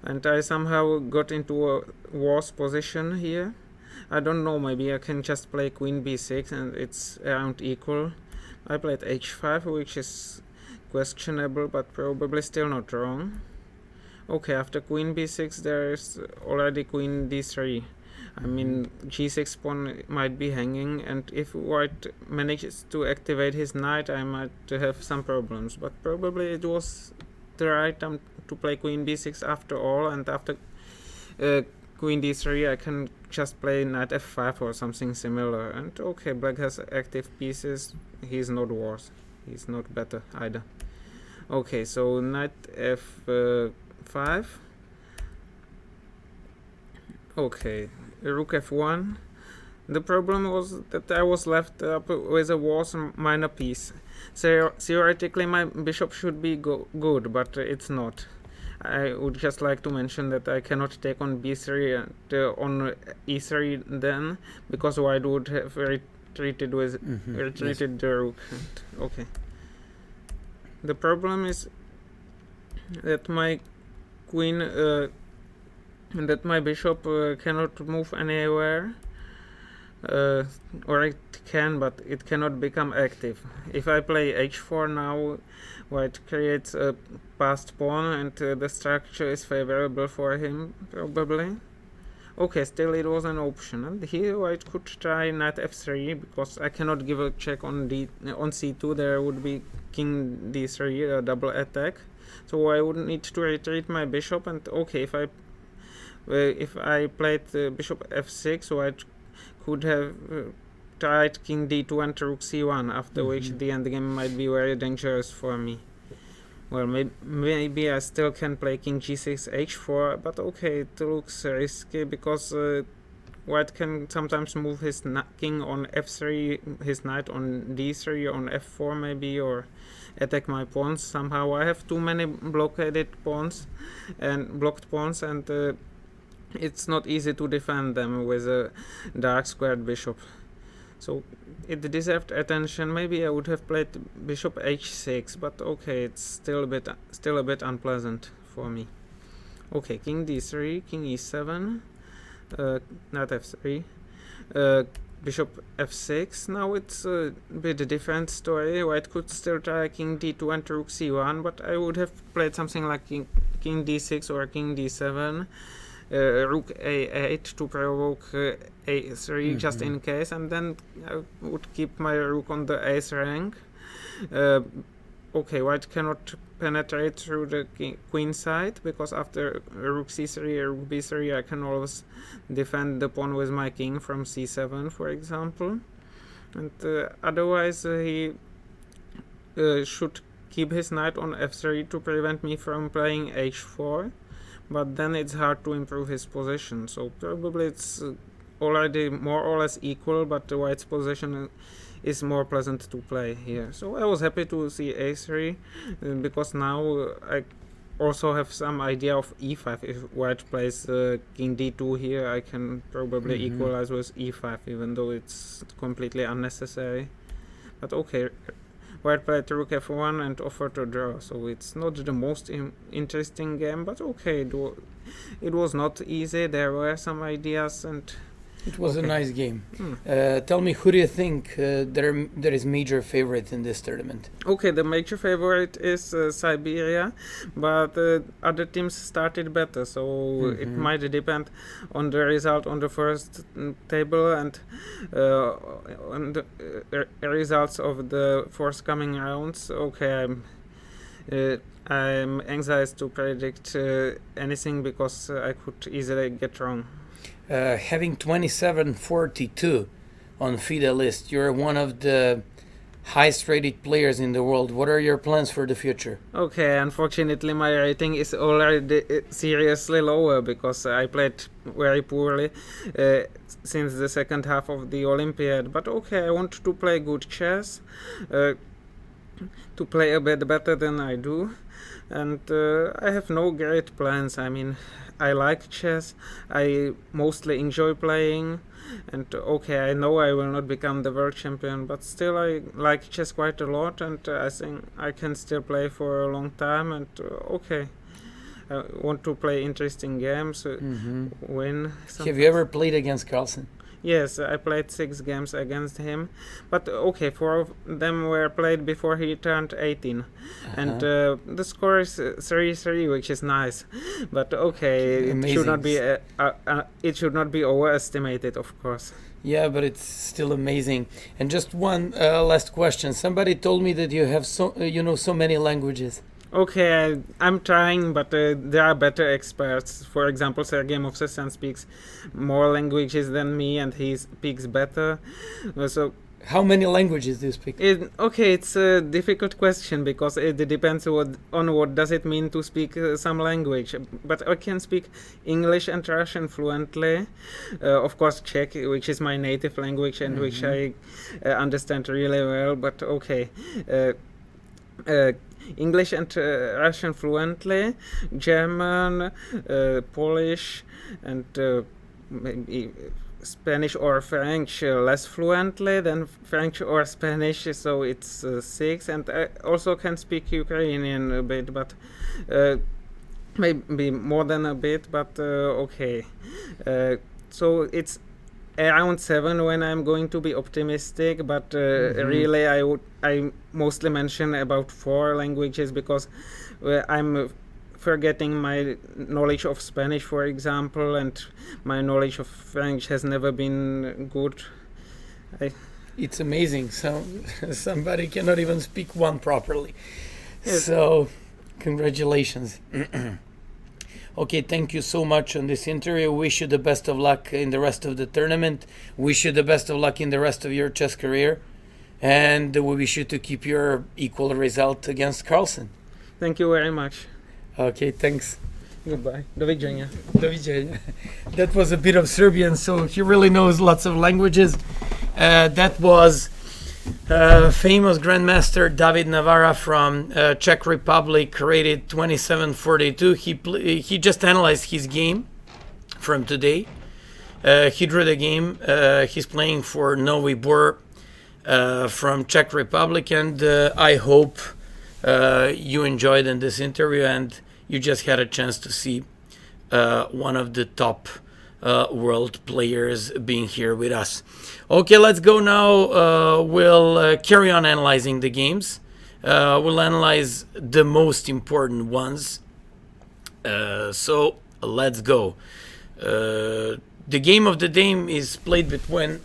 And I somehow got into a worse position here. I don't know, maybe I can just play queen b6 and it's around equal. I played h5, which is questionable, but probably still not wrong. Okay, after queen b6 there is already queen d3. I mean, g6 pawn might be hanging, and if white manages to activate his knight, I might have some problems. But probably it was the right time to play queen b6 after all, and after queen d3 I can just play knight f5 or something similar. And okay, black has active pieces, he's not worse, he's not better either. Okay, so knight f5. Okay, rook f1. The problem was that I was left up with a worse minor piece. So theoretically my bishop should be good, but it's not. I would just like to mention that I cannot take on b3 and on e3 then, because white would have retreated with the rook. And, okay. The problem is that my queen, that my bishop cannot move anywhere. Or it can, but it cannot become active. If I play h4 now, white creates a passed pawn, and the structure is favorable for him, probably. Okay, still it was an option, and here white could try knight f3, because I cannot give a check on c2, there would be king d3, a double attack, so I would need to retreat my bishop, and okay, if I played bishop f6, white could have tried king d2 and rook c1, after which the endgame might be very dangerous for me. Well, maybe I still can play king g6 h4, but okay, it looks risky because white can sometimes move his king on f3, his knight on d3, on f4 maybe, or attack my pawns somehow. I have too many blockaded pawns and blocked pawns, and it's not easy to defend them with a dark squared bishop. So it deserved attention. Maybe I would have played bishop h6, but okay, it's still a bit unpleasant for me. Okay, king d3, king e7, knight f3, bishop f6. Now it's a bit a different story. White could still try king d2 and rook c1, but I would have played something like king d6 or king d7. Rook a8 to provoke a3 just in case, and then I would keep my rook on the ace rank. Okay, white cannot penetrate through the queen side, because after rook c3 or rook b3 I can always defend the pawn with my king from c7, for example. And otherwise he should keep his knight on f3 to prevent me from playing h4. But then it's hard to improve his position, so probably it's already more or less equal, but the white's position is more pleasant to play here. So I was happy to see a3 because now I also have some idea of e5. If white plays king d2 here, I can probably equalize with e5, even though it's completely unnecessary. But okay, white played rook f1 and offered to draw, so it's not the most interesting game, but okay, it was not easy. There were some ideas, and it was a nice game. Tell me, who do you think there is major favorite in this tournament? Okay, the major favorite is Siberia, but other teams started better, so it might depend on the result on the first table and on the results of the forthcoming rounds. Okay, I'm anxious to predict anything because I could easily get wrong. Having 2742 on FIDE list, you're one of the highest rated players in the world. What are your plans for the future? Okay, unfortunately my rating is already seriously lower because I played very poorly since the second half of the Olympiad. But okay, I want to play good chess, to play a bit better than I do, and I have no great plans. I mean, I like chess, I mostly enjoy playing, and okay, I know I will not become the world champion, but still I like chess quite a lot, and I think I can still play for a long time, and okay, I want to play interesting games, win something. Have you ever played against Carlsen? Yes, I played 6 games against him, but okay, 4 of them were played before he turned 18, and the score is 3-3, which is nice, but okay, it should not be overestimated, of course. Yeah, but it's still amazing. And just one last question. Somebody told me that you have so many languages. Okay, I'm trying, but there are better experts. For example, Sergei Movsesian speaks more languages than me, and he speaks better. So, how many languages do you speak? Okay, it's a difficult question because it depends on what does it mean to speak some language. But I can speak English and Russian fluently. Of course, Czech, which is my native language and which I understand really well. But okay. English and Russian fluently, German, Polish, and maybe Spanish or French less fluently than French or Spanish, so it's 6. And I also can speak Ukrainian a bit, but maybe more than a bit, but okay. So it's around 7 when I'm going to be optimistic, but really I mostly mention about 4 languages because I'm forgetting my knowledge of Spanish, for example, and my knowledge of French has never been good. It's amazing. So somebody cannot even speak one properly. Yes. So congratulations. Okay, thank you so much on this interview. Wish you the best of luck in the rest of the tournament. Wish you the best of luck in the rest of your chess career. And we wish you to keep your equal result against Carlsen. Thank you very much. Okay, thanks. Goodbye. Do widzenia. Do widzenia. That was a bit of Serbian, so he really knows lots of languages. That was famous Grandmaster David Navara from Czech Republic, rated 2742. He just analyzed his game from today. He drew the game. He's playing for Novi from Czech Republic, and I hope you enjoyed in this interview and you just had a chance to see one of the top world players being here with us. Okay, let's go now. We'll carry on analyzing the games. We'll analyze the most important ones. So let's go. The game of the day is played between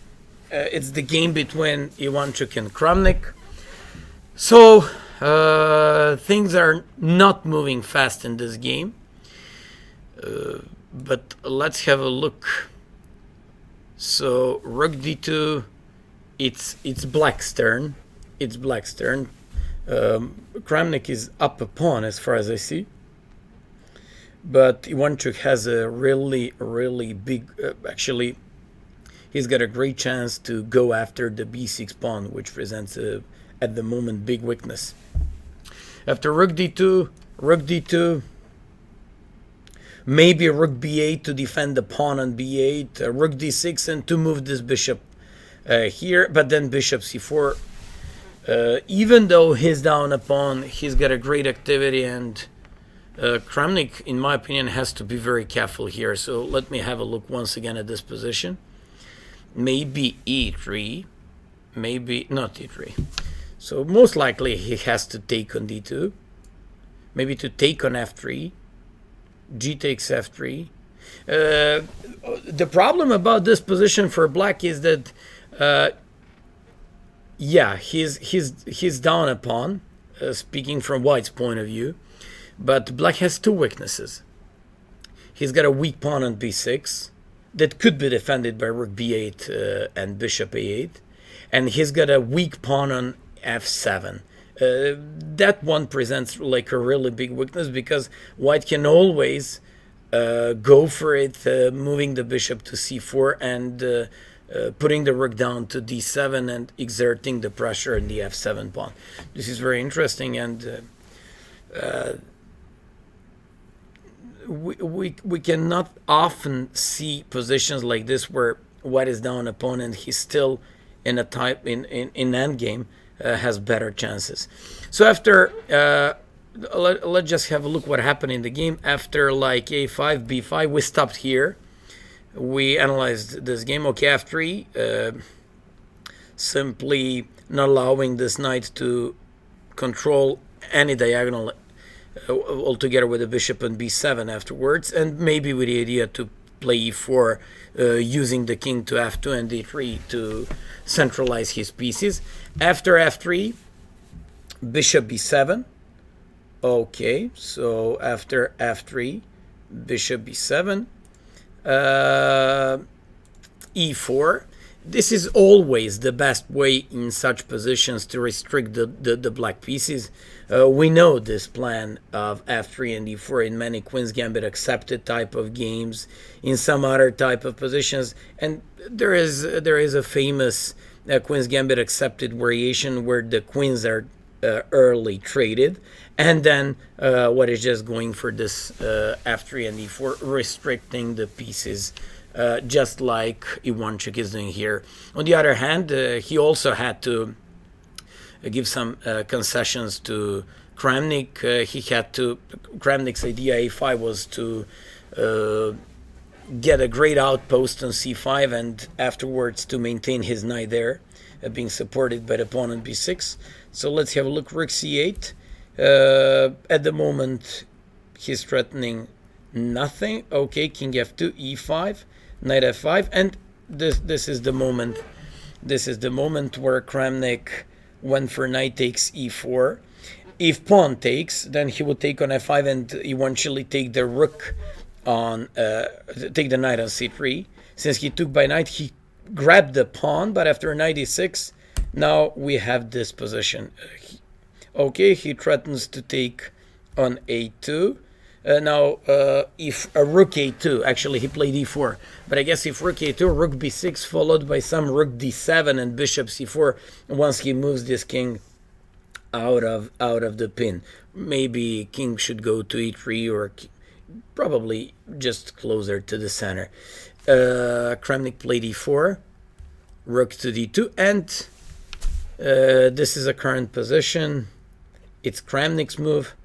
it's the game between Ivantchuk and Kramnik. So things are not moving fast in this game. But let's have a look. So rook d2, it's black's turn. It's black's turn. Kramnik is up a pawn as far as I see. But Ivantchuk has a really big, actually he's got a great chance to go after the b6 pawn, which presents at the moment big weakness. After rook d2, maybe rook b8 to defend the pawn on b8, rook d6, and to move this bishop here, but then bishop c4. Even though he's down a pawn, he's got a great activity, and Kramnik, in my opinion, has to be very careful here. So let me have a look once again at this position. Maybe e3, maybe not e3. So most likely he has to take on d2, maybe to take on f3, g takes f3. The problem about this position for black is that he's down a pawn, speaking from white's point of view, but black has two weaknesses. He's got a weak pawn on b6 that could be defended by rook b8 and bishop a8, and he's got a weak pawn on f7. That one presents like a really big weakness, because white can always go for it, moving the bishop to c4 and putting the rook down to d7 and exerting the pressure in the f7 pawn. This is very interesting, and we cannot often see positions like this where white is down a pawn and he's still in a type in endgame has better chances. So after let's just have a look what happened in the game. After like a5, b5, we stopped here. We analyzed this game. Okay, f3, simply not allowing this knight to control any diagonal altogether with the bishop and b7 afterwards, and maybe with the idea to play e4, using the king to f2 and d3 to centralize his pieces. After f3, bishop b7. Okay, so after f3, bishop b7, e4. This is always the best way in such positions to restrict the black pieces. We know this plan of f3 and e4 in many Queen's Gambit accepted type of games, in some other type of positions, and there is a famous Queen's Gambit accepted variation where the queens are early traded, and then what is just going for this f3 and e4, restricting the pieces, just like Ivantchuk is doing here. On the other hand, he also had to give some concessions to Kramnik. Kramnik's idea a5 was to get a great outpost on c5 and afterwards to maintain his knight there, being supported by the pawn on b6. So let's have a look. Rook c8. At the moment, he's threatening nothing. Okay, king f2, e5, knight f5, and this is the moment. This is the moment where Kramnik went for knight takes e4. If pawn takes, then he will take on f5 and eventually take the rook on take the knight on c3. Since he took by knight, he grabbed the pawn, but after knight e6, now we have this position. Okay, he threatens to take on a2. Now, if a rook a2, actually he played e4, but I guess if rook a2, rook b6, followed by some rook d7 and bishop c4, once he moves this king out of the pin, maybe king should go to e3 or probably just closer to the center. Kramnik played e4, rook to d2, and this is a current position. It's Kramnik's move.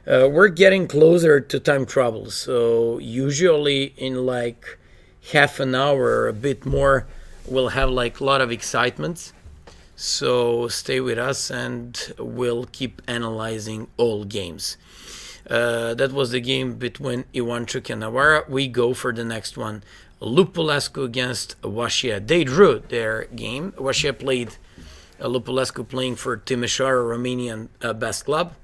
We're getting closer to time trouble, so usually in like half an hour or a bit more, we'll have like a lot of excitement. So stay with us and we'll keep analyzing all games. That was the game between Ivantchuk and Navara. We go for the next one. Lupascu against Vachier. They drew their game. Vachier played Lupascu playing for Timișoara, Romanian best club.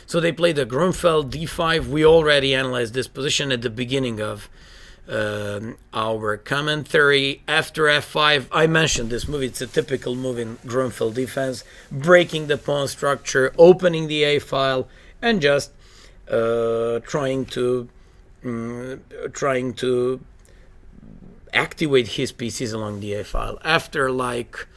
So they played a Grunfeld d5. We already analyzed this position at the beginning of our commentary. After f5, I mentioned this move. It's a typical move in Grunfeld defense, breaking the pawn structure, opening the a file, and just trying to activate his pieces along the a file. After like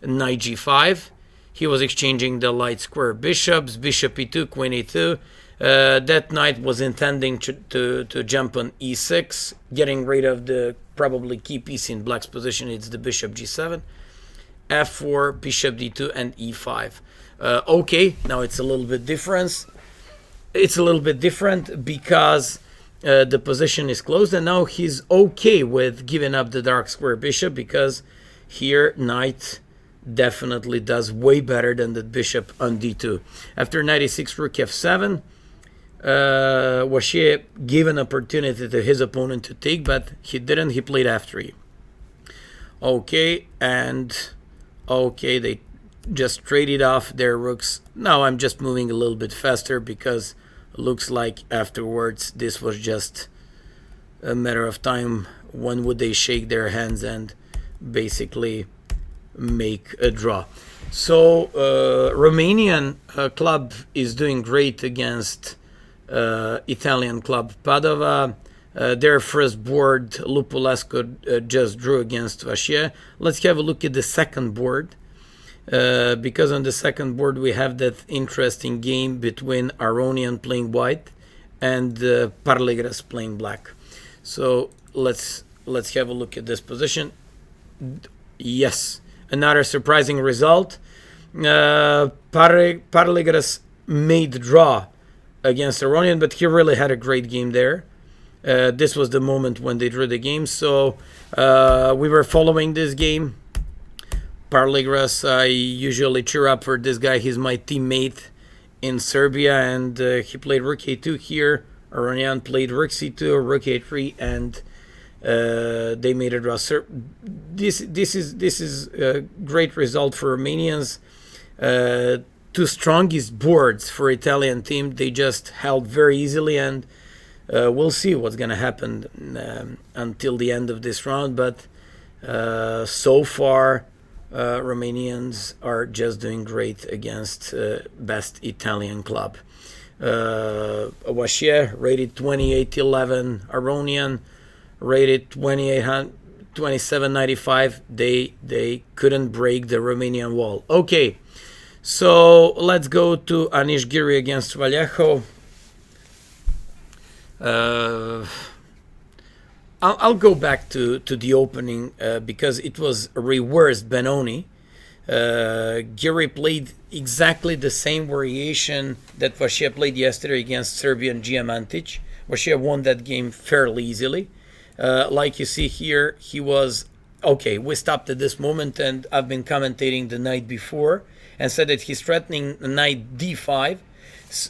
knight g5, he was exchanging the light square bishops, bishop e2, queen e2. That knight was intending to jump on e6, getting rid of the probably key piece in black's position. It's the bishop g7, f4, bishop d2, and e5. Okay, now it's a little bit different. It's a little bit different because the position is closed, and now he's okay with giving up the dark square bishop, because here knight definitely does way better than the bishop on d2. After knight e6, rook f7, Vachier gave an opportunity to his opponent to take, but he didn't. He played f3. Okay, and okay, they just traded off their rooks. Now I'm just moving a little bit faster because it looks like afterwards this was just a matter of time. When would they shake their hands and basically make a draw? So Romanian club is doing great against Italian club Padova. Their first board, Lupascu just drew against Vachier. Let's have a look at the second board, because on the second board we have that interesting game between Aronian playing white and Peter playing black. So let's have a look at this position. Yes, another surprising result. Peter made the draw against Aronian, but he really had a great game there. This was the moment when they drew the game, so we were following this game. Parligras, I usually cheer up for this guy. He's my teammate in Serbia, and he played rook a2 here. Aronian played rook c2, rook a3, and they made a draw. This is a great result for Romanians. Two strongest boards for Italian team. They just held very easily, and we'll see what's going to happen until the end of this round. But so far, Romanians are just doing great against best Italian club. Vachier rated 2811, Aronian rated 2795. They couldn't break the Romanian wall. Okay, so let's go to Anish Giri against Vallejo. I'll go back to the opening because it was reversed Benoni. Giri played exactly the same variation that Vachier played yesterday against Serbian Ivantchuk. Vachier won that game fairly easily. Like you see here, he was okay. We stopped at this moment, and I've been commentating the night before and said that he's threatening knight d5.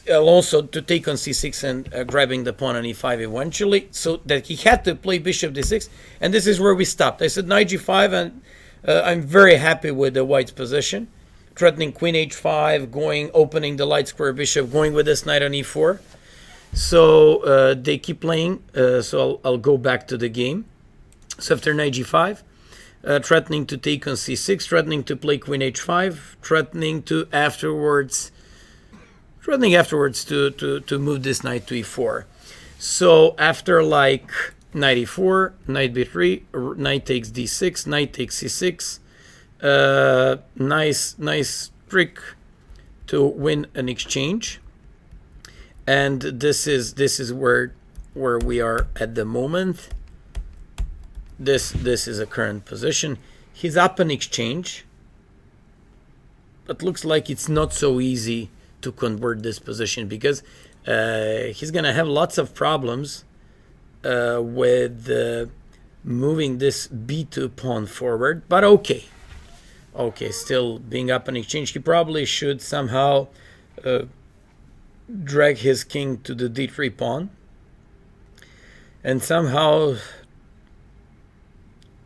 Also to take on c6 and grabbing the pawn on e5 eventually, so that he had to play bishop d6, and this is where we stopped. I said knight g5, and I'm very happy with the white's position, threatening queen h5, opening the light square bishop, going with this knight on e4. So they keep playing, so I'll go back to the game. So after knight g5, threatening to take on c6, threatening to play queen h5, threatening afterwards to move this knight to e4. So after like knight e4, knight b3, knight takes d6, knight takes c6, nice trick to win an exchange. And this is where we are at the moment. This is a current position. He's up an exchange, but looks like it's not so easy to convert this position, because he's gonna have lots of problems with moving this b2 pawn forward. But okay, still being up an exchange, he probably should somehow drag his king to the d3 pawn, and somehow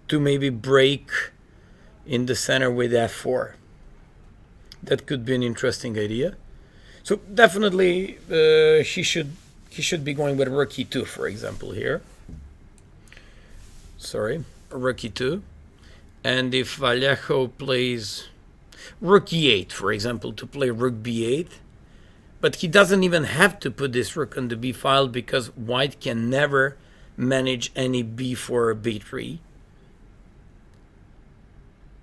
to maybe break in the center with f4. That could be an interesting idea. So definitely he should be going with rook e2, for example, here. Sorry, rook e2. And if Vallejo plays rook e8, for example, to play rook b8, but he doesn't even have to put this rook on the b file, because white can never manage any b4 or b3.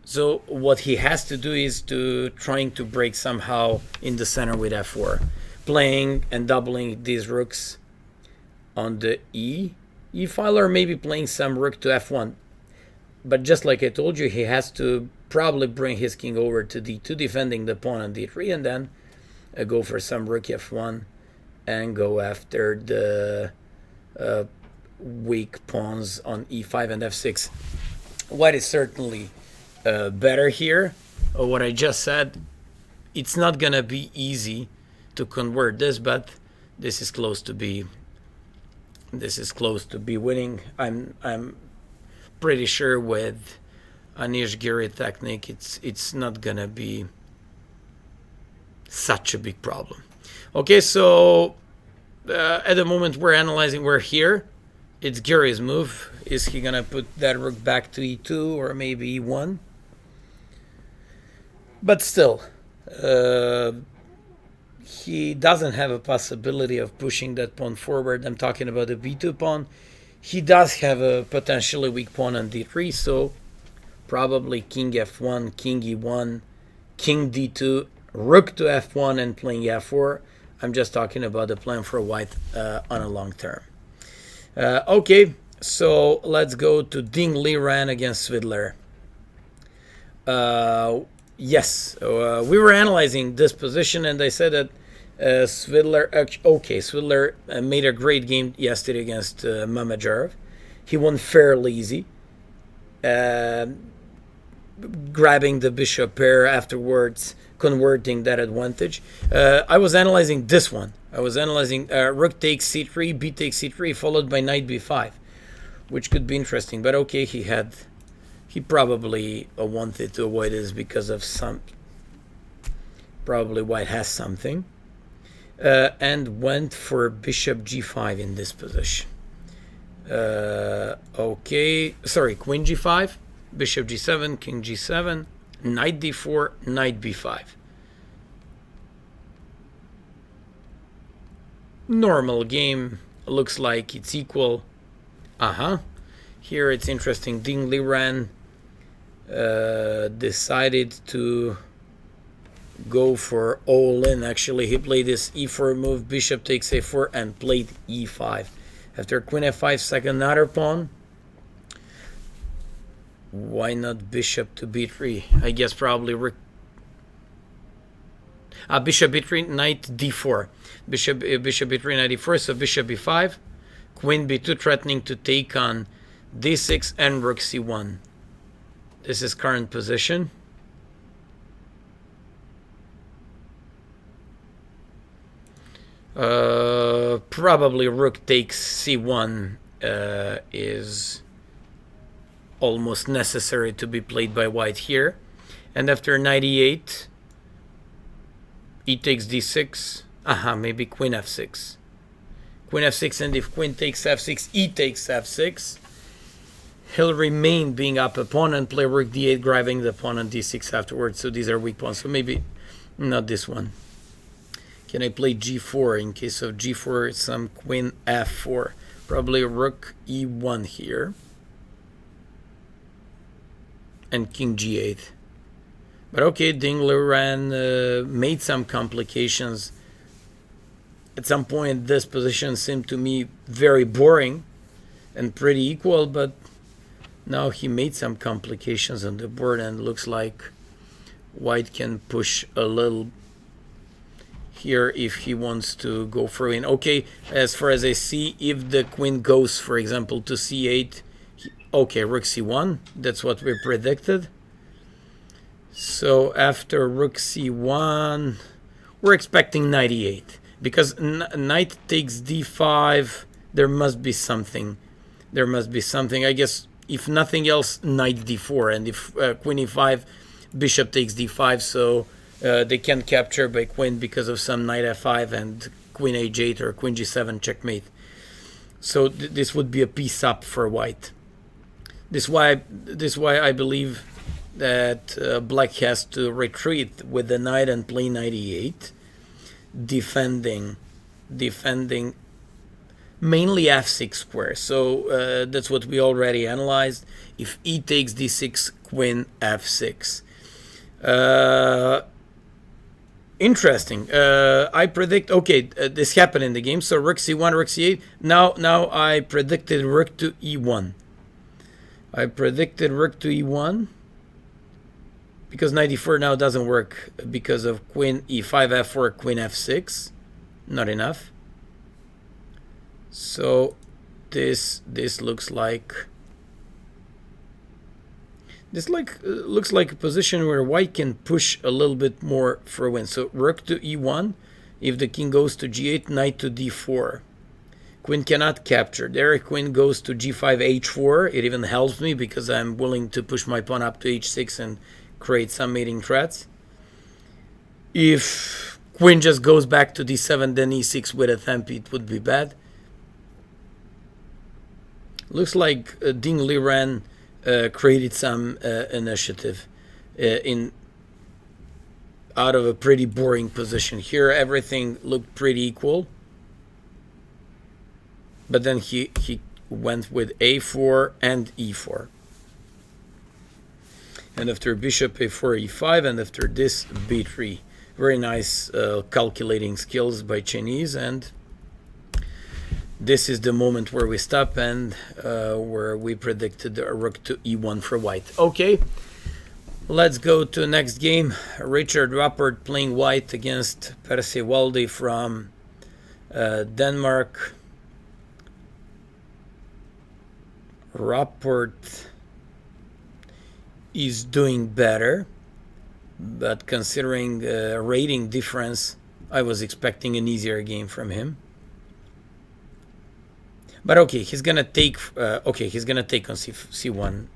So what he has to do is to trying to break somehow in the center with f4, playing and doubling these rooks on the e file, or maybe playing some rook to f1. But just like I told you, he has to probably bring his king over to d2, defending the pawn on d3, and then go for some rook f1 and go after the weak pawns on e5 and f6. White is certainly better here. What I just said, it's not gonna be easy to convert this, but this is close to be winning. I'm pretty sure with Anish Giri technique, it's not gonna be such a big problem. Okay, so at the moment we're analyzing, we're here. It's Giri's move. Is he gonna put that rook back to e2 or maybe e1? But still, he doesn't have a possibility of pushing that pawn forward. I'm talking about the b2 pawn. He does have a potentially weak pawn on d3, so probably king f1, king e1, king d2, rook to f1, and playing f4. I'm just talking about the plan for white on a long term. Okay, so let's go to Liren against Svidler. Yes, we were analyzing this position, and I said that Svidler made a great game yesterday against Mamedyarov. He won fairly easy, grabbing the bishop pair afterwards, converting that advantage. I was analyzing this one. I was analyzing rook takes c3, b takes c3, followed by knight b5, which could be interesting. But okay, he probably wanted to avoid this because of probably white has something, and went for bishop g5 in this position. Okay, sorry, queen g5, bishop g7, king g7, knight d4, knight b5. Normal game, looks like it's equal. Here it's interesting. Liren decided to go for all in. Actually, he played this e4 move, bishop takes a4, and played e5. After queen f5, second another pawn. Why not bishop to b3? I guess probably bishop b3, knight d4. Bishop b3, knight d4, so bishop b5, queen b2, threatening to take on d6 and rook c1. This is current position. Probably rook takes c1 is almost necessary to be played by white here. And after knight e8, e takes d6. Maybe queen f6. Queen f6, and if queen takes f6, e takes f6. He'll remain being up a pawn and play rook d8, grabbing the pawn on d6 afterwards. So these are weak pawns. So maybe not this one. Can I play g4 in case of g4? Some queen f4. Probably rook e1 here. And king g8. But okay, Liren made some complications. At some point, this position seemed to me very boring and pretty equal, but now he made some complications on the board, and looks like white can push a little here if he wants to go for in. Okay, as far as I see, if the queen goes, for example, to c8, okay, rook c1, that's what we predicted. So after rook c1, we're expecting knight e8. Because knight takes d5, there must be something. There must be something. I guess, if nothing else, knight d4. And if queen e5, bishop takes d5. So they can capture by queen because of some knight f5 and queen h8 or queen g7 checkmate. So this would be a piece up for white. This is why I believe that black has to retreat with the knight and play knight e8. Defending mainly f6 square. So that's what we already analyzed. If e takes d6, queen f6. Interesting. I predict. Okay, this happened in the game. So rook c1, rook c8. Now I predicted rook to e1. I predicted rook to e1 because knight e4 now doesn't work because of queen e5, f4, queen f6. Not enough. So this looks like. This looks like a position where white can push a little bit more for a win. So rook to e1. If the king goes to g8, knight to d4. Queen cannot capture. There queen goes to g5, h4. It even helps me because I'm willing to push my pawn up to h6 and create some mating threats. If queen just goes back to d7, then e6 with a tempi, it would be bad. Looks like Dean Liren created some initiative out of a pretty boring position. Here everything looked pretty equal, but then he went with a4 and e4, and after bishop a4 e5, and after this b3. Very nice calculating skills by Chinese, and this is the moment where we stop and where we predicted the rook to e1 for white. Okay, let's go to the next game. Richard Rapport playing white against Percy Walde from Denmark. Rapport is doing better, but considering the rating difference, I was expecting an easier game from him. But okay, he's gonna take. He's gonna take on c1.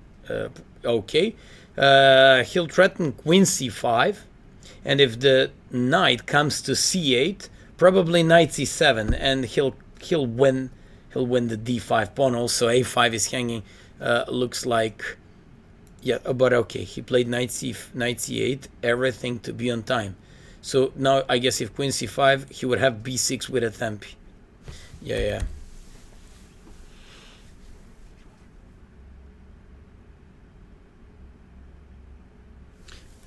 He'll threaten queen c5, and if the knight comes to c8, probably knight c7, and he'll win. He'll win the d5 pawn. Also, a5 is hanging. Looks like, yeah. But okay, he played knight c8. Everything to be on time. So now I guess if queen c5, he would have b6 with a tempi. Yeah.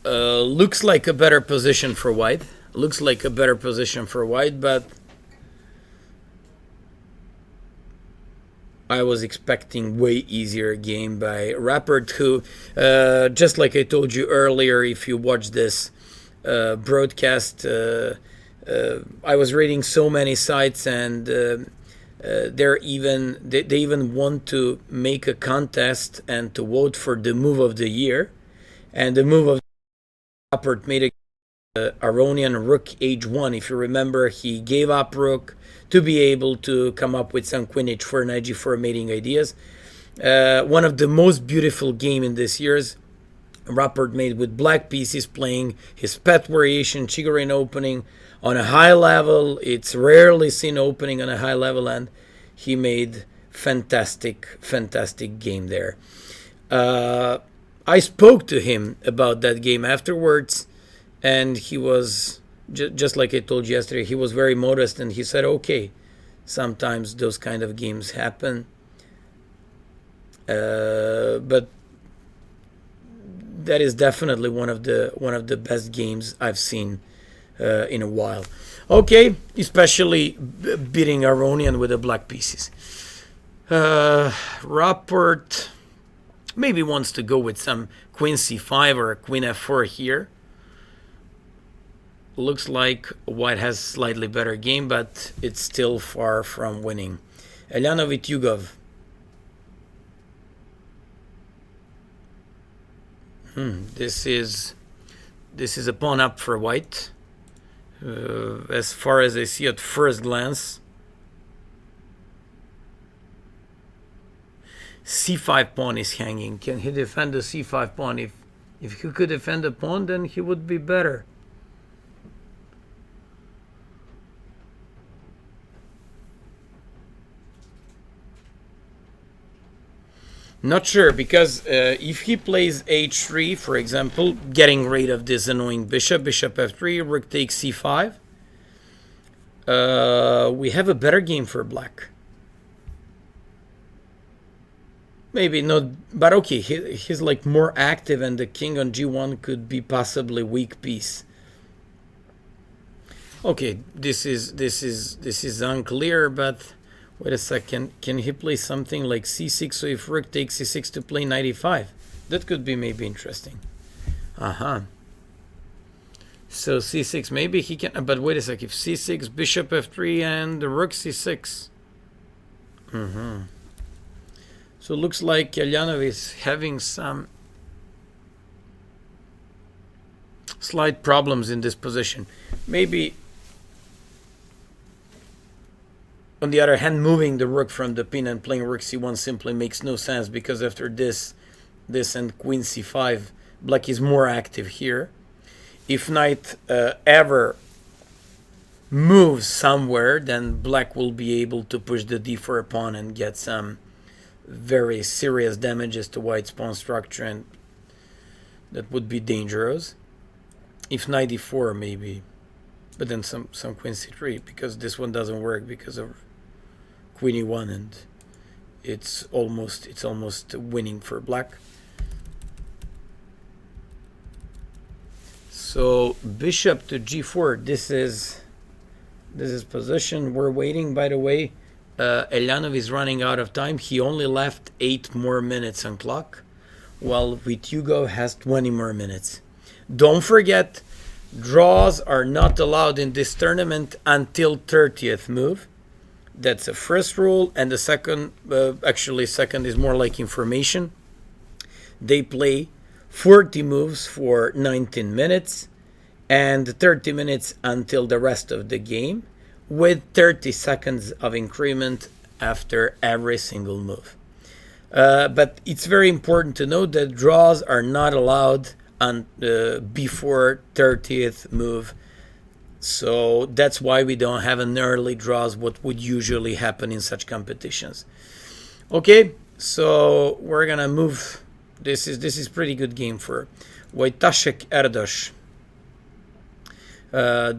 Looks like a better position for white. But I was expecting way easier game by Rapport, who, just like I told you earlier, if you watch this broadcast, I was reading so many sites, and they even want to make a contest and to vote for the move of the year, and the move of Rapport made a Aronian rook h1. If you remember, he gave up rook to be able to come up with some queen h4 and g4 mating ideas. One of the most beautiful game in this year's Rapport made with black pieces, playing his pet variation Chigorin opening on a high level. It's rarely seen opening on a high level, and he made fantastic game there. I spoke to him about that game afterwards, and he was, just like I told you yesterday, he was very modest, and he said, okay, sometimes those kind of games happen, but that is definitely one of the best games I've seen in a while. Okay, especially beating Aronian with the black pieces. Rapport maybe wants to go with some queen c5 or a queen f4 here. Looks like white has slightly better game, but it's still far from winning. Elena Vityugov. This is a pawn up for white. As far as I see at first glance. c5 pawn is hanging. Can he defend the c5 pawn? If he could defend the pawn, then he would be better. Not sure, because if he plays h3, for example, getting rid of this annoying bishop f3, rook takes c5, we have a better game for black. Maybe not, but okay, he's like more active, and the king on g1 could be possibly weak piece. Okay, this is unclear, but wait a second. Can he play something like c6? So if rook takes c6 to play knight e5, that could be maybe interesting. So c6, maybe he can. But wait a sec. If c6, bishop f3, and the rook c6. So it looks like Elyanov is having some slight problems in this position. Maybe, on the other hand, moving the rook from the pin and playing rook c1 simply makes no sense, because after this and queen c5, black is more active here. If knight ever moves somewhere, then black will be able to push the d4 pawn and get some very serious damages to white's pawn structure, and that would be dangerous. If knight e4 maybe, but then some queen c3, because this one doesn't work because of queen e1, and it's almost winning for black. So bishop to g4, this is position. We're waiting, by the way. Elyanov is running out of time. He only left 8 more minutes on clock, while Vityugov has 20 more minutes. Don't forget, draws are not allowed in this tournament until 30th move. That's the first rule, and the second, actually second is more like information. They play 40 moves for 19 minutes and 30 minutes until the rest of the game, with 30 seconds of increment after every single move. But it's very important to note that draws are not allowed on before 30th move. So that's why we don't have an early draws, what would usually happen in such competitions. Okay, so we're gonna move. This is pretty good game for Wojtaszek Erdos.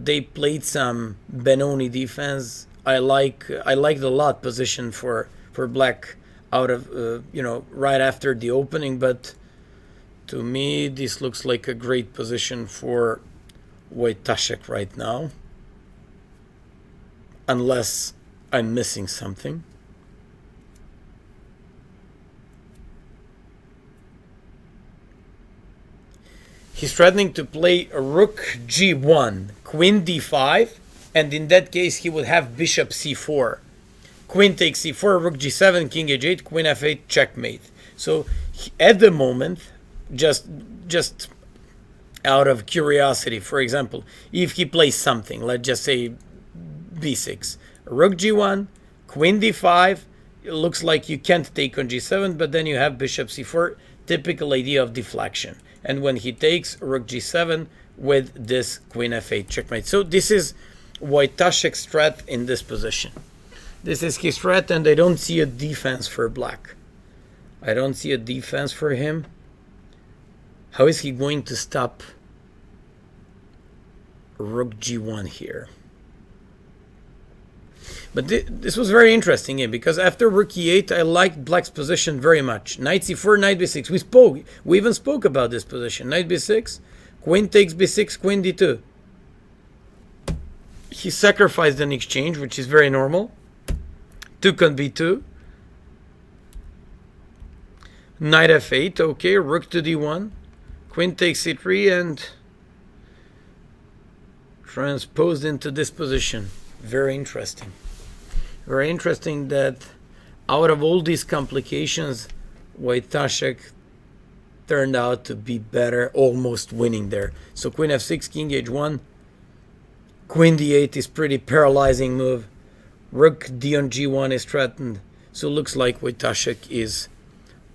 They played some Benoni defense. I liked a lot position for black out of right after the opening, but to me this looks like a great position for Wojtaszek right now, unless I'm missing something. He's threatening to play a rook g1, queen d5, and in that case he would have bishop c4. Queen takes c4, rook g7, king h8, queen f8, checkmate. So at the moment, just out of curiosity, for example, if he plays something, let's just say b6, rook g1, queen d5, it looks like you can't take on g7, but then you have bishop c4, typical idea of deflection. And when he takes rook g7 with this queen f8 checkmate. So this is Wojtaszek's threat in this position. This is his threat, and I don't see a defense for black. I don't see a defense for him. How is he going to stop rook g1 here? But this was very interesting game, because after rook e8, I liked black's position very much. Knight c4, knight b6. We even spoke about this position. Knight b6, queen takes b6, queen d2. He sacrificed an exchange, which is very normal. Took on b2. Knight f8, okay, rook to d1. Queen takes c3 and transposed into this position. Very interesting. Very interesting that out of all these complications, Wojtaszek turned out to be better, almost winning there. So queen f6, king h1, queen d8 is pretty paralyzing move. Rook d on g1 is threatened. So it looks like Wojtaszek is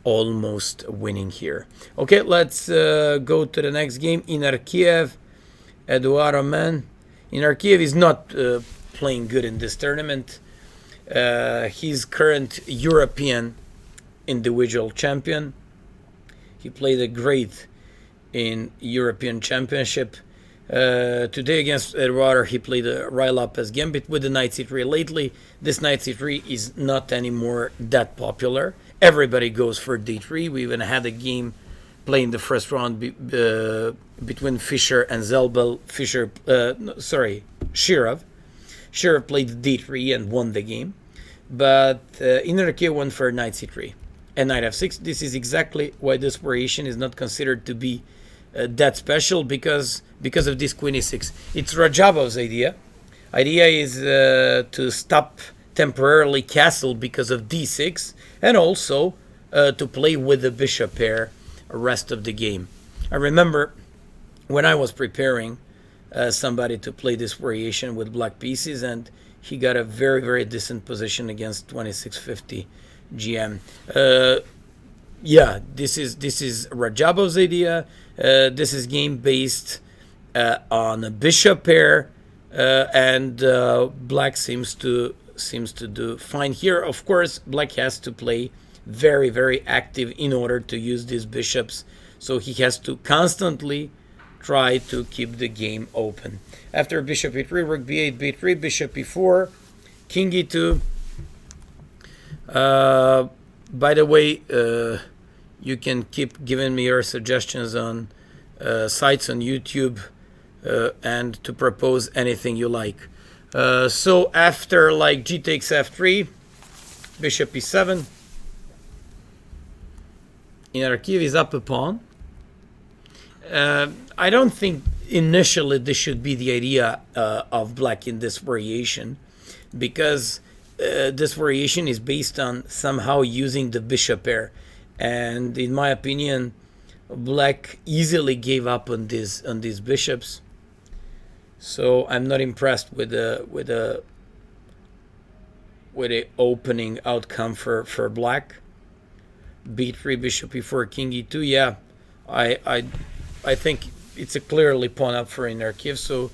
almost winning here. Okay, let's go to the next game. Inarkiev, Eduard Roman. Inarkiev is not playing good in this tournament. He's current European individual champion. He played a great in European Championship. Today against Eduard, he played a Ruy Lopez gambit with the knight c3. Lately, this knight c3 is not anymore that popular, everybody goes for d3. We even had a game playing the first round between Fischer and Zelbel. Shirov. Shirov played d3 and won the game. But Inerkia won for knight c3 and knight f6. This is exactly why this variation is not considered to be that special, because of this queen e6. It's Rajabov's idea. Idea is to stop temporarily castle because of d6, and also to play with the bishop pair the rest of the game. I remember when I was preparing somebody to play this variation with black pieces, and he got a very, very decent position against 2650 GM. Yeah, this is Rajabov's idea. This is game based on a bishop pair, and black seems to do fine here. Of course, black has to play very, very active in order to use these bishops, so he has to constantly try to keep the game open. After bishop e3, rook b8, b3, bishop e4, king e2. By the way, you can keep giving me your suggestions on sites on YouTube and to propose anything you like. So after like g takes f3, bishop e7, Inerkia is up a pawn. I don't think initially this should be the idea of black in this variation, because this variation is based on somehow using the bishop pair, and in my opinion, black easily gave up on these bishops. So I'm not impressed with the opening outcome for black. b3, bishop e4, king e2. Yeah, I think it's a clearly pawn up for Inerkia, so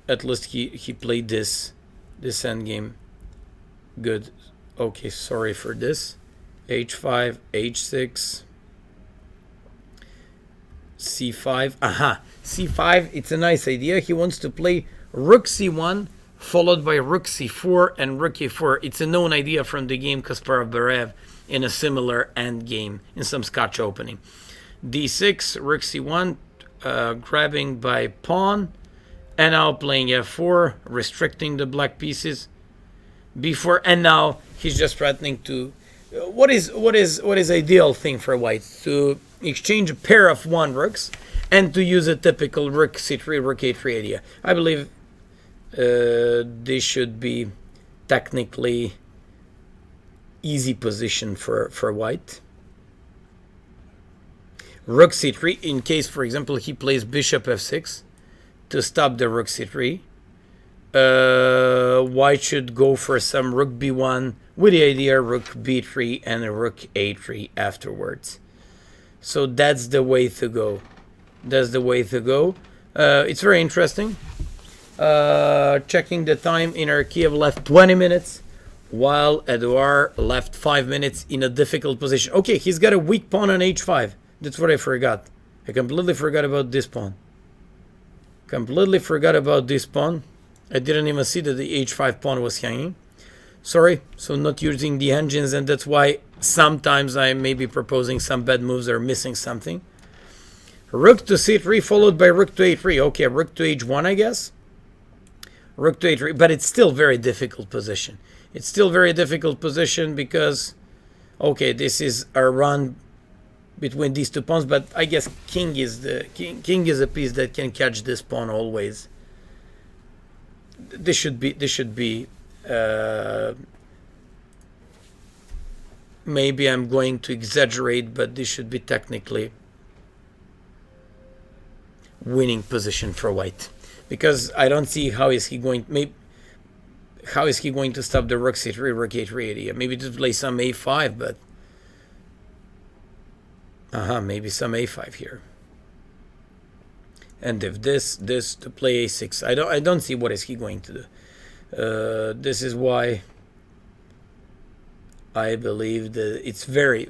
at least he played this endgame good. Okay, sorry for this. h5, h6, c5. Aha, c5. It's a nice idea. He wants to play rook c1 followed by rook c4 and rook e4. It's a known idea from the game Kasparov-Barev in a similar endgame in some Scotch opening. d6, rook c1, grabbing by pawn, and now playing f4, restricting the black pieces. b4, and now he's just threatening to. What is ideal thing for white? To exchange a pair of one rooks and to use a typical rook c3, rook a3 idea. I believe this should be technically easy position for white. Rook c3, in case, for example, he plays bishop f6 to stop the rook c3. White should go for some rook b1 with the idea rook b3 and a rook a3 afterwards. So that's the way to go. That's the way to go. It's very interesting. Checking the time, Inerkia left 20 minutes, while Edouard left 5 minutes in a difficult position. Okay, he's got a weak pawn on h5. That's what I forgot. I completely forgot about this pawn. Completely forgot about this pawn. I didn't even see that the h5 pawn was hanging. Sorry, so not using the engines, and that's why sometimes I may be proposing some bad moves or missing something. Rook to c3 followed by rook to a3. Okay, rook to h1, I guess. Rook to a3, but it's still very difficult position. It's still very difficult position because, okay, this is a run between these two pawns, but I guess king is a piece that can catch this pawn always. This should be maybe I'm going to exaggerate, but this should be technically winning position for white, because I don't see how is he going to stop the rook c3, rook a3 idea. Maybe to play some a5, but maybe some a5 here. And if this to play a6, I don't see what is he going to do. This is why I believe that it's very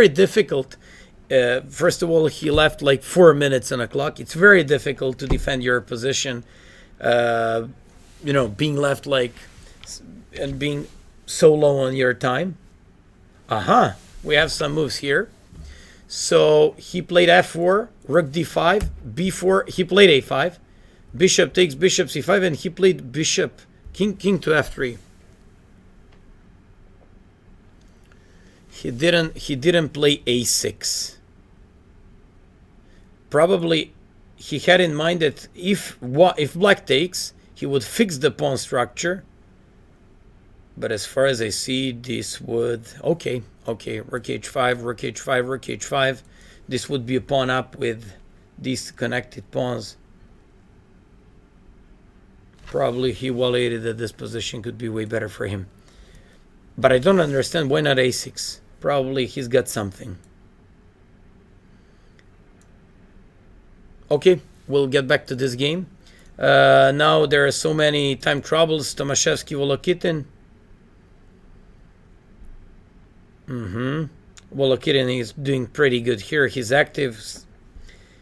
difficult. First of all, he left like 4 minutes on the clock. It's very difficult to defend your position. Being left like and being so low on your time. Aha, we have some moves here. So he played f4, rook d5, b4, he played a5, bishop takes bishop c5, and he played bishop, king to f3. He didn't play a6. Probably he had in mind that if black takes, he would fix the pawn structure. But as far as I see, this would... Okay, rook h5, rook h5, rook h5. This would be a pawn up with these connected pawns. Probably he evaluated that this position could be way better for him. But I don't understand why not a6. Probably he's got something. Okay, we'll get back to this game. Now there are so many time troubles. Tomaszewski, Volokitin. Volokitin is doing pretty good here. He's active.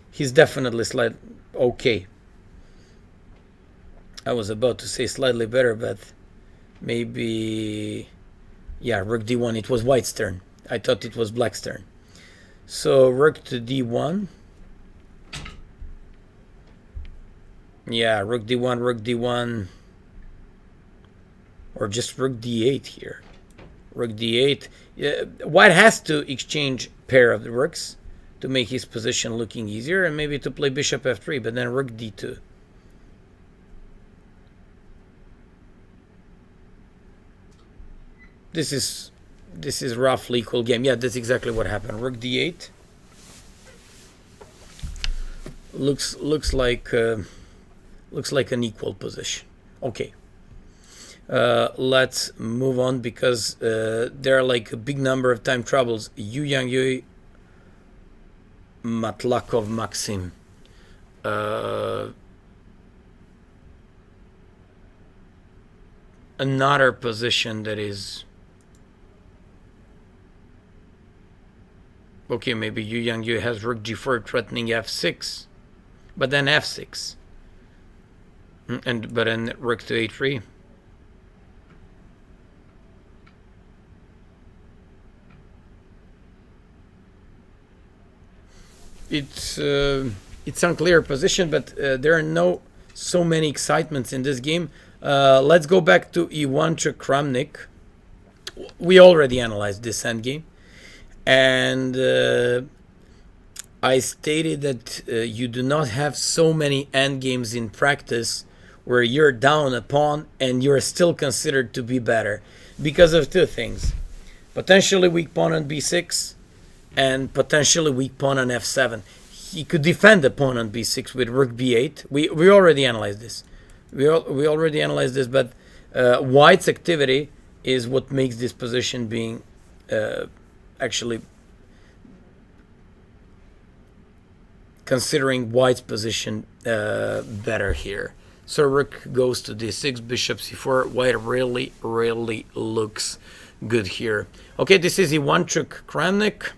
He's definitely slightly okay. I was about to say slightly better, but maybe... Yeah, rook d1. It was white's turn. I thought it was black's turn. So rook to d1. Yeah, rook d1, or just rook d8 here. Rook d8. White has to exchange pair of the rooks to make his position looking easier, and maybe to play bishop f3, but then rook d2. This is roughly equal game. Yeah, that's exactly what happened. Rook d8. Looks like an equal position. Okay. Let's move on, because there are like a big number of time troubles. Yu Yang Matlakov Maxim. Another position that is... Okay, maybe Yu Yang has rook g4 threatening f6, but then f6, but then rook to a3. It's unclear position, but there are so many excitements in this game. Let's go back to Ivantchuk Kramnik. We already analyzed this endgame. And I stated that you do not have so many endgames in practice where you're down a pawn and you're still considered to be better, because of two things: potentially weak pawn on b6 and potentially weak pawn on f7. He could defend the pawn on b6 with rook b8. We already analyzed this. We already analyzed this, but White's activity is what makes this position being actually considering White's position better here. So rook goes to d6, bishop c4. White really looks good here. Okay, this is Ivantchuk Kramnik.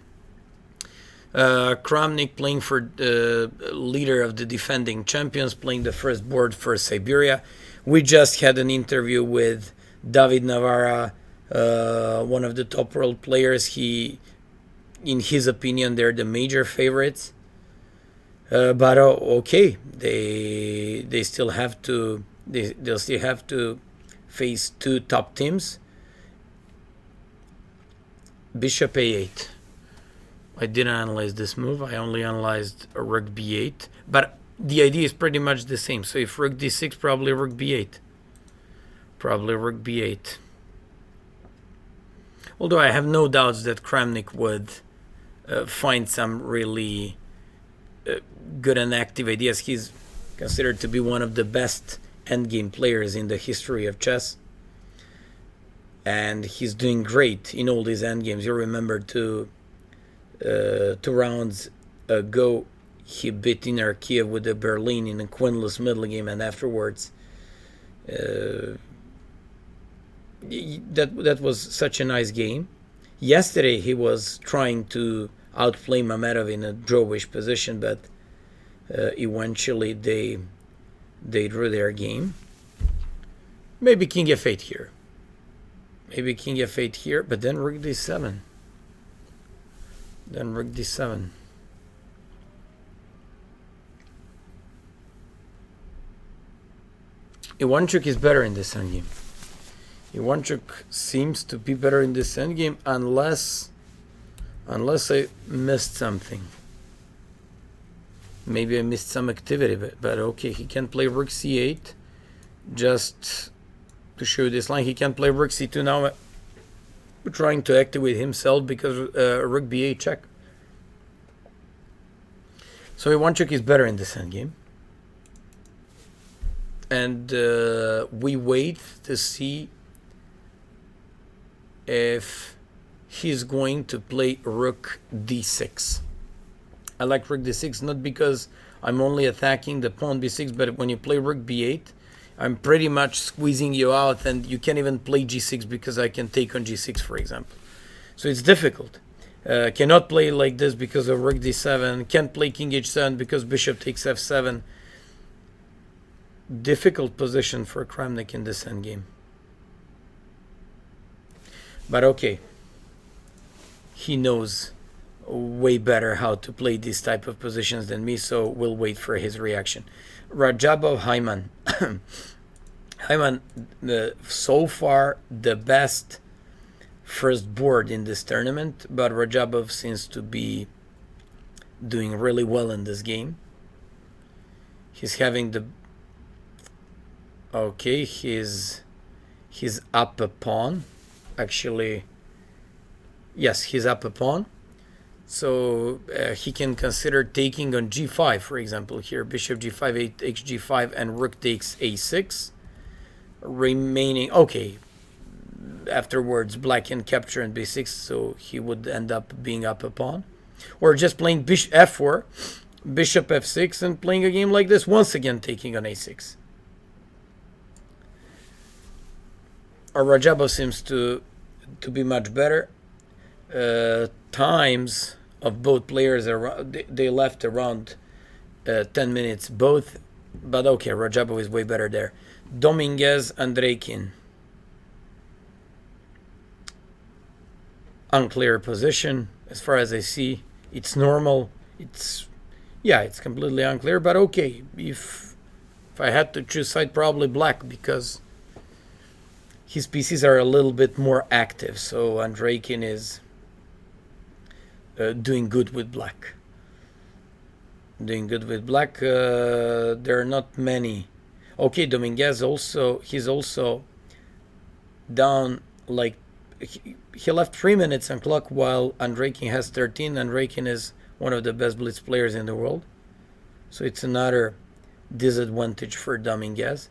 Kramnik playing for the leader of the defending champions, playing the first board for Siberia. We just had an interview with David Navara, one of the top world players. In his opinion, they're the major favorites. But okay, they'll still have to face two top teams. Bishop a8. I didn't analyze this move. I only analyzed a rook b8. But the idea is pretty much the same. So if rook d6, probably rook b8. Probably rook b8. Although I have no doubts that Kramnik would find some really good and active ideas. He's considered to be one of the best endgame players in the history of chess. And he's doing great in all these endgames. You remember two rounds ago, he beat Inner Kiev with a Berlin in a winless middle game, and afterwards that was such a nice game. Yesterday he was trying to outplay Mamedov in a drawish position, but eventually they drew their game. Maybe king f8 here. Maybe king f8 here, but then rook d7. Then rook d7. Ivantchuk is better in this endgame. Ivantchuk seems to be better in this endgame unless I missed something. Maybe I missed some activity, but okay, he can play rook c8. Just to show you this line, he can play rook c2 now. We're trying to activate himself because rook b8 check. So Ivantchuk is better in this endgame. And we wait to see if he's going to play rook d6. I like rook d6 not because I'm only attacking the pawn b6, but when you play rook b8, I'm pretty much squeezing you out, and you can't even play g6 because I can take on g6, for example. So it's difficult. Cannot play like this because of rook d7. Can't play king h7 because bishop takes f7. Difficult position for Kramnik in this endgame. But okay, he knows way better how to play these type of positions than me, so we'll wait for his reaction. Rajabov Hyman. Hyman, so far the best first board in this tournament, but Rajabov seems to be doing really well in this game. He's having the okay, he's up a pawn. Actually, yes, he's up a pawn. So he can consider taking on g5, for example, here. Bishop g5, 8 takes g5, and rook takes a6. Remaining, okay, afterwards black can capture on b6, so he would end up being up a pawn. Or just playing bishop f4, bishop f6, and playing a game like this, once again taking on a6. Rajabov seems to be much better. Times of both players are they left around 10 minutes both, but okay, Rajabov is way better there. Dominguez Andreikin, unclear position as far as I see. It's normal. It's completely unclear, but okay, if I had to choose side, probably black, because his pieces are a little bit more active. So Andreikin is doing good with black. There are not many. Okay, Dominguez he's also down, like he left 3 minutes on clock while Andreikin has 13. Andreikin is one of the best blitz players in the world. So it's another disadvantage for Dominguez.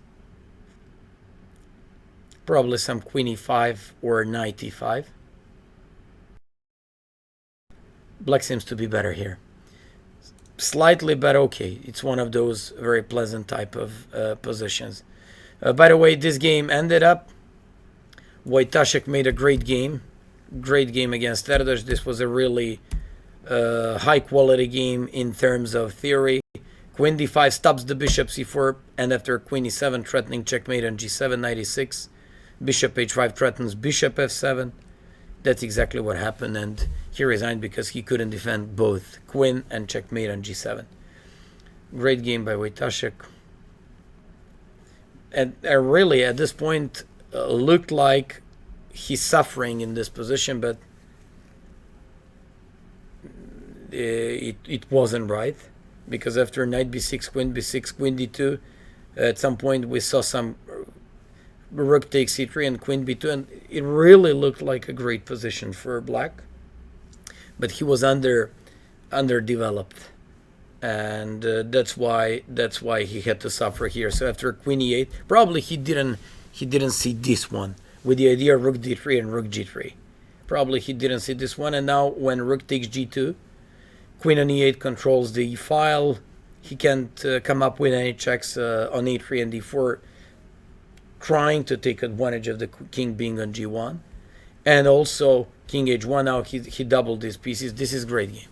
Probably some queen e5 or knight e5. Black seems to be better here. Slightly, but okay. It's one of those very pleasant type of positions. By the way, this game ended up. Wojtaszek made a great game. Great game against Erdos. This was a really high quality game in terms of theory. Queen d5 stops the bishop c4, and after queen e7 threatening checkmate on g7, knight e6. Bishop h5 threatens bishop f7. That's exactly what happened, and he resigned because he couldn't defend both queen and checkmate on g7. Great game by Wojtaszek. And really, at this point, looked like he's suffering in this position, but it wasn't right, because after knight b6, queen d2, at some point we saw some rook takes c3 and queen b2, and it really looked like a great position for black, but he was underdeveloped, and that's why he had to suffer here. So after queen e8, probably he didn't see this one with the idea of rook d3 and rook g3. Probably he didn't see this one, and now when rook takes g2, queen on e8 controls the e file. He can't come up with any checks on e3 and d4, trying to take advantage of the king being on g1, and also king h1. Now he doubled these pieces. This is a great game.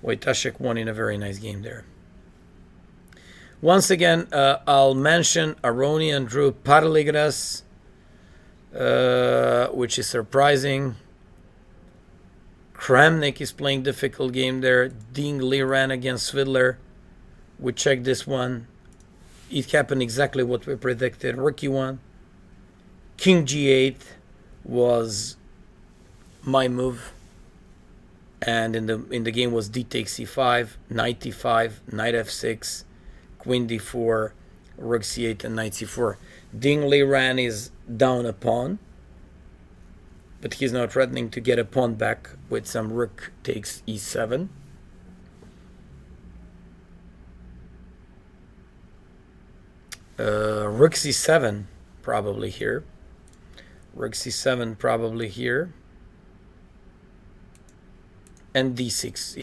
Wojtaszek won in a very nice game there. Once again, I'll mention Aronian drew Parligras, which is surprising. Kramnik is playing difficult game there. Liren against Svidler. We checked this one. It happened exactly what we predicted. Rook e1. King g8 was my move. And in the game was d takes e5, knight e5, knight f6, queen d4, rook c8, and knight c4. Liren is down a pawn, but he's now threatening to get a pawn back with some rook takes e7. Rook c7 probably here. Rook c7 probably here. And d6.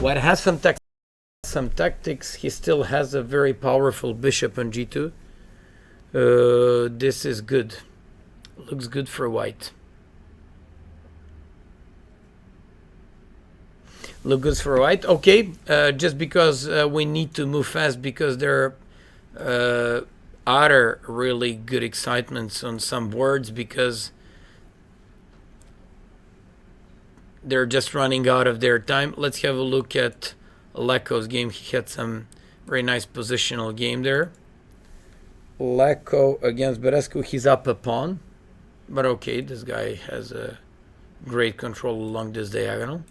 White has some tactics. He still has a very powerful bishop on g2. This is good. Looks good for white. Look good for white. Okay, just because we need to move fast because there are other really good excitements on some boards because they're just running out of their time. Let's have a look at Leko's game. He had some very nice positional game there. Leko against Vachier-Lagrave. He's up a pawn. But okay, this guy has a great control along this diagonal.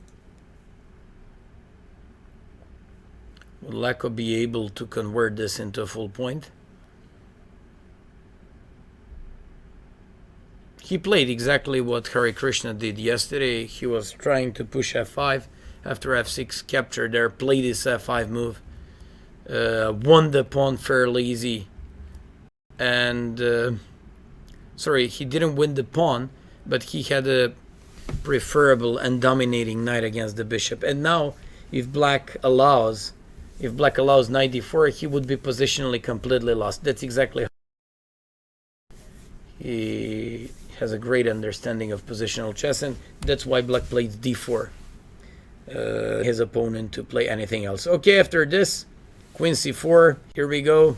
Will Leko be able to convert this into a full point? He played exactly what Hare Krishna did yesterday. He was trying to push f5 after f6, captured there, played his f5 move, won the pawn fairly easy. And, sorry, he didn't win the pawn, but he had a preferable and dominating knight against the bishop. And now, if black allows knight d4, he would be positionally completely lost. That's exactly how he has a great understanding of positional chess, and that's why black played d4. His opponent to play anything else. Okay, after this, queen c4. Here we go.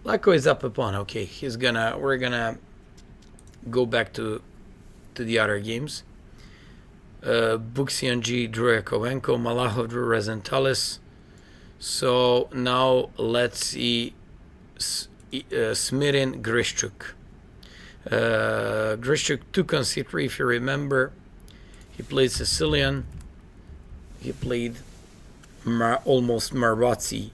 Leko is up a pawn. Okay, we're gonna go back to the other games. Buxianji drew Yakovenko, Malachov drew Rezentalis. So now let's see Smirin Grishchuk. Grishchuk took on c3, if you remember. He played Sicilian. He played almost Marazzi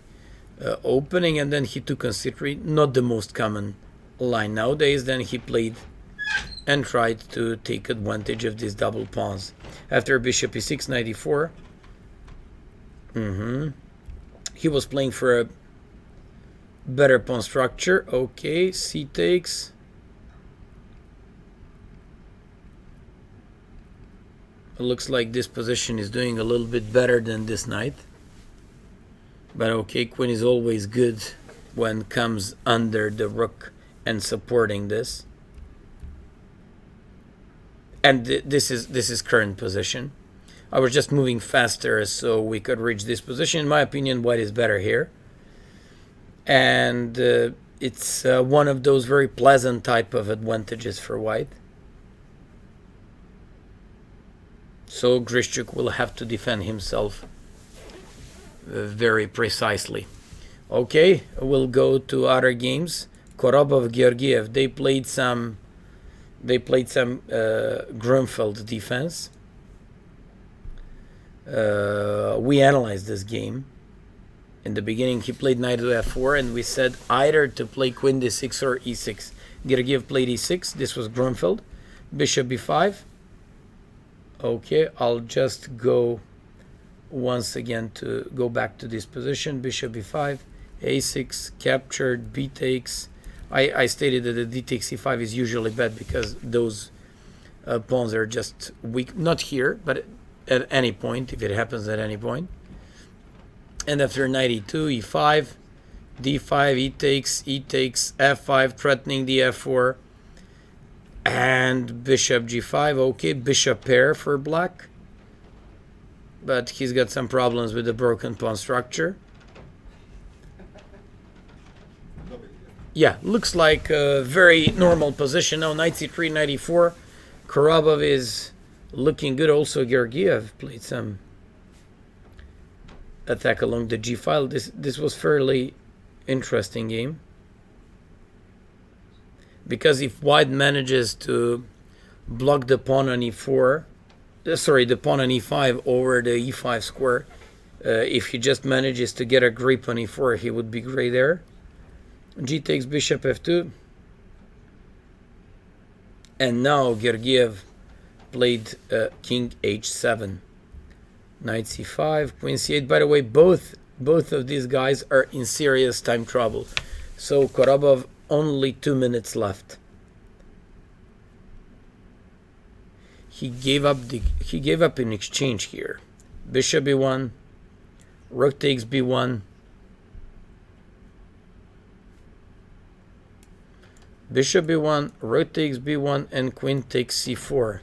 opening, and then he took on c3. Not the most common line nowadays. Then he played and tried to take advantage of these double pawns. After bishop e6, knight e4. He was playing for a better pawn structure. Okay, c takes. It looks like this position is doing a little bit better than this knight. But okay, queen is always good when comes under the rook and supporting this. And this is current position. I was just moving faster so we could reach this position. In my opinion, white is better here. And it's one of those very pleasant type of advantages for white. So Grishchuk will have to defend himself very precisely. Okay, we'll go to other games. Korobov, Georgiev, they played some Grunfeld defense. We analyzed this game. In the beginning, he played knight to f4, and we said either to play queen d6 or e6. Georgiev played e6. This was Grunfeld. Bishop b5. Okay, I'll just go once again to go back to this position. Bishop b5, a6, captured, b takes. I stated that the d takes e5 is usually bad because those pawns are just weak. Not here, but at any point, if it happens at any point. And after knight e2, e5, d5, e takes, f5, threatening the f4, and bishop g5. Okay, bishop pair for black, but he's got some problems with the broken pawn structure. Yeah, looks like a very normal position now. Knight c3, knight e4, Korobov is looking good. Also, Georgiev played some attack along the G file. This was fairly interesting game, because if white manages to block the pawn on e4, the pawn on e5 over the e5 square, if he just manages to get a grip on e4, he would be great there. G takes bishop f2, and now Georgiev played king h7, knight c5, queen c8. By the way, both of these guys are in serious time trouble. So Korobov, only 2 minutes left. He gave up in exchange here. Bishop b1, rook takes b1, bishop b1, rook takes b1, and queen takes c4.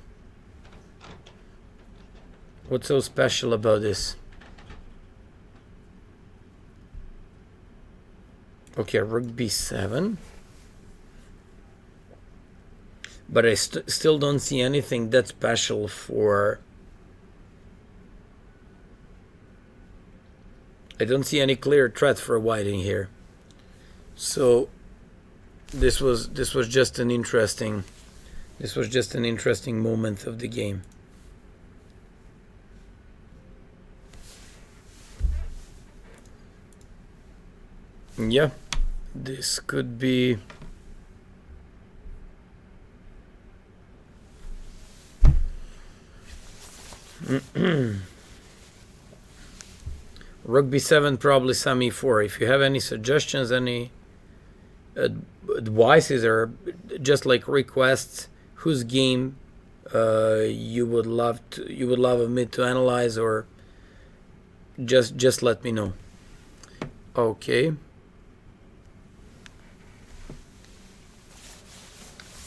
What's so special about this? Okay, rook b7. But I still don't see anything that special for... I don't see any clear threat for white in here. So this was just an interesting moment of the game. Yeah, this could be... Rook b7, probably some e4. If you have any suggestions, any advices, or just like requests, whose game you would love of me to analyze, or just let me know. Okay.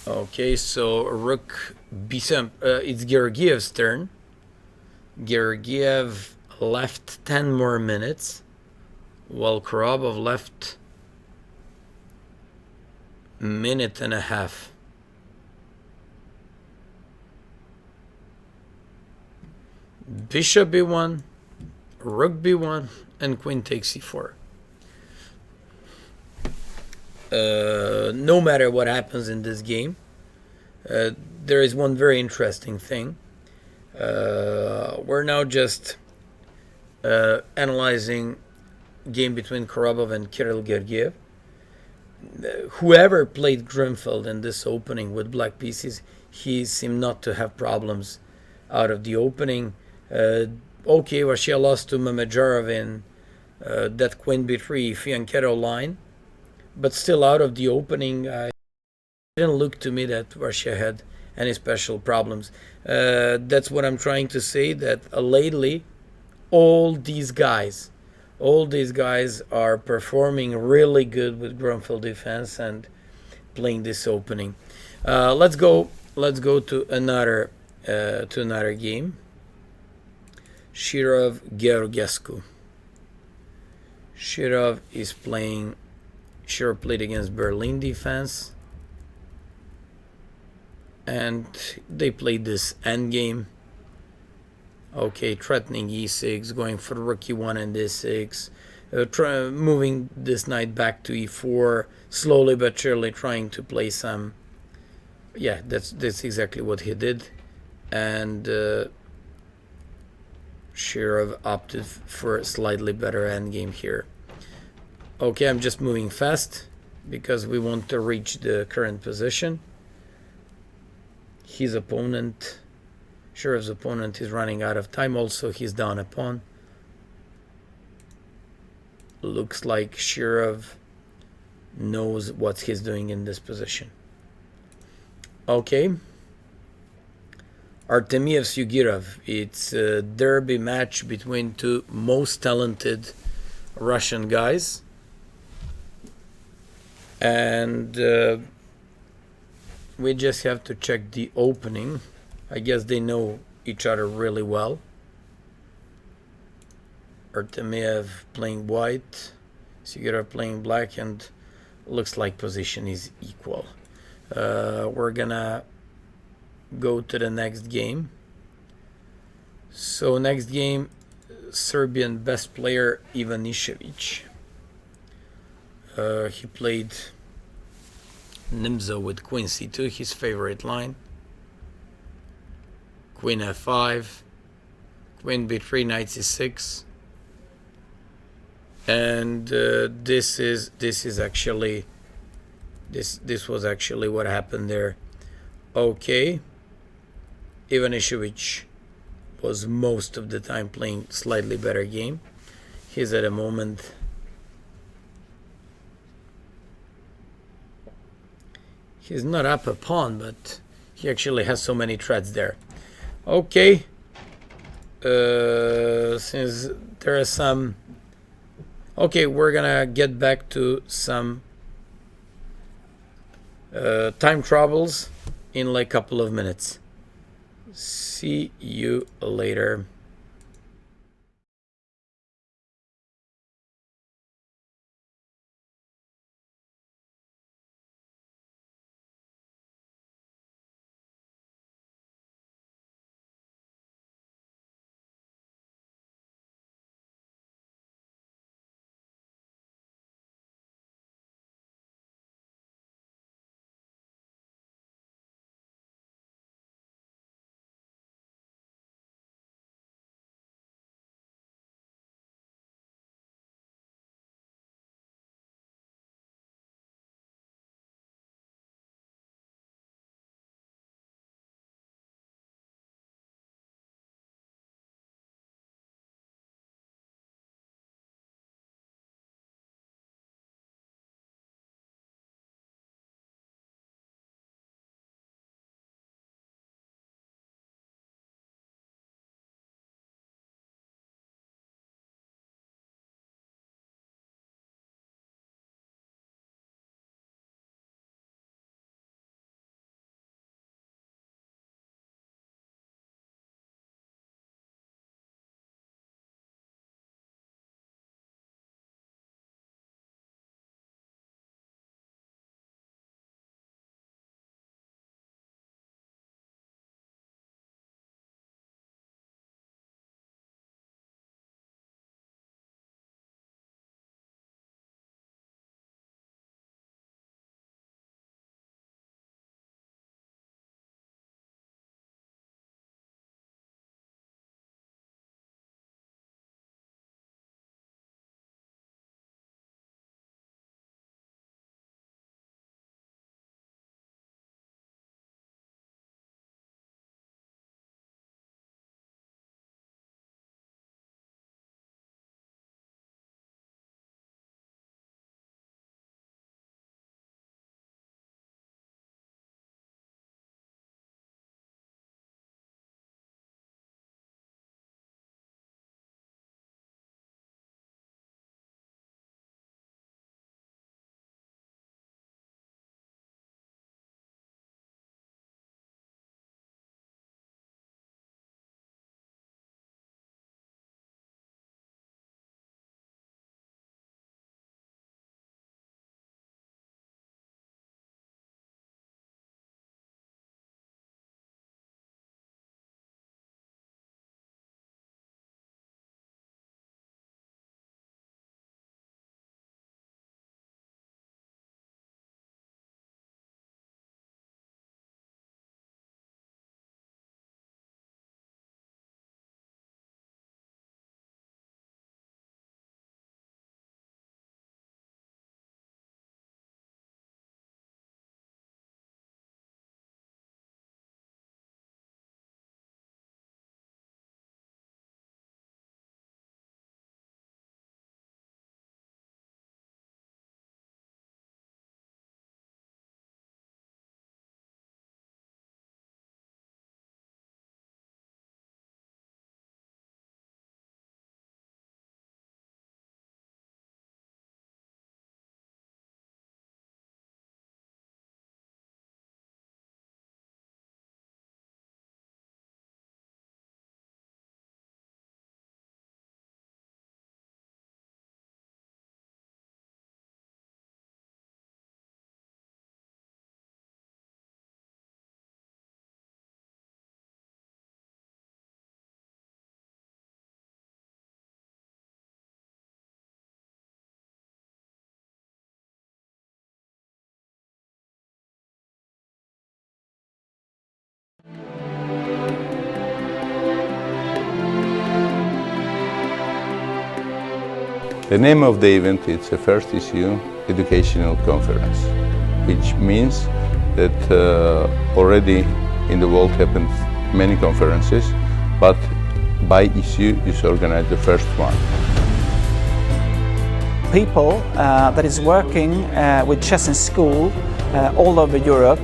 Okay, so rook b7. It's Georgiev's turn. Georgiev left 10 more minutes, while Korobov left minute and a half. Bishop b1, rook b1, and queen takes c4. No matter what happens in this game, there is one very interesting thing. We're now just analyzing game between Korobov and Kirill Georgiev. Whoever played Grimfeld in this opening with black pieces, he seemed not to have problems out of the opening. Okay, Vachier lost to Mamedyarov in that queen b3 fianchetto line, but still out of the opening, it didn't look to me that Vachier had any special problems. That's what I'm trying to say, that lately all these guys are performing really good with Grunfeld defense and playing this opening. Let's go to another game. Shirov Georgescu. Shirov played against Berlin defense, and they played this endgame. Okay, threatening e6, going for rook e1 and e6, moving this knight back to e4, slowly but surely trying to play some... Yeah, that's exactly what he did. And Shirov opted for a slightly better endgame here. Okay, I'm just moving fast because we want to reach the current position. His opponent... Shirov's opponent is running out of time. Also, he's down a pawn. Looks like Shirov knows what he's doing in this position. Okay. Artemiev-Sugirov. It's a derby match between two most talented Russian guys. And we just have to check the opening. I guess they know each other really well. Artemiev playing white, Sugirov playing black, and looks like position is equal. We're gonna go to the next game. So next game, Serbian best player Ivantchuk. He played Nimzo with Queen C2, his favorite line. Queen F5, Queen B3, Knight C6, and this was actually what happened there. Okay, Ivantchuk was most of the time playing slightly better game. He's at a moment he's not up a pawn, but he actually has so many threats there. Okay, since there are some, okay, we're gonna get back to some time troubles in like a couple of minutes. See you later. The name of the event is the first issue educational conference, which means that already in the world happened many conferences, but by issue is organized the first one. People that is working with chess in school all over Europe,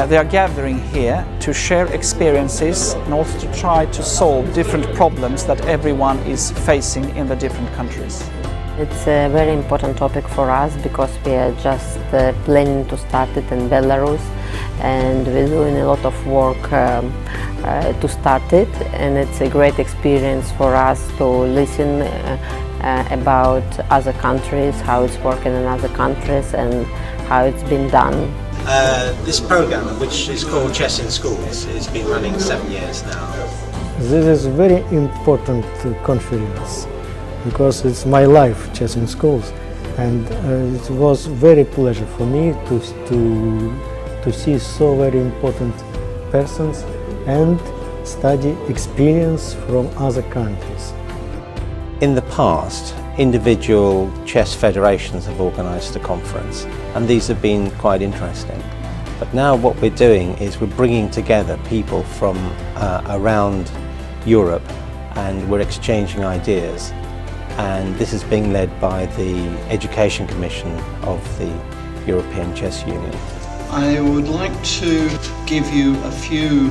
they are gathering here to share experiences and also to try to solve different problems that everyone is facing in the different countries. It's a very important topic for us because we are just planning to start it in Belarus, and we're doing a lot of work to start it, and it's a great experience for us to listen about other countries, how it's working in other countries and how it's been done. This program, which is called Chess in Schools, has been running 7 years now. This is very important conference because it's my life, chess in schools, and it was very pleasure for me to see so very important persons and study experience from other countries. In the past, individual chess federations have organised the conference, and these have been quite interesting. But now what we're doing is we're bringing together people from around Europe, and we're exchanging ideas. And this is being led by the Education Commission of the European Chess Union. I would like to give you a few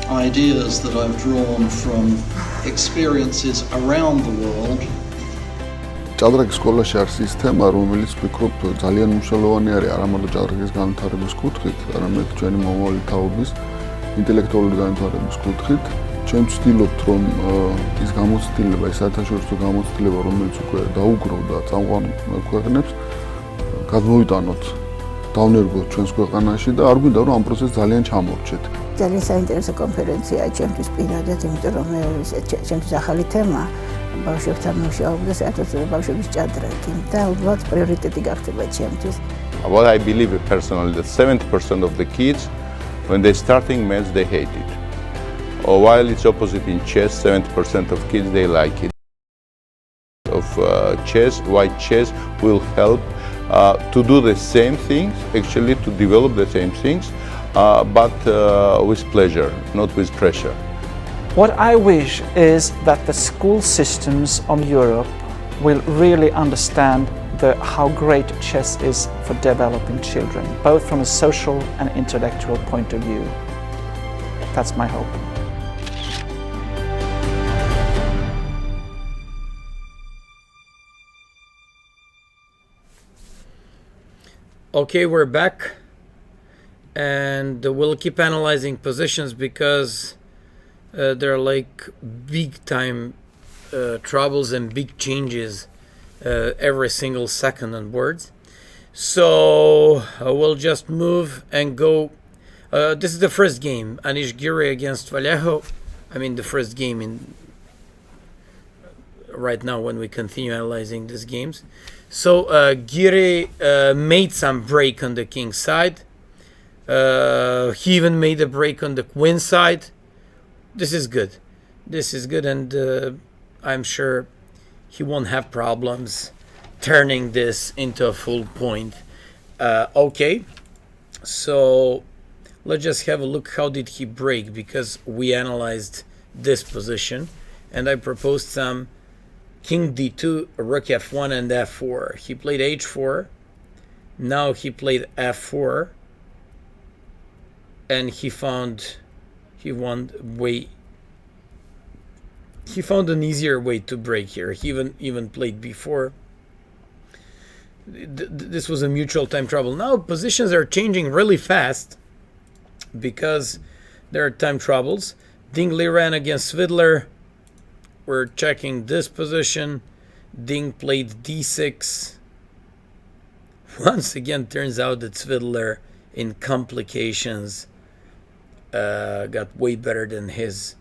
ideas that I've drawn from experiences around the world. ჭადრაკის სკოლაში არის ის თემა, რომელიც ვფიქრობ ძალიან მნიშვნელოვანი არის არა მარტო ჭადრაკის განვითარების კუთხით, არამედ ჩვენი მომავალი თაობის ინტელექტუალური განვითარების კუთხით. ჩვენ ვცდილობთ, რომ ის გამოცდილება, ის საერთაშორისო გამოცდილება, რომელიც უკვე დაუგროვდა წამყვან ქვეყნებს, გადმოვიტანოთ, დავნერგოთ ჩვენს ქვეყანაში და არ გვინდა რომ ამ პროცესს ძალიან ჩამორჩეთ. ძალიან საინტერესო კონფერენციაა ჩემთვის პირადად, იმიტომ რომ ჩემთვის ახალი თემა ბავშვებთან მუშაობა, საერთოდ ბავშვების ჭადრაკი და ალბათ პრიორიტეტი გახდება ჩემთვის. What I believe personally that 70% of the kids, when they're starting maths, they hate it. Or while it's opposite in chess, 70% of kids, they like it. Of chess, why chess will help to do the same things, actually to develop the same things, but with pleasure, not with pressure. What I wish is that the school systems of Europe will really understand how great chess is for developing children, both from a social and intellectual point of view. That's my hope. Okay, we're back, and we'll keep analyzing positions because there are like big time troubles and big changes every single second on boards. So we'll just move and go. This is the first game, Anish Giri against Vallejo. I mean the first game in right now when we continue analyzing these games. So Giri made some break on the king side. He even made a break on the queen side. This is good. This is good, and I'm sure he won't have problems turning this into a full point. Okay, so let's just have a look. How did he break? Because we analyzed this position, and I proposed some king d2, rook f1, and f4. He played h4. Now he played f4, and he found an easier way to break here. He even played b4. This was a mutual time trouble. Now positions are changing really fast because there are time troubles. Ding Liren against Svidler. We're checking this position. Ding played d6. Once again, turns out that Svidler in complications got way better than his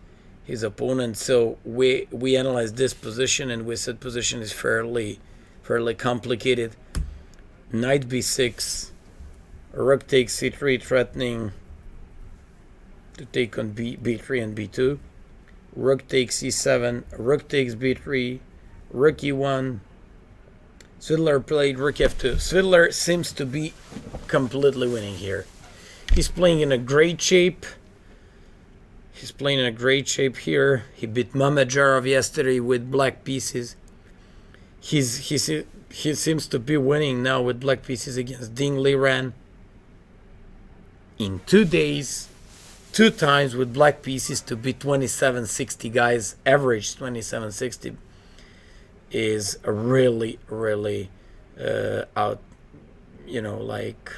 opponent. So we analyzed this position, and we said position is fairly complicated. Knight b6, rook takes c3, threatening to take on b3 and b2. Rook takes e7, rook takes b3, rook e1, Svidler played rook f2. Svidler seems to be completely winning here. He's playing in a great shape. He's playing in a great shape here. He beat Mamedyarov yesterday with black pieces. He seems to be winning now with black pieces against Ding Liren. In 2 days, 2 times with black pieces to beat 2760 guys, average 2760 is a really, really out, like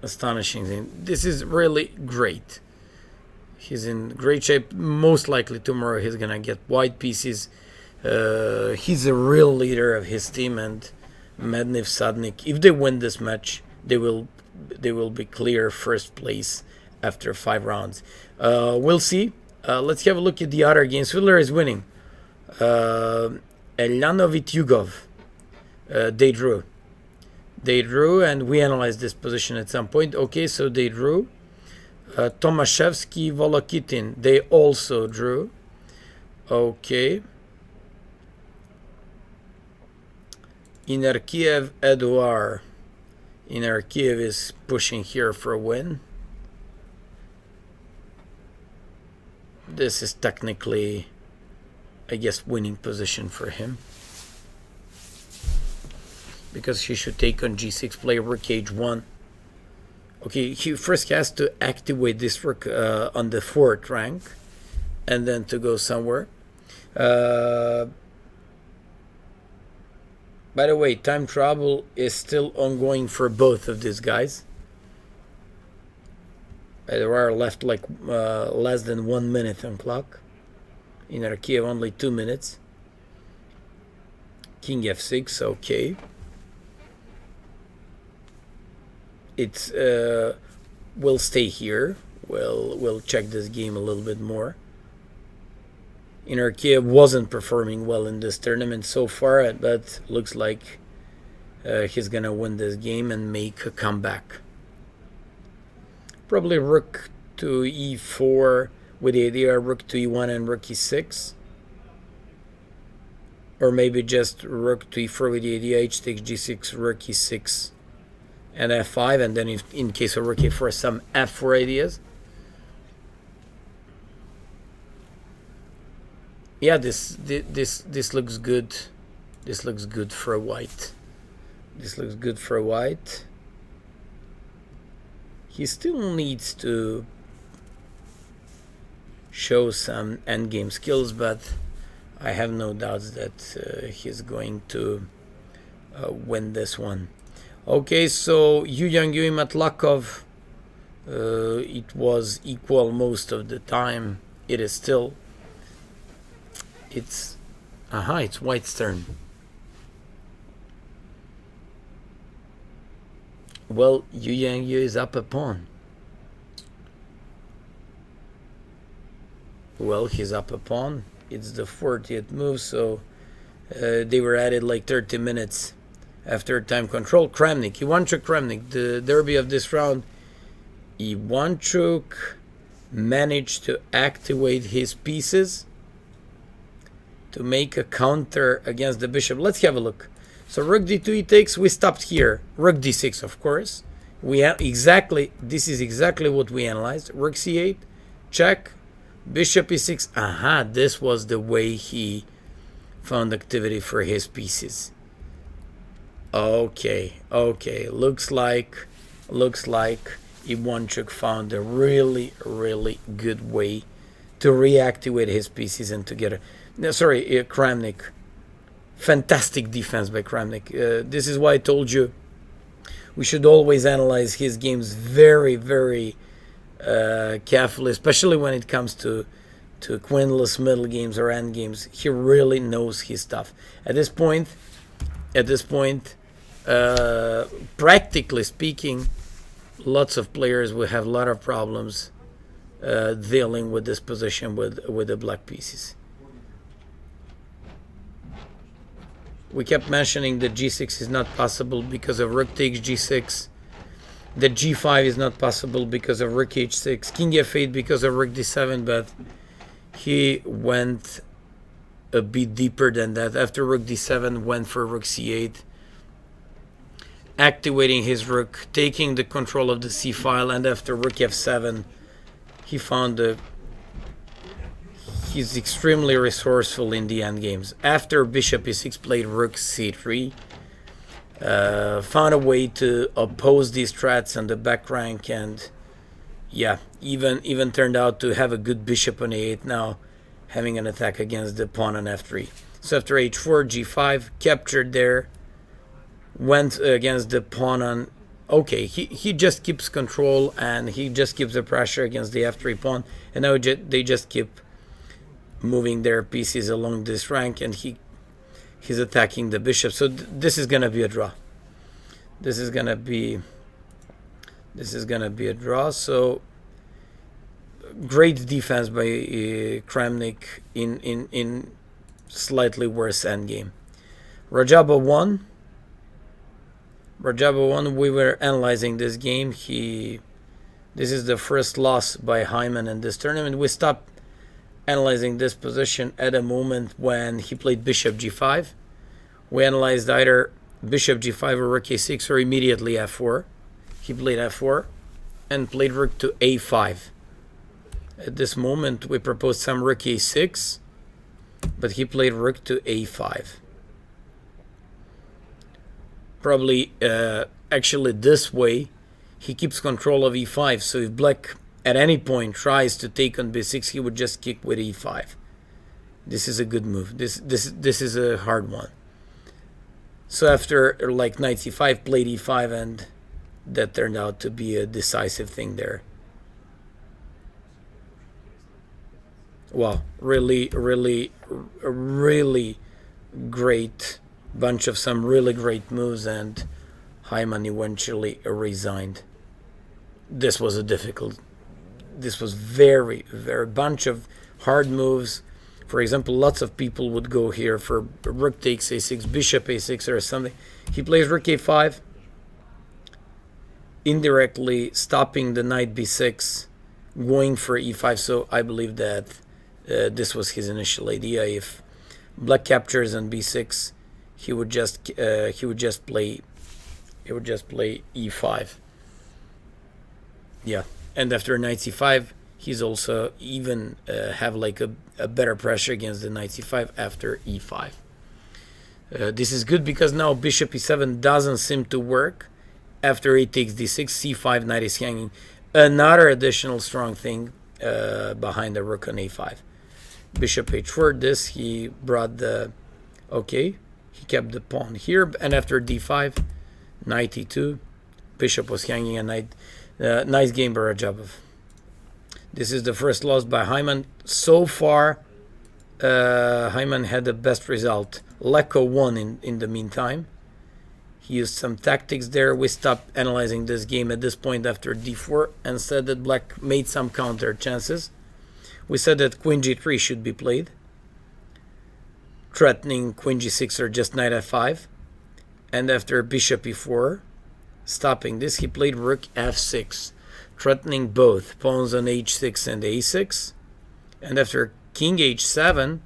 astonishing thing. This is really great. He's in great shape. Most likely tomorrow he's gonna get white pieces. He's a real leader of his team, and Medvedev, Sadnik, if they win this match, they will be clear first place after 5 rounds. We'll see. Let's have a look at the other games. Svidler is winning. Elanovic-Yugov. They drew. They drew, and we analyzed this position at some point. Okay, so they drew. Tomaszewski-Volokitin. They also drew. Okay. Inerkiev, Eduard. Inerkiev is pushing here for a win. This is technically, I guess, winning position for him, because he should take on g6, play rook h1. Okay, he first has to activate this rook on the 4th rank, and then to go somewhere. By the way, time trouble is still ongoing for both of these guys. There are left like less than 1 minute on clock. In Kiev only 2 minutes. King f6, okay. It's we'll stay here. We'll check this game a little bit more. Kiev wasn't performing well in this tournament so far, but looks like he's gonna win this game and make a comeback. Probably rook to e4 with the idea rook to e1 and rook e6. Or maybe just rook to e4 with the idea h takes g6, rook e6, and f5, and then if, in case of rook e4, some f4 ideas. Yeah, this looks good. This looks good for a white. This looks good for a white. He still needs to show some endgame skills, but I have no doubts that he's going to win this one. Okay, so Yu Yang-Yu Matlakov, it was equal most of the time. It is still. It's white's turn. Well, Yu Yang-Yu is up a pawn. Well, he's up a pawn. It's the 40th move, so they were at it like 30 minutes after time control. Kramnik, Ivantchuk, Kramnik, the derby of this round. Ivantchuk managed to activate his pieces to make a counter against the bishop. Let's have a look. So rook d2 he takes. We stopped here. Rook d6, of course. This is exactly what we analyzed. Rook c8, check. Bishop e6. Aha, this was the way he found activity for his pieces. Okay. Looks like Ivantchuk found a really, really good way to reactivate his pieces and to get a. No, sorry, Kramnik. Fantastic defense by Kramnik. This is why I told you we should always analyze his games very, very carefully, especially when it comes to queenless middle games or end games. He really knows his stuff. At this point, practically speaking, lots of players will have a lot of problems dealing with this position with the black pieces. We kept mentioning that g6 is not possible because of rook takes g6. That g5 is not possible because of rook h6. King f8 because of rook d7, but he went a bit deeper than that. After rook d7, went for rook c8, activating his rook, taking the control of the c file, and after rook f7, he found he's extremely resourceful in the endgames. After bishop e6, played rook c3, found a way to oppose these threats on the back rank, and yeah, even turned out to have a good bishop on a8 now, having an attack against the pawn on f3. So after h4, g5, captured there, went against the pawn on... Okay, he just keeps control, and he just keeps the pressure against the f3 pawn, and now they just keep moving their pieces along this rank, and he's attacking the bishop. So this is gonna be a draw. This is gonna be a draw. So great defense by Kramnik in slightly worse endgame. Rajaba won. We were analyzing this game. This is the first loss by Hyman in this tournament. We stopped analyzing this position at a moment when he played bishop g5. We analyzed either bishop g5 or rook a6 or immediately f4. He played f4 and played rook to a5. At this moment we proposed some rook a6, but he played rook to a5. Probably actually this way he keeps control of e5, so if black at any point tries to take on b6, he would just kick with e5. This is a good move. This is a hard one. So after like knight c5, played e5, and that turned out to be a decisive thing there. Wow, really great bunch of some really great moves, and Hyman eventually resigned. This was very bunch of hard moves. For example, lots of people would go here for rook takes a6, bishop a6 or something. He plays rook a5, indirectly stopping the knight b6, going for e5. So I believe that this was his initial idea. If black captures on b6, he would just play e5. Yeah, and after knight c5, he's also even have like a better pressure against the knight c5 after e5. This is good because now bishop e7 doesn't seem to work. After e takes d6, c5, knight is hanging. Another additional strong thing behind the rook on a5. Bishop h4, this he brought the... Okay, he kept the pawn here, and after d5, knight e2, bishop was hanging, a knight. Nice game by Rajabov. This is the first loss by Hyman. So far, Hyman had the best result. Leko won in the meantime. He used some tactics there. We stopped analyzing this game at this point after d4 and said that black made some counter chances. We said that queen g3 should be played, threatening queen g6 or just knight f5. And after bishop e4, stopping this, he played rook f6, threatening both pawns on h6 and a6. And after king h7,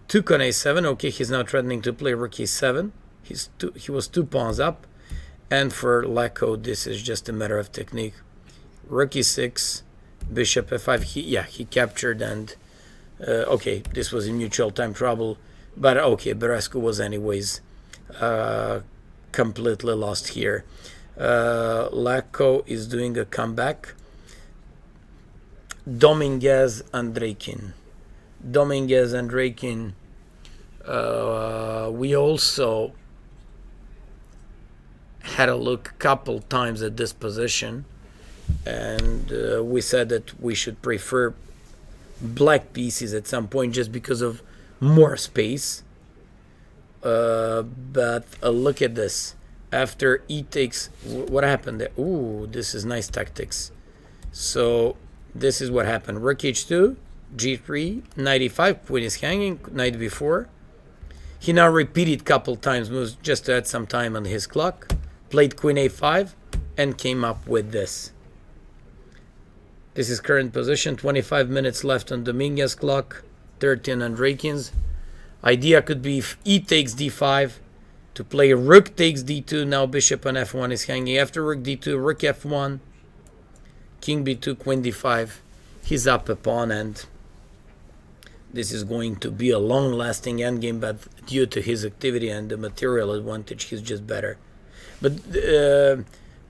took on a7. Okay, he's now threatening to play rook e7. He was 2 pawns up. And for Leko, this is just a matter of technique. Rook e6, bishop f5. He captured, and okay, this was in mutual time trouble. But okay, Lupascu was anyways completely lost here. Leko is doing a comeback. Dominguez Andreikin. We also had a look a couple times at this position, and we said that we should prefer black pieces at some point just because of more space. But look at this. After e takes, what happened there? Ooh, this is nice tactics. So this is what happened. Rook h2, g3, knight e5, queen is hanging, knight b4. He now repeated couple times moves just to add some time on his clock. Played queen a5 and came up with this. This is current position. 25 minutes left on Dominguez clock, 13 on Andreikin's. Idea could be if e takes d5 to play rook takes d2. Now bishop on f1 is hanging. After rook d2, rook f1, king b2, queen d5. He's up a pawn, and this is going to be a long-lasting endgame, but due to his activity and the material advantage, he's just better. But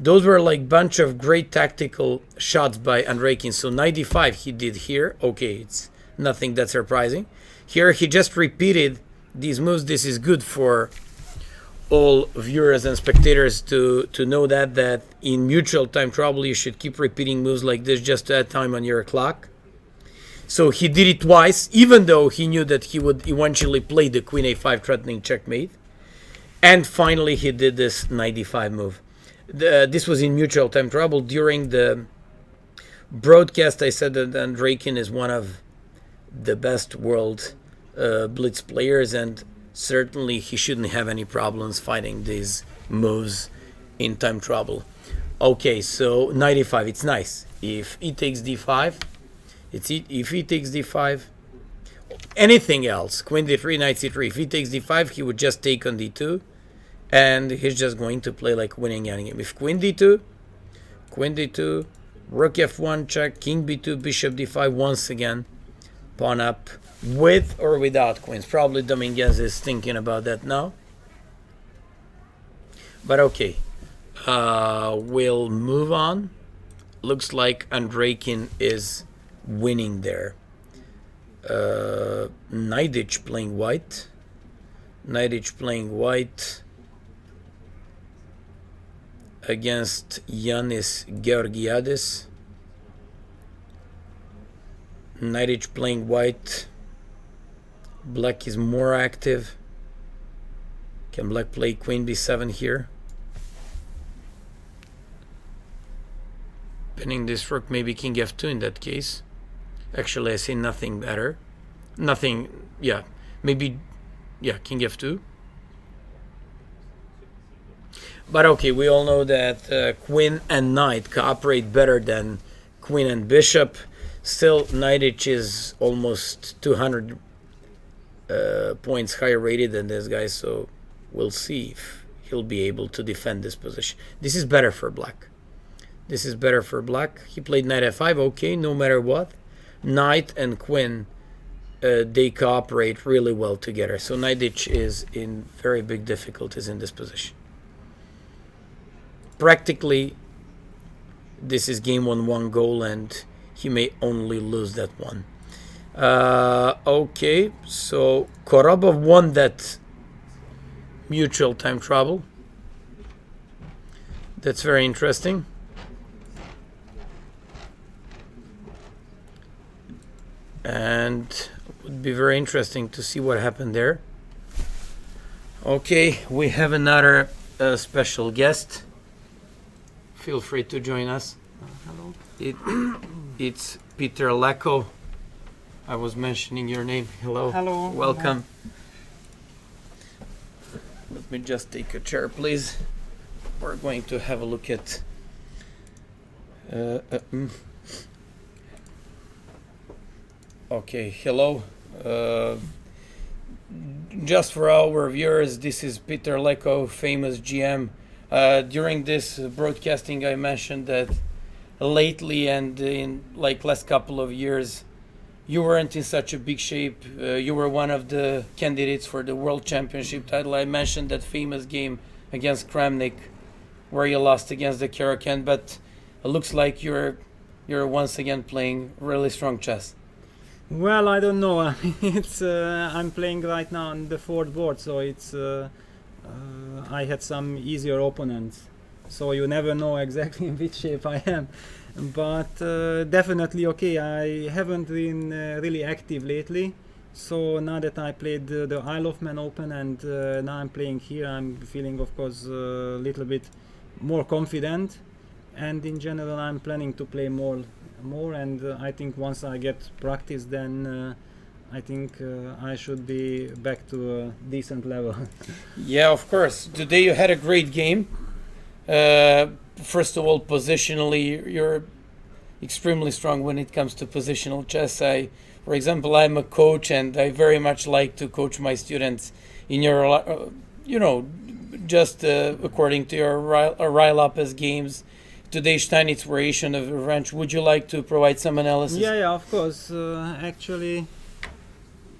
those were like bunch of great tactical shots by Andreikin. So knight d5 he did here. Okay, it's nothing that surprising. Here he just repeated these moves. This is good for all viewers and spectators to know that in mutual time trouble you should keep repeating moves like this just to add time on your clock. So he did it twice, even though he knew that he would eventually play the queen a5 threatening checkmate. And finally he did this knight d5 move. This was in mutual time trouble. During the broadcast I said that Andreikin is one of the best world blitz players, and certainly he shouldn't have any problems fighting these moves in time trouble. Okay, so knight e5, it's nice. If e takes d5, if he takes d5, anything else, queen d3, knight c3, if he takes d5, he would just take on d2, and he's just going to play like winning endgame. If queen d2, rook f1 check, king b2, bishop d5, once again, pawn up, with or without queens. Probably Dominguez is thinking about that now. But okay, we'll move on. Looks like Andreikin is winning there. Naidic playing white. Against Yanis Georgiadis. Naidic playing white. Black is more active. Can black play queen b7 here? Pinning this rook, maybe king f2 in that case. Actually, I see nothing better. Nothing, yeah. Maybe, yeah, king f2. But okay, we all know that queen and knight cooperate better than queen and bishop. Still, Naidic is almost 200 points higher rated than this guy, so we'll see if he'll be able to defend this position. This is better for black. He played knight f5, okay, no matter what. Knight and queen, they cooperate really well together. So Naidic is in very big difficulties in this position. Practically, this is game on one goal, and he may only lose that one. Okay, so Korobov won that mutual time trouble. That's very interesting. And it would be very interesting to see what happened there. Okay, we have another special guest. Feel free to join us. Hello. It's Peter Leko. I was mentioning your name. Hello. Hello. Welcome. Let me just take a chair, please. We're going to have a look at okay, hello. Just for our viewers, this is Peter Leko, famous GM. During this broadcasting, I mentioned that lately and in like last couple of years, you weren't in such a big shape. You were one of the candidates for the World Championship title. I mentioned that famous game against Kramnik, where you lost against the Karakan, but it looks like you're once again playing really strong chess. Well, I don't know. It's I'm playing right now on the fourth board, so it's I had some easier opponents, so you never know exactly in which shape I am. But definitely okay. I haven't been really active lately, so now that I played the Isle of Man Open and now I'm playing here, I'm feeling, of course, a little bit more confident, and in general I'm planning to play more, and I think once I get practice, then I think I should be back to a decent level. Yeah, of course. Today you had a great game. First of all, positionally, extremely strong when it comes to positional chess. For example, I'm a coach, and I very much like to coach my students in your, just according to your Rai-Lopez games. Today's Steinitz variation of revenge. Would you like to provide some analysis? Yeah, of course. Actually,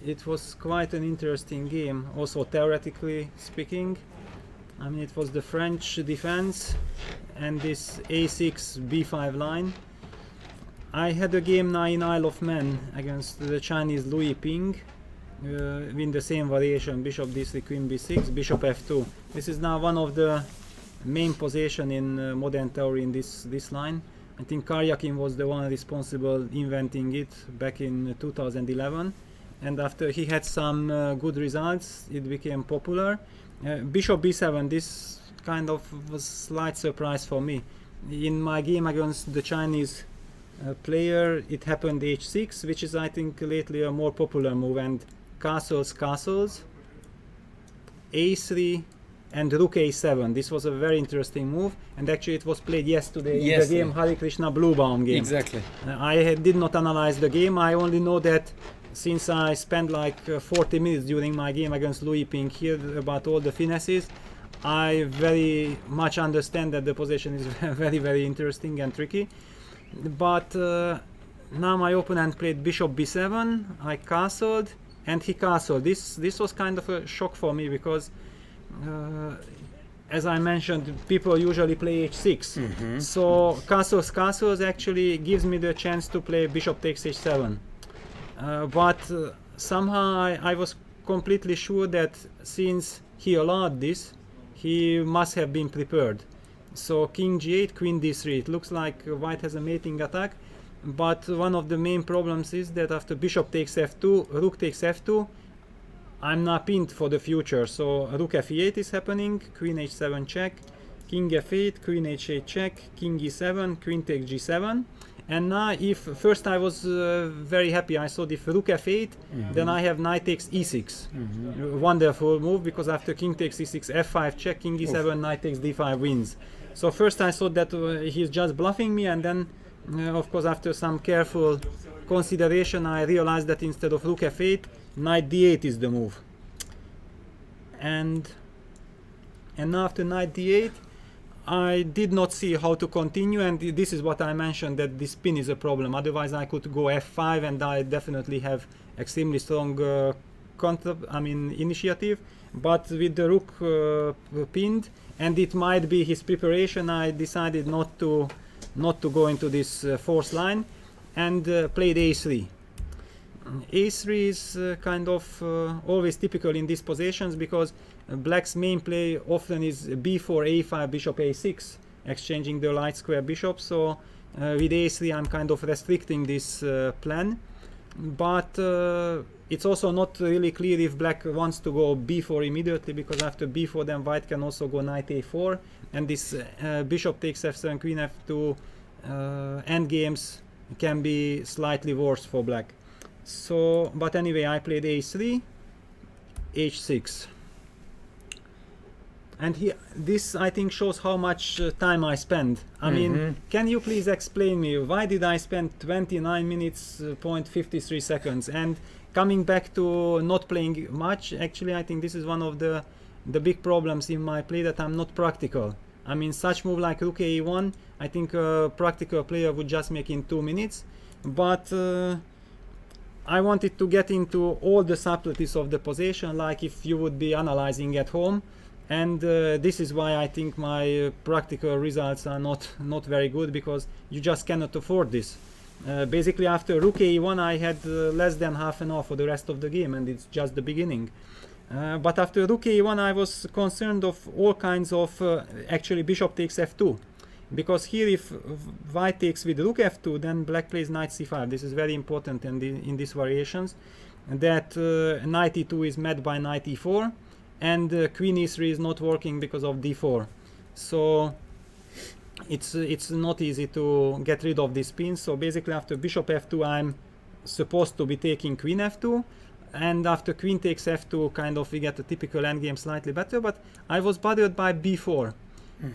it was quite an interesting game, also theoretically speaking. I mean, it was the French defense and this a6 b5 line. I had a game now in Isle of Man against the Chinese Louis Ping, in the same variation, bishop d3, queen b6, bishop f2. This is now one of the main position in modern theory in this line. I think Karjakin was the one responsible inventing it back in 2011, and after he had some good results, it became popular. Bishop b7, this kind of was slight surprise for me. In my game against the Chinese player, it happened h6, which is, I think, lately a more popular move, and castles, a3 and rook a7. This was a very interesting move, and actually it was played yesterday in the game Hare Krishna Bluebaum game. Exactly. I did not analyze the game. I only know that since I spent like 40 minutes during my game against Louis Ping here about all the finesses, I very much understand that the position is very, very interesting and tricky. But now my opponent played bishop b7, I castled, and he castled. This was kind of a shock for me, because as I mentioned, people usually play h6. So castles actually gives me the chance to play bishop takes h7. But somehow I was completely sure that since he allowed this, he must have been prepared. So king g8, queen d3. It looks like white has a mating attack, but one of the main problems is that after bishop takes f2, rook takes f2, I'm now pinned for the future. So rook f8 is happening, queen h7 check, king f8, queen h8 check, king e7, queen takes g7. And now if first I was very happy, I saw if rook f8, then I have knight takes e6. Wonderful move, because after king takes e6, f5 check, king e7, knight takes d5 wins. So first I thought that he's just bluffing me, and then of course after some careful consideration I realized that instead of rook f8, knight d8 is the move. And now after knight d8, I did not see how to continue, and this is what I mentioned, that this pin is a problem. Otherwise I could go f5 and I definitely have extremely strong initiative. But with the rook pinned, and it might be his preparation, I decided not to go into this fourth line, and played a3. a3 is kind of always typical in these positions, because black's main play often is b4, a5, bishop a6, exchanging the light square bishop. So with a3 I'm kind of restricting this plan, but it's also not really clear if black wants to go b4 immediately, because after b4 then white can also go knight a4, and this bishop takes f7, queen f2 endgames can be slightly worse for black. So, but anyway, I played a3, h6. And here, this I think shows how much time I spend. I mean, can you please explain me why did I spend 29 minutes, 53 seconds? And coming back to not playing much, actually I think this is one of the big problems in my play, that I'm not practical. I mean, such move like rook a1, I think a practical player would just make in 2 minutes. But I wanted to get into all the subtleties of the position, like if you would be analyzing at home. And this is why I think my practical results are not very good, because you just cannot afford this. Basically after rook a1 I had less than half an hour for the rest of the game, and it's just the beginning. But after rook a1 I was concerned of all kinds of actually bishop takes f2, because here if white takes with rook f2, then black plays knight c5. This is very important in these variations, that knight e2 is met by knight e4, and queen e3 is not working because of d4. So it's not easy to get rid of this pin. So basically after bishop f2 I'm supposed to be taking queen f2, and after queen takes f2 kind of we get a typical endgame slightly better, but I was bothered by b4.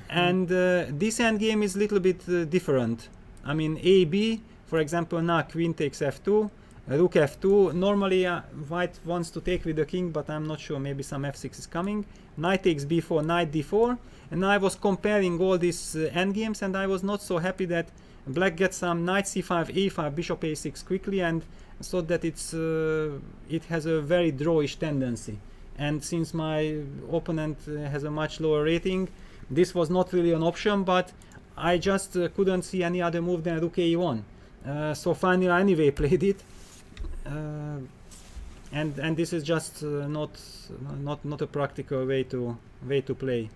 And this endgame is a little bit different. I mean A, B, for example, now queen takes f2, rook f2. Normally white wants to take with the king, but I'm not sure, maybe some f6 is coming. Knight takes b4, knight d4, and I was comparing all these endgames, and I was not so happy that black gets some knight c5, a5, bishop a6 quickly, and thought that it has a very drawish tendency. And since my opponent has a much lower rating, this was not really an option, but I just couldn't see any other move than rook a1. So finally I anyway played it, and this is just not a practical way to play.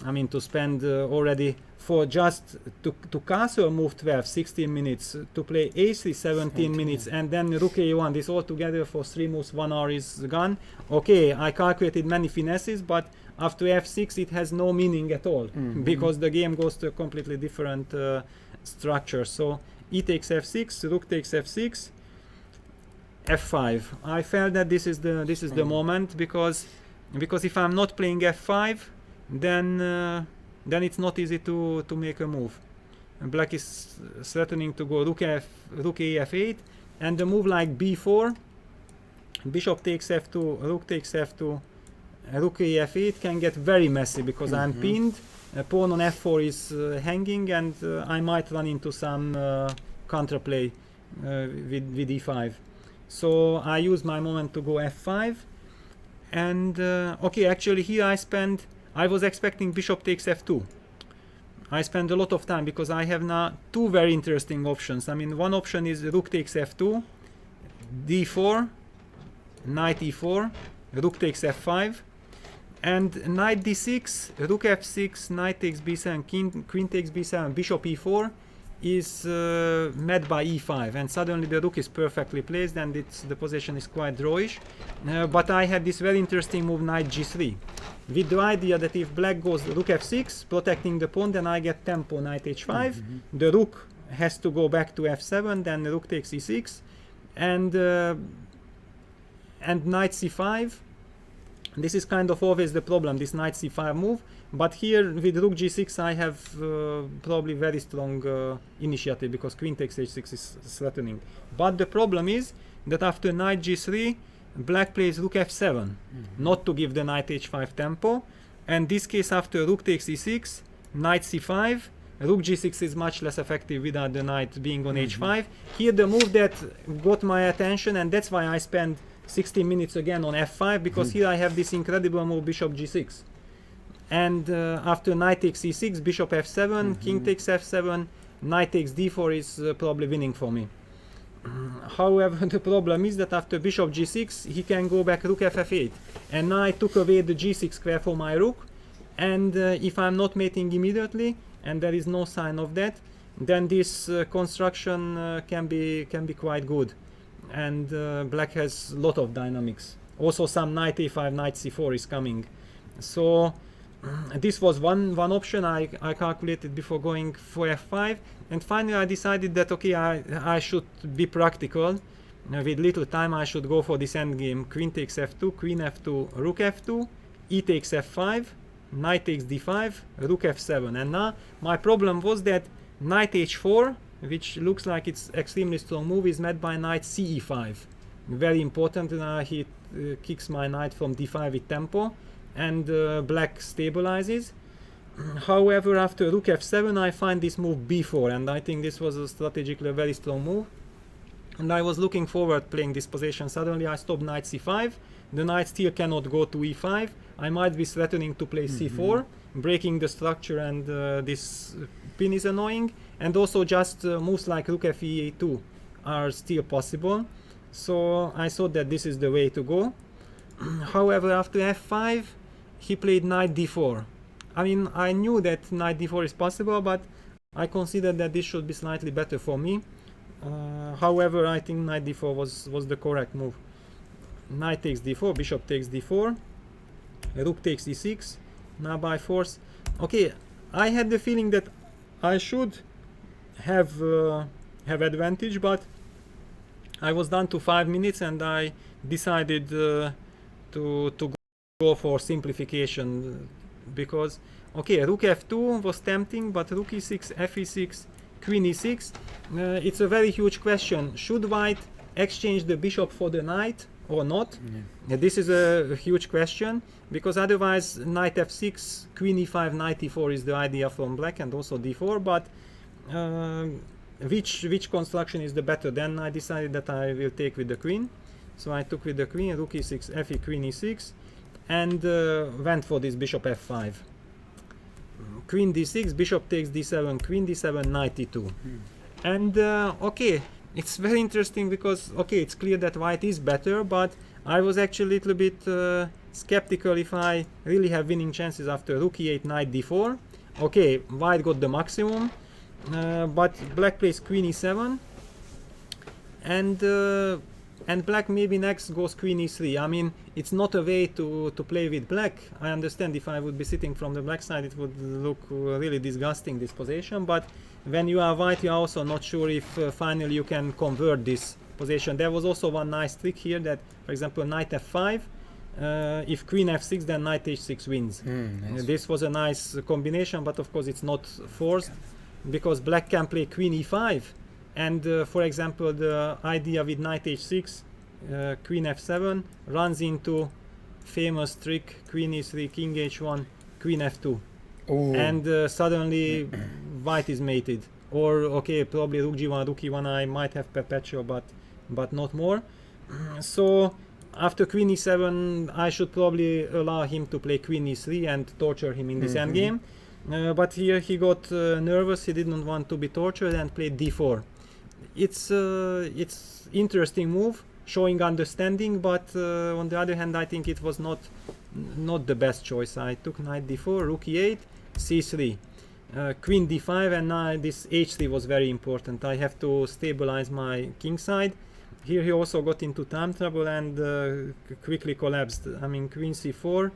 I mean, to spend already for just to castle move 12, 16 minutes, to play a3 17 minutes, and then rook a1, this all together for 3 moves, 1 hour is gone. Okay, I calculated many finesses, but after f6 it has no meaning at all, because the game goes to a completely different structure. So e takes f6, rook takes f6, f5. I felt that this is the moment, because if I'm not playing f5, then it's not easy to make a move. And black is threatening to go rook a f8, and a move like b4, bishop takes f2, rook takes f2, rook a f8 can get very messy, because I'm pinned, pawn on f4 is hanging, and I might run into some counterplay with e5. So I use my moment to go f5, and okay, actually here I was expecting bishop takes f2. I spend a lot of time, because I have now 2 very interesting options. I mean, one option is rook takes f2, d4, knight e4, rook takes f5, and knight d6, rook f6, knight takes b7, queen takes b7, bishop e4 is met by e5, and suddenly the rook is perfectly placed, and the position is quite drawish. But I had this very interesting move, knight g3, with the idea that if black goes rook f6, protecting the pawn, then I get tempo knight h5, the rook has to go back to f7, then the rook takes e6, and knight c5. This is kind of always the problem, this knight c5 move, but here with rook g6 I have probably very strong initiative, because queen takes h6 is threatening. But the problem is that after knight g3, black plays rook f7, not to give the knight h5 tempo, and this case after rook takes e6, knight c5, rook g6 is much less effective without the knight being on h5. Here the move that got my attention, and that's why I spent 16 minutes again on f5, because here I have this incredible move, bishop g6. And after knight takes e6, bishop f7, king takes f7, knight takes d4 is probably winning for me. However, the problem is that after bishop g6, he can go back rook f8. And now I took away the g6 square for my rook, and if I'm not mating immediately, and there is no sign of that, then this construction can be quite good. And black has a lot of dynamics. Also some knight a5, knight c4 is coming. So this was one option I calculated before going for f5, and finally I decided that okay, I should be practical. With little time I should go for this endgame, queen takes f2, queen f2, rook f2, e takes f5, knight takes d5, rook f7. And now my problem was that knight h4, which looks like it's extremely strong move, is met by knight ce5. Very important. He kicks my knight from d5 with tempo, and black stabilizes. However, after rook f7 I find this move b4, and I think this was a strategically a very strong move, and I was looking forward playing this position. Suddenly I stopped knight c5, the knight still cannot go to e5, I might be threatening to play c4, breaking the structure, and this pin is annoying, and also just moves like rook fe2 are still possible. So I thought that this is the way to go. However, after f5 he played knight d4. I mean, I knew that knight d4 is possible, but I considered that this should be slightly better for me. However, I think knight d4 was the correct move. Knight takes d4, bishop takes d4, rook takes e6, now by force. Okay, I had the feeling that I should have advantage, but I was down to 5 minutes, and I decided to go for simplification, because okay, rook f2 was tempting, but rook e6, fe6 queen e6. It's a very huge question. Should white exchange the bishop for the knight or not? This is a huge question, because otherwise knight f6, queen e5, knight e4 is the idea from black, and also d4, but which construction is the better? Then I decided that I will take with the queen. So I took with the queen, rook e6, fe, queen e6, and went for this bishop f5. Queen d6, bishop takes d7, queen d7, knight e2. And okay, it's very interesting because, okay, it's clear that white is better, but I was actually a little bit skeptical if I really have winning chances after rook e8, knight d4. Okay, white got the maximum, but black plays queen e7, and black maybe next goes queen e3. I mean, it's not a way to play with black. I understand if I would be sitting from the black side, it would look really disgusting, this position, but when you are white, you are also not sure if finally you can convert this position. There was also one nice trick here that, for example, knight f5, if queen f6, then knight h6 wins. This was a nice combination, but of course it's not forced, because black can play queen e5, and for example, the idea with knight h6, queen f7 runs into famous trick queen e3, king h1, queen f2. Ooh. And suddenly white is mated. Or okay, probably rook g1, rook e1 I might have perpetual, but not more. So after queen e7 I should probably allow him to play queen e3 and torture him in this endgame. But here he got nervous, he didn't want to be tortured, and played d4. It's interesting move, showing understanding, but on the other hand I think it was not the best choice. I took knight d4, rook e8, c3, queen d5, and now this h3 was very important. I have to stabilize my king side. Here he also got into time trouble and quickly collapsed. I mean, queen c4,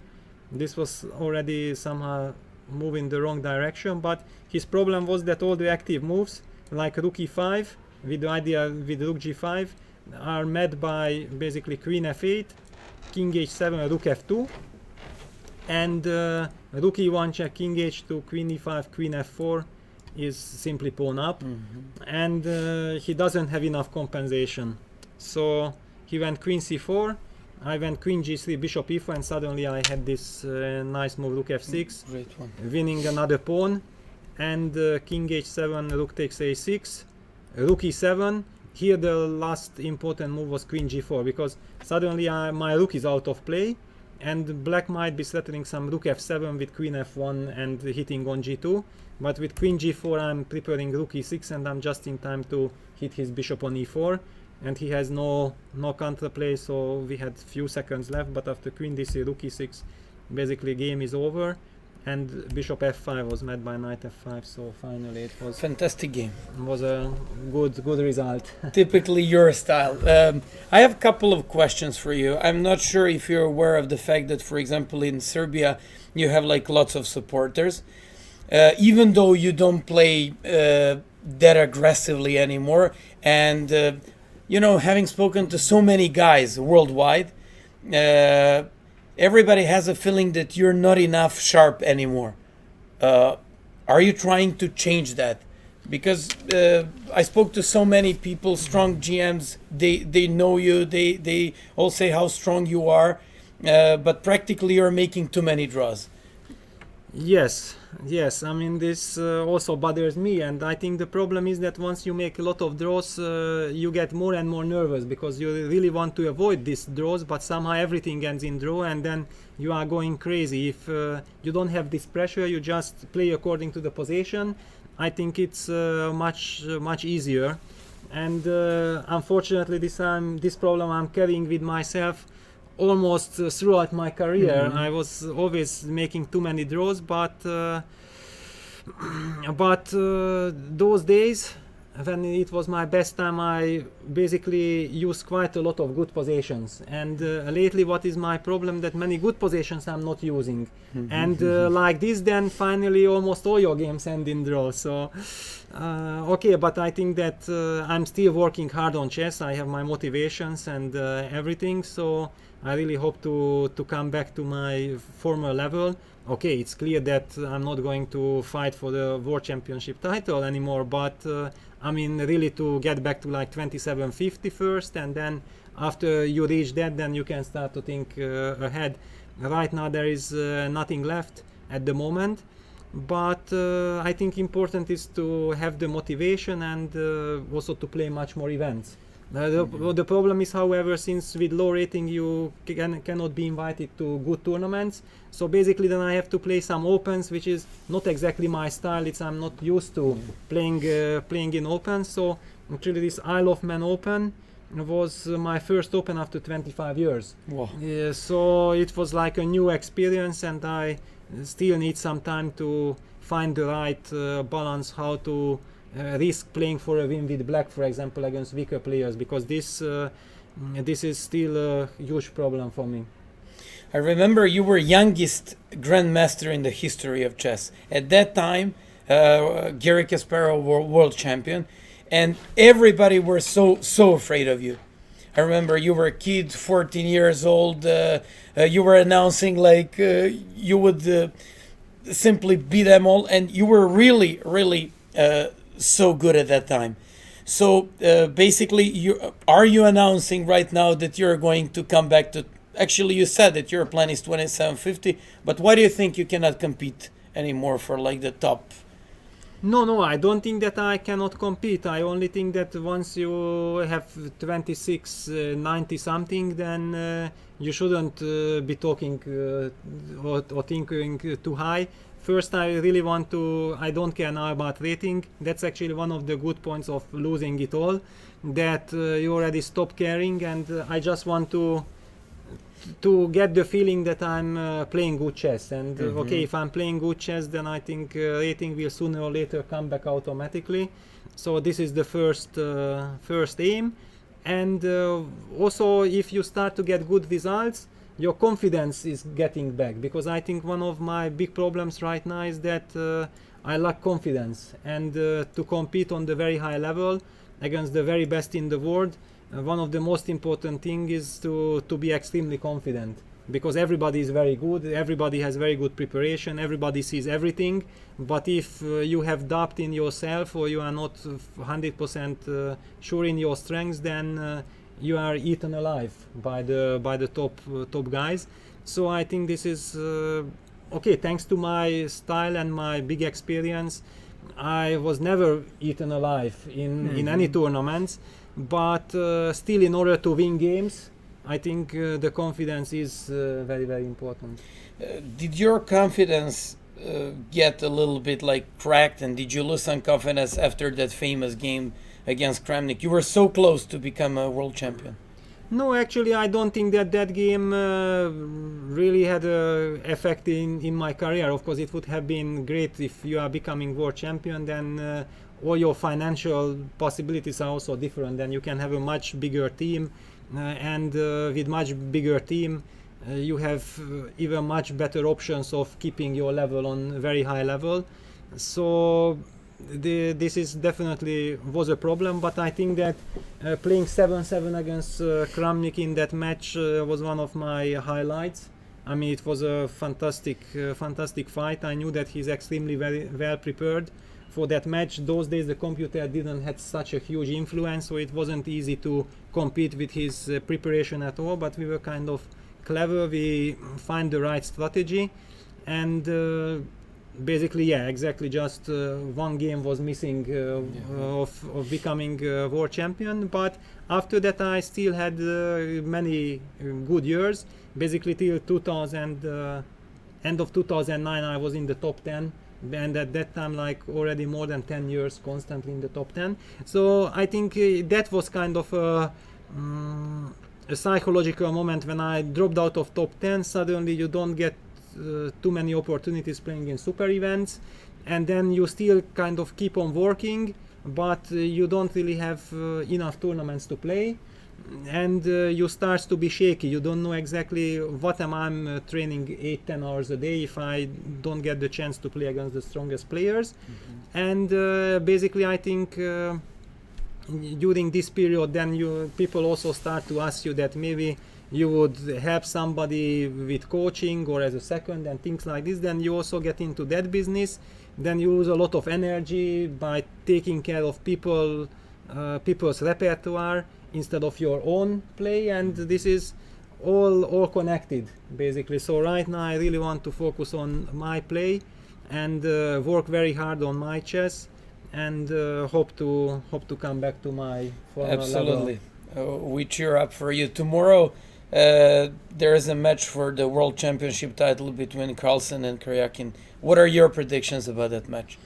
this was already somehow moving the wrong direction, but his problem was that all the active moves like rook e5 with the idea with rook g5 are met by basically queen f8, king h7, rook f2, and rook e1 check, king h2, queen e5, queen f4 is simply pawn up, and he doesn't have enough compensation. So he went queen c4, I went queen g3, bishop e4, and suddenly I had this nice move, rook f6, Great one. winning another pawn, and king h7, rook takes a6, rook e7. Here the last important move was queen g4, because suddenly my rook is out of play, and black might be threatening some rook f7 with queen f1 and hitting on g2, but with queen g4 I'm preparing rook e6, and I'm just in time to hit his bishop on e4, and he has no counterplay, so we had few seconds left. But after queen d3, rook e6, basically game is over, and bishop f5 was met by knight f5, so finally it was Fantastic game. a good result. Typically your style. I have a couple of questions for you. I'm not sure if you're aware of the fact that, for example, in Serbia, you have like lots of supporters. Even though you don't play that aggressively anymore, and you know, having spoken to so many guys worldwide, everybody has a feeling that you're not enough sharp anymore. Are you trying to change that? Because I spoke to so many people, strong GMs, they know you, they all say how strong you are, but practically you're making too many draws. Yes, I mean, this also bothers me, and I think the problem is that once you make a lot of draws, you get more and more nervous, because you really want to avoid these draws, but somehow everything ends in draw, and then you are going crazy. If you don't have this pressure, you just play according to the position. I think it's much easier, and unfortunately this problem I'm carrying with myself almost throughout my career. I was always making too many draws, but those days when it was my best time, I basically used quite a lot of good positions, and lately what is my problem, that many good positions I'm not using, and like this, then finally almost all your games end in draw. So okay, but I think that I'm still working hard on chess. I have my motivations and everything, so I really hope to come back to my former level. Okay, it's clear that I'm not going to fight for the World Championship title anymore, but I mean really to get back to like 27.50 first, and then after you reach that, then you can start to think ahead. Right now there is nothing left at the moment, but I think important is to have the motivation and also to play much more events. The problem is, however, since with low rating you cannot be invited to good tournaments, so basically then I have to play some opens, which is not exactly my style. I'm not used to playing in opens. So actually this Isle of Man Open was my first Open after 25 years. Wow. So it was like a new experience, and I still need some time to find the right balance, how to risk playing for a win with black, for example, against weaker players, because this is still a huge problem for me. I remember you were youngest grandmaster in the history of chess. At that time, Garry Kasparov was world champion, and everybody were so afraid of you. I remember you were a kid, 14 years old. You were announcing like you would simply beat them all, and you were really so good at that time. So basically, are you announcing right now that you're going to come back to? Actually, you said that your plan is 27.50, but why do you think you cannot compete anymore for like the top? No, I don't think that I cannot compete. I only think that once you have 26.90 something, then you shouldn't be talking or thinking too high. First, I really want to, I don't care now about rating. That's actually one of the good points of losing it all, that you already stop caring, and I just want to get the feeling that I'm playing good chess. And okay, if I'm playing good chess, then I think rating will sooner or later come back automatically. So this is the first aim. And also, if you start to get good results, your confidence is getting back, because I think one of my big problems right now is that I lack confidence, and to compete on the very high level against the very best in the world, one of the most important things is to be extremely confident, because everybody is very good, everybody has very good preparation, everybody sees everything, but if you have doubt in yourself or you are not 100% sure in your strengths, then you are eaten alive by the top guys. So I think this is okay. Thanks to my style and my big experience, I was never eaten alive in any tournaments. But still, in order to win games, I think the confidence is very important. Did your confidence get a little bit like cracked, and did you lose some confidence after that famous game against Kramnik? You were so close to become a world champion. No, actually, I don't think that game really had an effect in my career. Of course, it would have been great if you are becoming world champion, then all your financial possibilities are also different. Then you can have a much bigger team, and with much bigger team, you have even much better options of keeping your level on a very high level. So this is definitely was a problem, but I think that playing 7-7 against Kramnik in that match was one of my highlights. I mean, it was a fantastic fight. I knew that he's extremely very well prepared for that match. Those days the computer didn't have such a huge influence, so it wasn't easy to compete with his preparation at all, but we were kind of clever. We find the right strategy, and basically, yeah, exactly. Just one game was missing of becoming world champion. But after that, I still had many good years. Basically, till 2000, end of 2009, I was in the top 10, and at that time, like already more than 10 years, constantly in the top 10. So I think that was kind of a psychological moment when I dropped out of top 10. Suddenly, you don't get too many opportunities playing in super events, and then you still kind of keep on working, but you don't really have enough tournaments to play, and you start to be shaky. You don't know exactly what I'm training 8-10 hours a day if I don't get the chance to play against the strongest players. And basically I think during this period then people also start to ask you that maybe you would help somebody with coaching or as a second and things like this, then you also get into that business. Then you use a lot of energy by taking care of people's repertoire instead of your own play, and this is all connected basically. So right now I really want to focus on my play and work very hard on my chess, and hope to come back to my former Absolutely. level. We cheer up for you. Tomorrow there is a match for the World Championship title between Carlsen and Karyakin. What are your predictions about that match?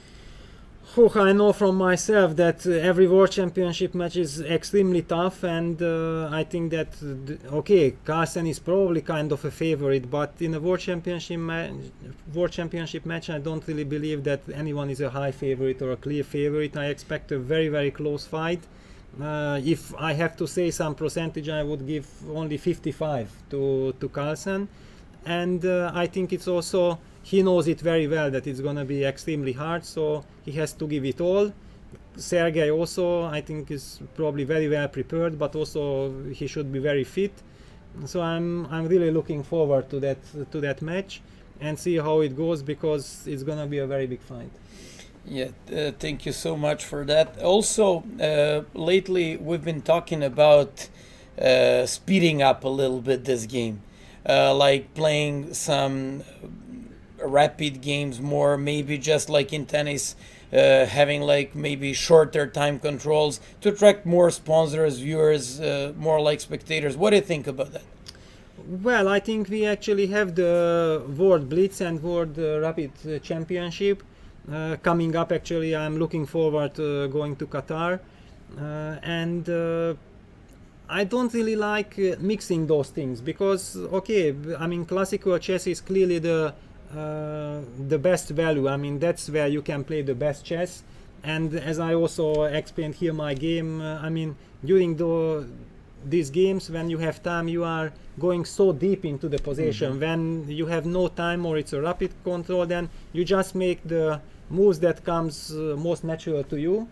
I know from myself that every World Championship match is extremely tough, and I think that Carlsen is probably kind of a favorite, but in a World Championship match, I don't really believe that anyone is a high favorite or a clear favorite. I expect a very, very close fight. If I have to say some percentage, I would give only 55 to Carlsen, and I think it's also, he knows it very well that it's going to be extremely hard, so he has to give it all. Sergei also, I think, is probably very well prepared, but also he should be very fit. So I'm really looking forward to that match and see how it goes, because it's going to be a very big fight. Yeah, thank you so much for that. Also, lately we've been talking about speeding up a little bit this game, like playing some rapid games more, maybe just like in tennis, having like maybe shorter time controls to attract more sponsors, viewers, more like spectators. What do you think about that? Well, I think we actually have the World Blitz and World Rapid Championship coming up. Actually, I'm looking forward to going to Qatar, and I don't really like mixing those things, because I mean, classical chess is clearly the best value. I mean, that's where you can play the best chess, and as I also explained here my game, I mean, during these games, when you have time, you are going so deep into the position. When you have no time or it's a rapid control, then you just make the moves that comes most natural to you,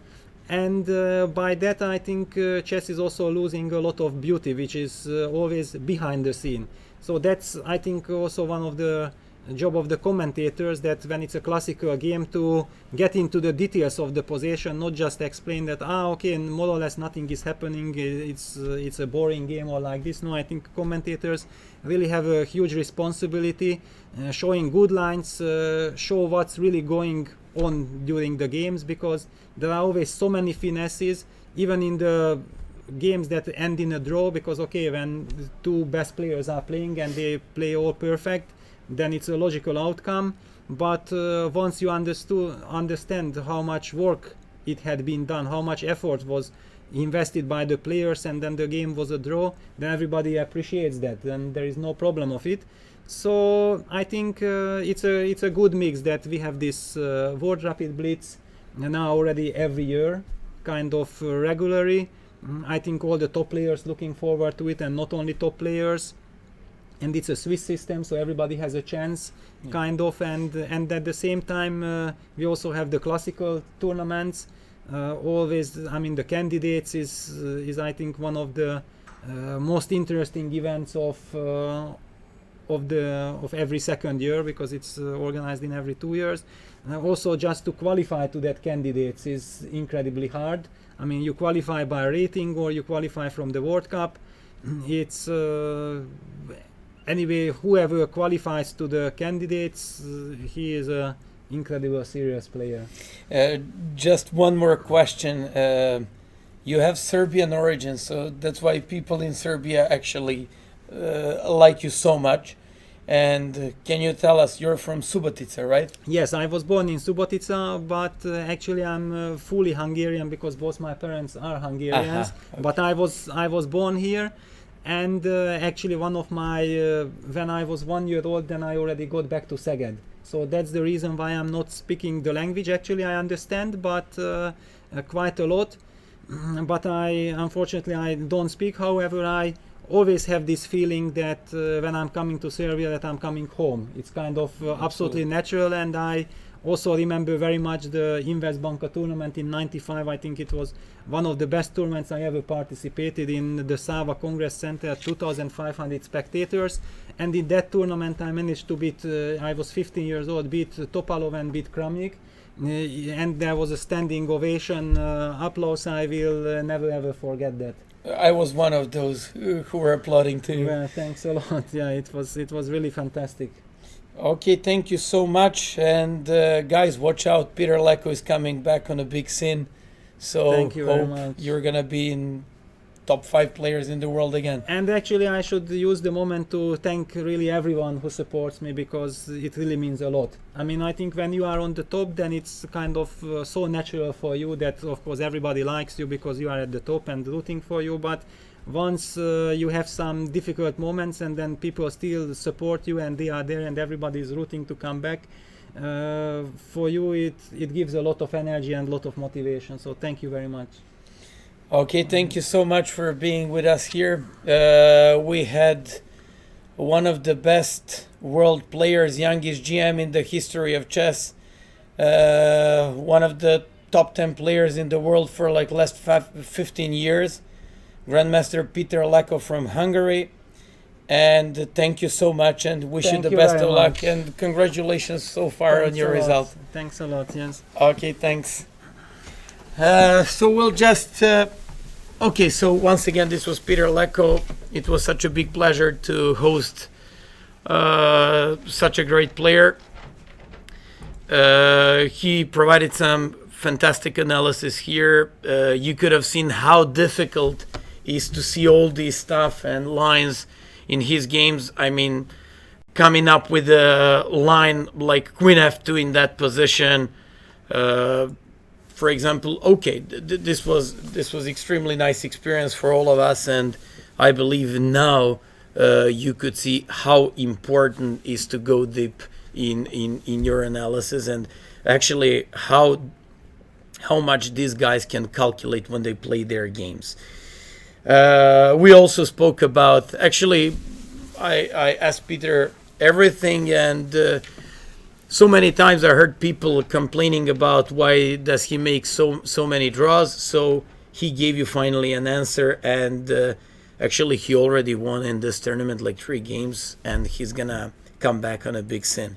and by that I think chess is also losing a lot of beauty, which is always behind the scene. So that's, I think, also one of the job of the commentators, that when it's a classical game, to get into the details of the position, not just explain that more or less nothing is happening, it's a boring game or like this. No, I think commentators really have a huge responsibility, showing good lines, show what's really going on during the games, because there are always so many finesses, even in the games that end in a draw, because when two best players are playing and they play all perfect, then it's a logical outcome. But once you understand how much work it had been done, how much effort was invested by the players, and then the game was a draw, then everybody appreciates that, and there is no problem of it. So I think it's a good mix that we have this World Rapid Blitz now already every year, kind of regularly. I think all the top players looking forward to it, and not only top players. And it's a Swiss system, so everybody has a chance, kind of, and at the same time we also have the classical tournaments. Always, I mean, the candidates is I think one of the most interesting events of every second year, because it's organized in every 2 years. Also, just to qualify to that candidates is incredibly hard. I mean, you qualify by rating or you qualify from the World Cup. It's anyway, whoever qualifies to the candidates, he is a incredible serious player. Just one more question. You have Serbian origin, so that's why people in Serbia actually like you so much. And can you tell us, you're from Subotica, right? Yes, I was born in Subotica, but actually I'm fully Hungarian, because both my parents are Hungarians. Okay. But I was born here. And actually one of my, when I was 1 year old, then I already got back to Szeged. So that's the reason why I'm not speaking the language. Actually, I understand, but quite a lot. But unfortunately, I don't speak. However, I always have this feeling that when I'm coming to Serbia, that I'm coming home. It's kind of absolutely natural, and I Also remember very much the Investbanka tournament in '95. I think it was one of the best tournaments I ever participated in, the Sava Congress Center, 2,500 spectators. And in that tournament I managed to beat, I was 15 years old, beat Topalov and beat Kramnik. And there was a standing ovation, applause. I will never ever forget that. I was one of those who were applauding too. Yeah, thanks a lot. Yeah, it was really fantastic. Okay, thank you so much. And guys, watch out. Peter Leko is coming back on a big scene. So Thank you very hope much. you're going to be in top 5 players in the world again. And actually I should use the moment to thank really everyone who supports me, because it really means a lot. I mean, I think when you are on the top, then it's kind of so natural for you that of course everybody likes you because you are at the top and rooting for you. But once you have some difficult moments and then people still support you and they are there and everybody is rooting to come back, for you it gives a lot of energy and a lot of motivation. So thank you very much. Okay, thank you so much for being with us here. We had one of the best world players, youngest GM in the history of chess, one of the top 10 players in the world for like last 15 years, Grandmaster Peter Leko from Hungary. And thank you so much and wish you the best of luck and congratulations so far on your result. Thanks a lot, Jens. Okay, thanks. So we'll just okay, so once again this was Peter Leko. It was such a big pleasure to host such a great player. He provided some fantastic analysis here. You could have seen how difficult it is to see all these stuff and lines in his games. I mean, coming up with a line like Queen F2 in that position, for example. Okay, this was extremely nice experience for all of us, and I believe now you could see how important is to go deep in your analysis, and actually how much these guys can calculate when they play their games. We also spoke about, actually I asked Peter everything, and so many times I heard people complaining about why does he make so many draws. So he gave you finally an answer, and actually he already won in this tournament like 3 games, and he's gonna come back on a big sin.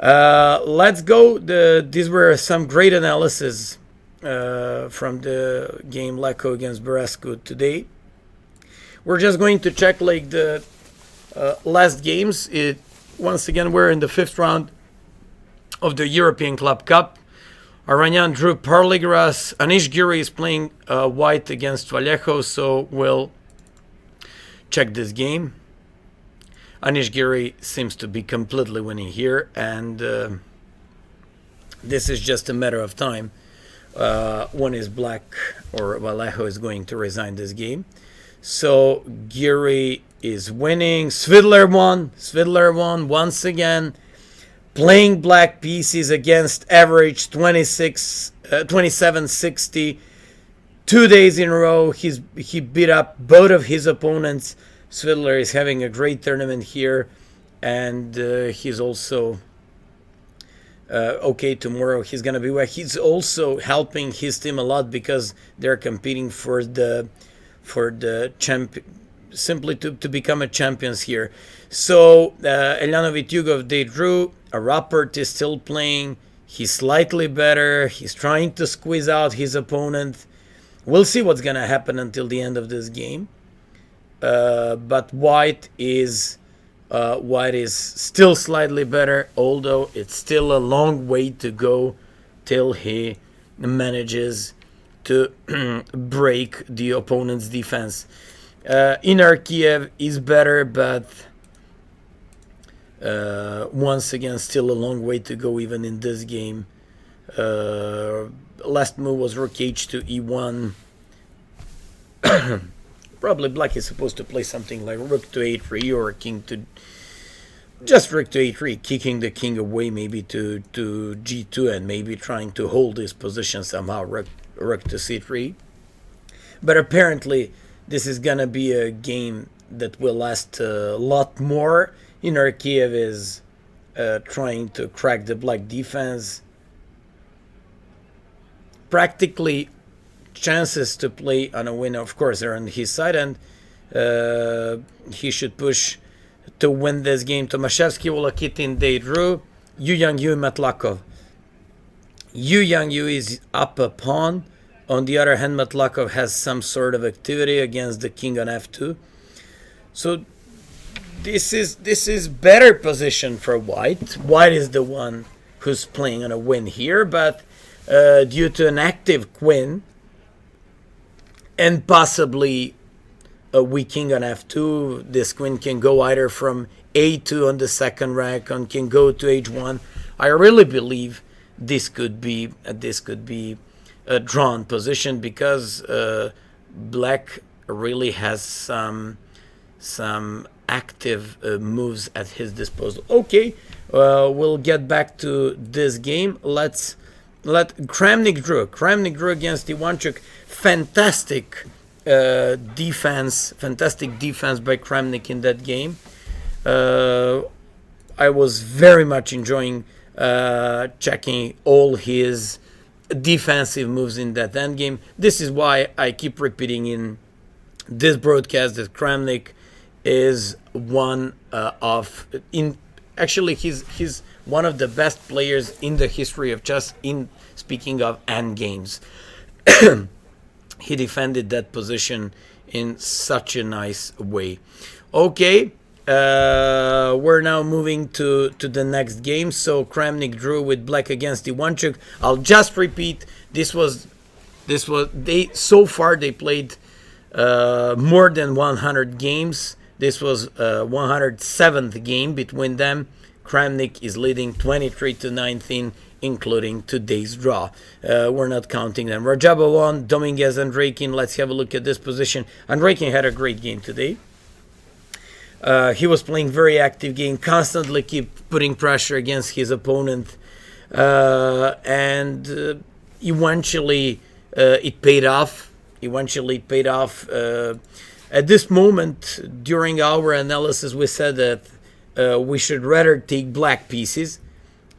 Let's go. These were some great analysis from the game Leko against Vachier-Lagrave today. We're just going to check like the last games. Once again, we're in the 5th round of the European Club Cup. Aranyan drew Parligras. Anish Giri is playing white against Vallejo, so we'll check this game. Anish Giri seems to be completely winning here, and this is just a matter of time when is black or Vallejo is going to resign this game. So Giri is winning. Svidler won once again, playing black pieces against average 27-60. 2 days in a row he beat up both of his opponents. Svidler is having a great tournament here, and he's also okay. Tomorrow he's gonna be back. He's also helping his team a lot because they're competing for the champion, simply to become a champions here. So Eljanovic Yugov, they drew. A Rapport is still playing. He's slightly better. He's trying to squeeze out his opponent. We'll see what's gonna happen until the end of this game. But white is still slightly better, although it's still a long way to go till he manages to break the opponent's defense. Inner Kiev is better, but once again still a long way to go even in this game. Last move was rook h to e1. Probably black is supposed to play something like rook to a3 or king to... just rook to a3, kicking the king away maybe to g2 and maybe trying to hold his position somehow, rook to c3. But apparently this is gonna be a game that will last a lot more. Inner Kiev is trying to crack the black defense. Practically chances to play on a win, of course, are on his side, and he should push to win this game. Tomaszewski, Wolokitin, they drew. Yu Yang-Yu, Matlakov. Yu Yang-Yu is up a pawn. On the other hand, Matlakov has some sort of activity against the king on f2. So this is better position for white. White is the one who's playing on a win here, but due to an active queen and possibly a weak king on f2, this queen can go either from a2 on the second rank and can go to h1. I really believe this could be a drawn position because black really has some active moves at his disposal. Okay, we'll get back to this game. Let Kramnik drew against Ivantchuk. Fantastic defense by Kramnik in that game. I was very much enjoying checking all his defensive moves in that endgame. This is why I keep repeating in this broadcast that Kramnik is one he's one of the best players in the history of chess. In speaking of endgames, he defended that position in such a nice way. Okay. We're now moving to the next game. So Kramnik drew with black against Ivantchuk. I'll just repeat. They so far they played more than 100 games. This was 107th game between them. Kramnik is leading 23-19, including today's draw. We're not counting them. Rajaba won. Dominguez and Andreikin. Let's have a look at this position. Andreikin had a great game today. He was playing very active game, constantly keep putting pressure against his opponent, and eventually it paid off. At this moment, during our analysis, we said that we should rather take black pieces,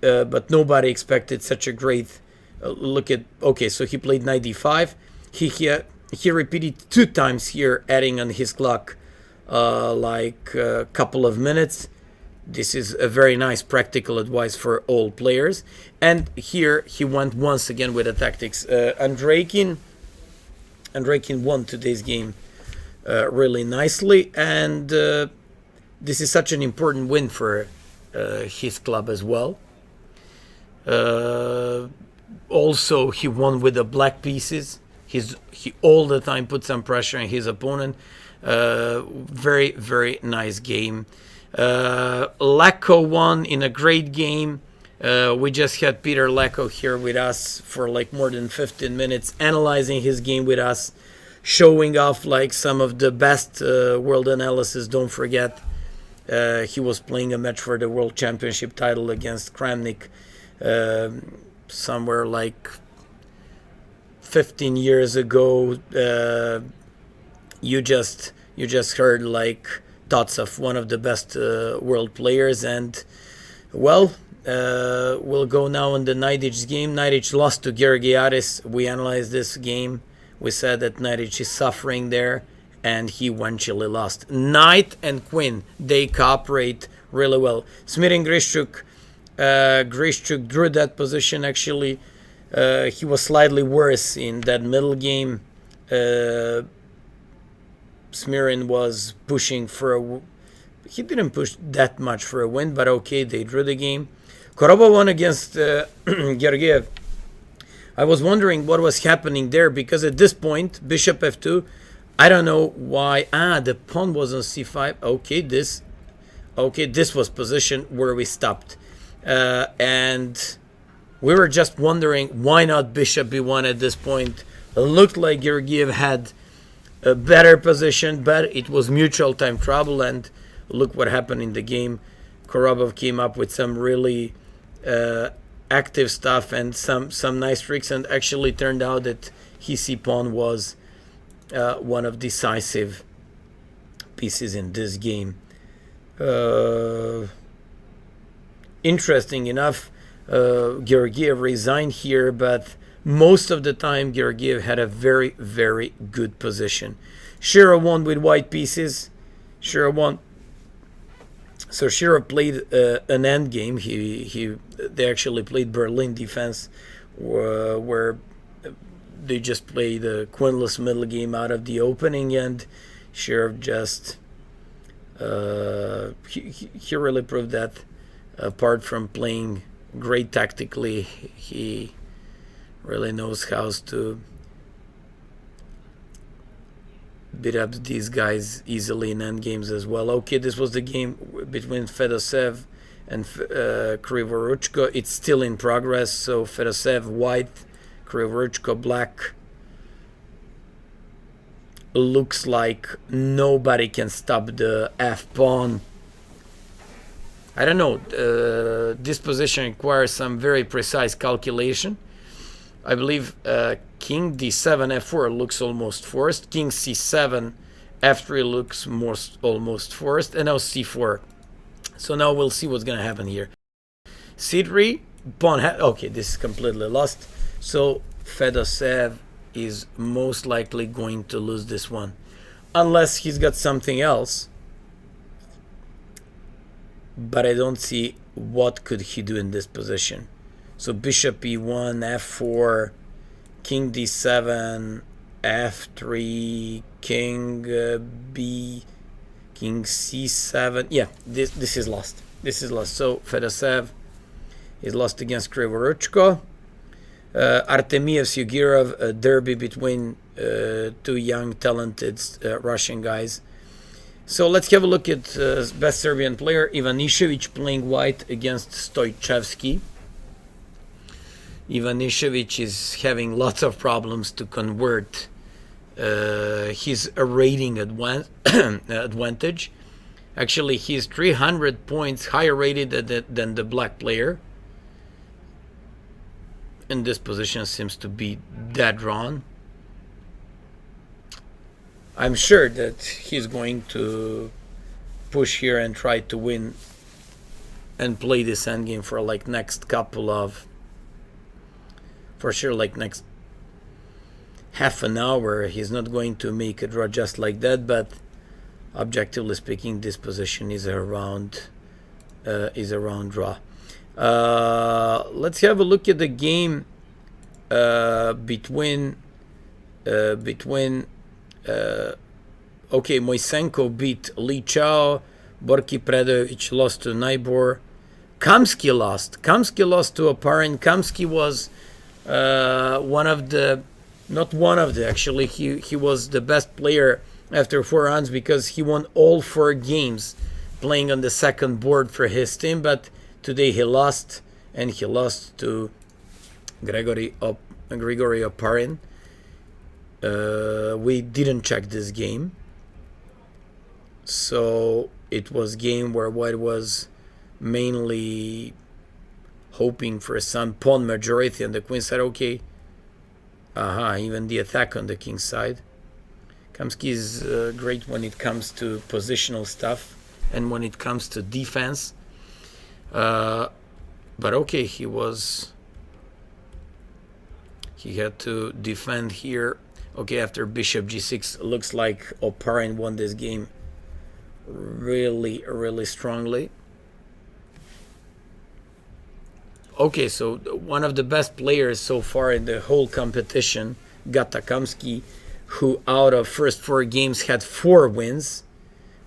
but nobody expected such a great look at. Okay, so he played knight d5. He repeated 2 times here, adding on his clock like a couple of minutes. This is a very nice practical advice for all players. And here he went once again with the tactics. Andreikin won today's game really nicely, and this is such an important win for his club as well. Also, he won with the black pieces. He all the time put some pressure on his opponent. Very, very nice game. Leko won in a great game. We just had Peter Leko here with us for like more than 15 minutes, analyzing his game with us, showing off like some of the best world analysis. Don't forget, he was playing a match for the World Championship title against Kramnik somewhere like 15 years ago. You just heard like thoughts of one of the best world players, and well, we'll go now on the Knight game. Knight lost to Georgiadis. We analyzed this game. We said that Knight is suffering there, and he eventually lost. Knight and Queen, they cooperate really well. Smir and Grishchuk drew that position. Actually, he was slightly worse in that middle game. Smirin was pushing for he didn't push that much for a win, but okay, they drew the game. Korobov won against Georgiev. I was wondering what was happening there, because at this point, bishop f2, I don't know why. The pawn was on c5. Okay, this was position where we stopped. And we were just wondering why not bishop b1 at this point. It looked like Georgiev had a better position, but it was mutual time trouble, and look what happened in the game. Korobov came up with some really active stuff and some nice tricks, and actually turned out that his c-pawn was one of decisive pieces in this game. interesting enough, Georgiev resigned here, but most of the time Georgiev had a very, very good position. Shira won with white pieces. Shira won. So Shira played an end game. They actually played Berlin defense, where they just played a queenless middle game out of the opening, and Shira just he really proved that apart from playing great tactically, he really knows how to beat up these guys easily in end games as well. Okay, this was the game between Fedosev and Krivoruchko. It's still in progress, so Fedosev white, Krivoruchko black. Looks like nobody can stop the f-pawn. I don't know, this position requires some very precise calculation. I believe King d7 f4 looks almost forced. King c7 f3 looks almost forced, and now c4. So now we'll see what's gonna happen here. c3 pawn. Okay, this is completely lost. So Fedosev is most likely going to lose this one, unless he's got something else. But I don't see what could he do in this position. So bishop e1, f4, king d7, f3, king b, king c7. Yeah, this is lost. This is lost. So Fedosev is lost against Krivoruchko. Artemiev Yugirov, a derby between two young, talented Russian guys. So let's have a look at best Serbian player, Ivanišević, playing white against Stojčevski. Ivanišević is having lots of problems to convert his rating advantage. Actually, he's 300 points higher rated than the black player. And this position seems to be dead drawn. I'm sure that he's going to push here and try to win and play this endgame for like next couple of, for sure, like next half an hour. He's not going to make a draw just like that, but objectively speaking, this position is a round draw. Let's have a look at the game between okay, Moisenko beat Li Chao, Borki Predovic lost to Naibor, Kamsky lost to Oparin. Kamsky was actually he was the best player after 4 rounds because he won all 4 games playing on the second board for his team, but today he lost, and he lost to Grigory Oparin. We didn't check this game, so it was game where white was mainly hoping for some pawn majority, and the queen said okay. Even the attack on the king's side. Kamsky is great when it comes to positional stuff and when it comes to defense, but okay, he had to defend here. Okay, after bishop g6, looks like Oparin won this game really, really strongly. Okay, so one of the best players so far in the whole competition, Gata Kamsky, who out of first 4 games had 4 wins,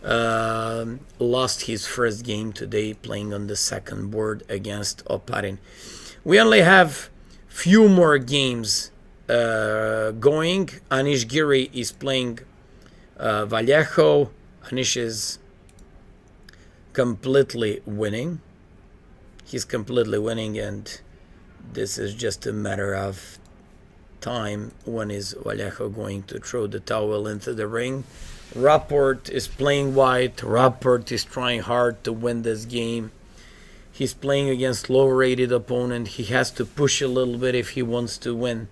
lost his first game today playing on the second board against Oparin. We only have few more games going. Anish Giri is playing Vallejo. Anish is completely winning. He's completely winning, and this is just a matter of time when is Vallejo going to throw the towel into the ring. Rapport is playing white. Rapport is trying hard to win this game. He's playing against low-rated opponent. He has to push a little bit if he wants to win.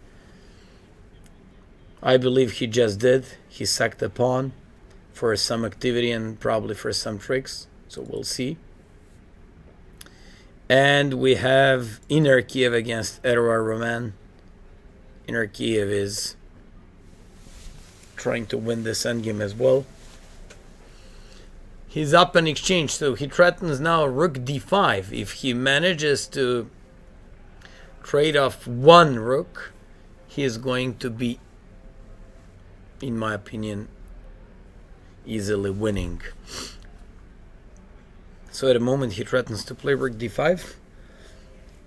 I believe he just did. He sacked a pawn for some activity and probably for some tricks. So we'll see. And we have Inner Kiev against Edouard Roman. Inner Kiev is trying to win this endgame as well. He's up in exchange, so he threatens now rook d5. If he manages to trade off one rook, he is going to be, in my opinion, easily winning. So at the moment he threatens to play rook d5.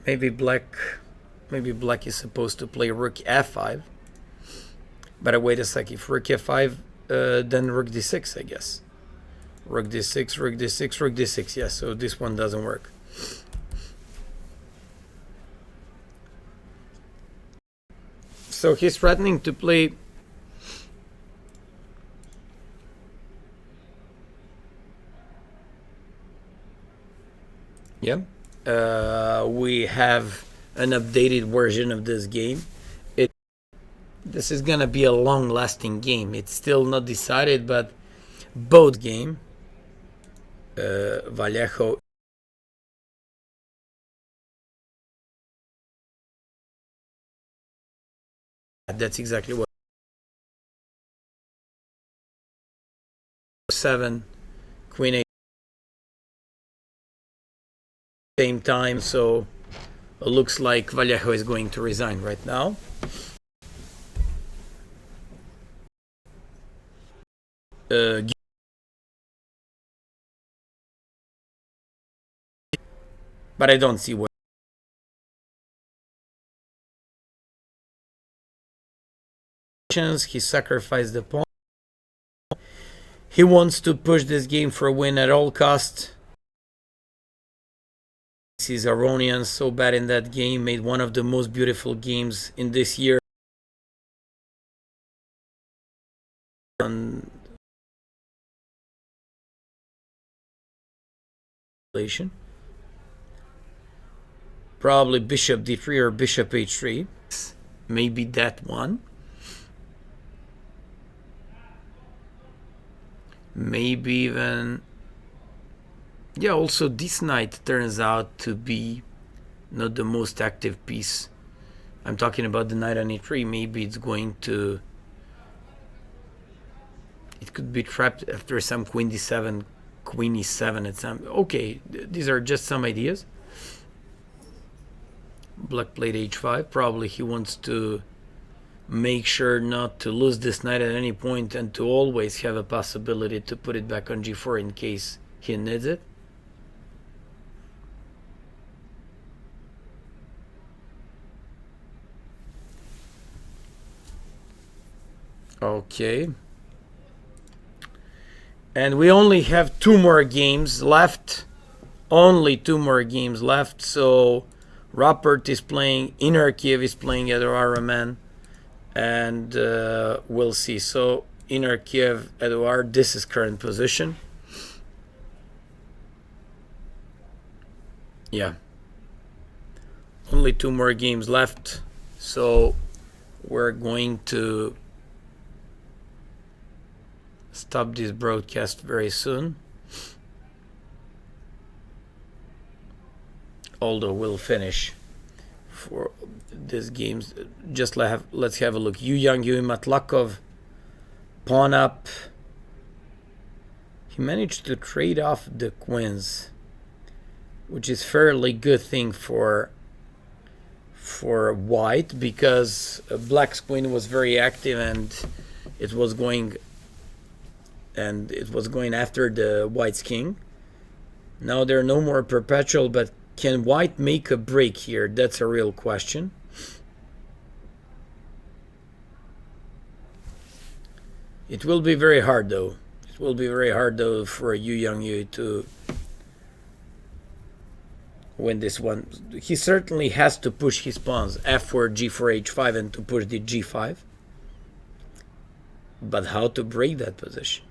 Maybe black is supposed to play rook f5. But wait a sec, if rook f5, then rook d6, I guess. Rook d6, rook d6, rook d6. Yeah, so this one doesn't work. So he's threatening to play we have an updated version of this game. This is gonna be a long-lasting game. It's still not decided, but both game Vallejo that's exactly what 7 Queen 8 same time, so it looks like Vallejo is going to resign right now. But I don't see what he sacrificed the pawn. He wants to push this game for a win at all costs. He's Aronian so bad in that game, made one of the most beautiful games in this year. Probably bishop d3 or bishop h3. Maybe that one. Maybe even, yeah, also this knight turns out to be not the most active piece. I'm talking about the knight on e3. Maybe it's going to, it could be trapped after some queen d7, queen e7 at some, okay, these are just some ideas. Black played h5. Probably he wants to make sure not to lose this knight at any point and to always have a possibility to put it back on g4 in case he needs it. Okay. And we only have 2 more games left. Only 2 more games left. So Rappert is playing, Inner Kiev is playing Edouard Roman. And we'll see. So Inner Kiev, Edouard, this is current position. Yeah. Only 2 more games left. So we're going to stop this broadcast very soon. Although we'll finish for this games. Just let's have a look. Yu Yang, Yu Matlakov, pawn up. He managed to trade off the queens, which is fairly good thing for white, because black's queen was very active and it was going after the white's king. Now they're no more perpetual, but can white make a break here? That's a real question. It will be very hard though. It will be very hard though for Yu Yang Yu to win this one. He certainly has to push his pawns f4, g4, h5 and to push the g5. But how to break that position?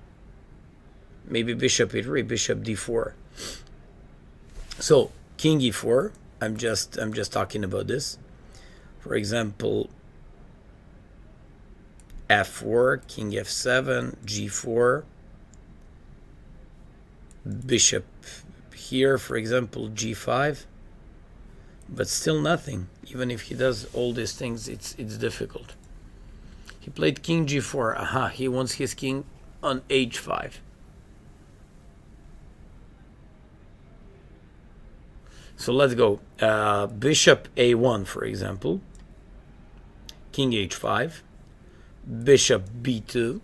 Maybe bishop e3, bishop d4. So king e4. I'm just talking about this. For example, f4, king f7, g4, bishop here, for example, g5. but still nothing. Even if he does all these things, it's difficult. He played king g4. Aha, he wants his king on h5. So let's go. Bishop a1, for example. King h5. Bishop b2.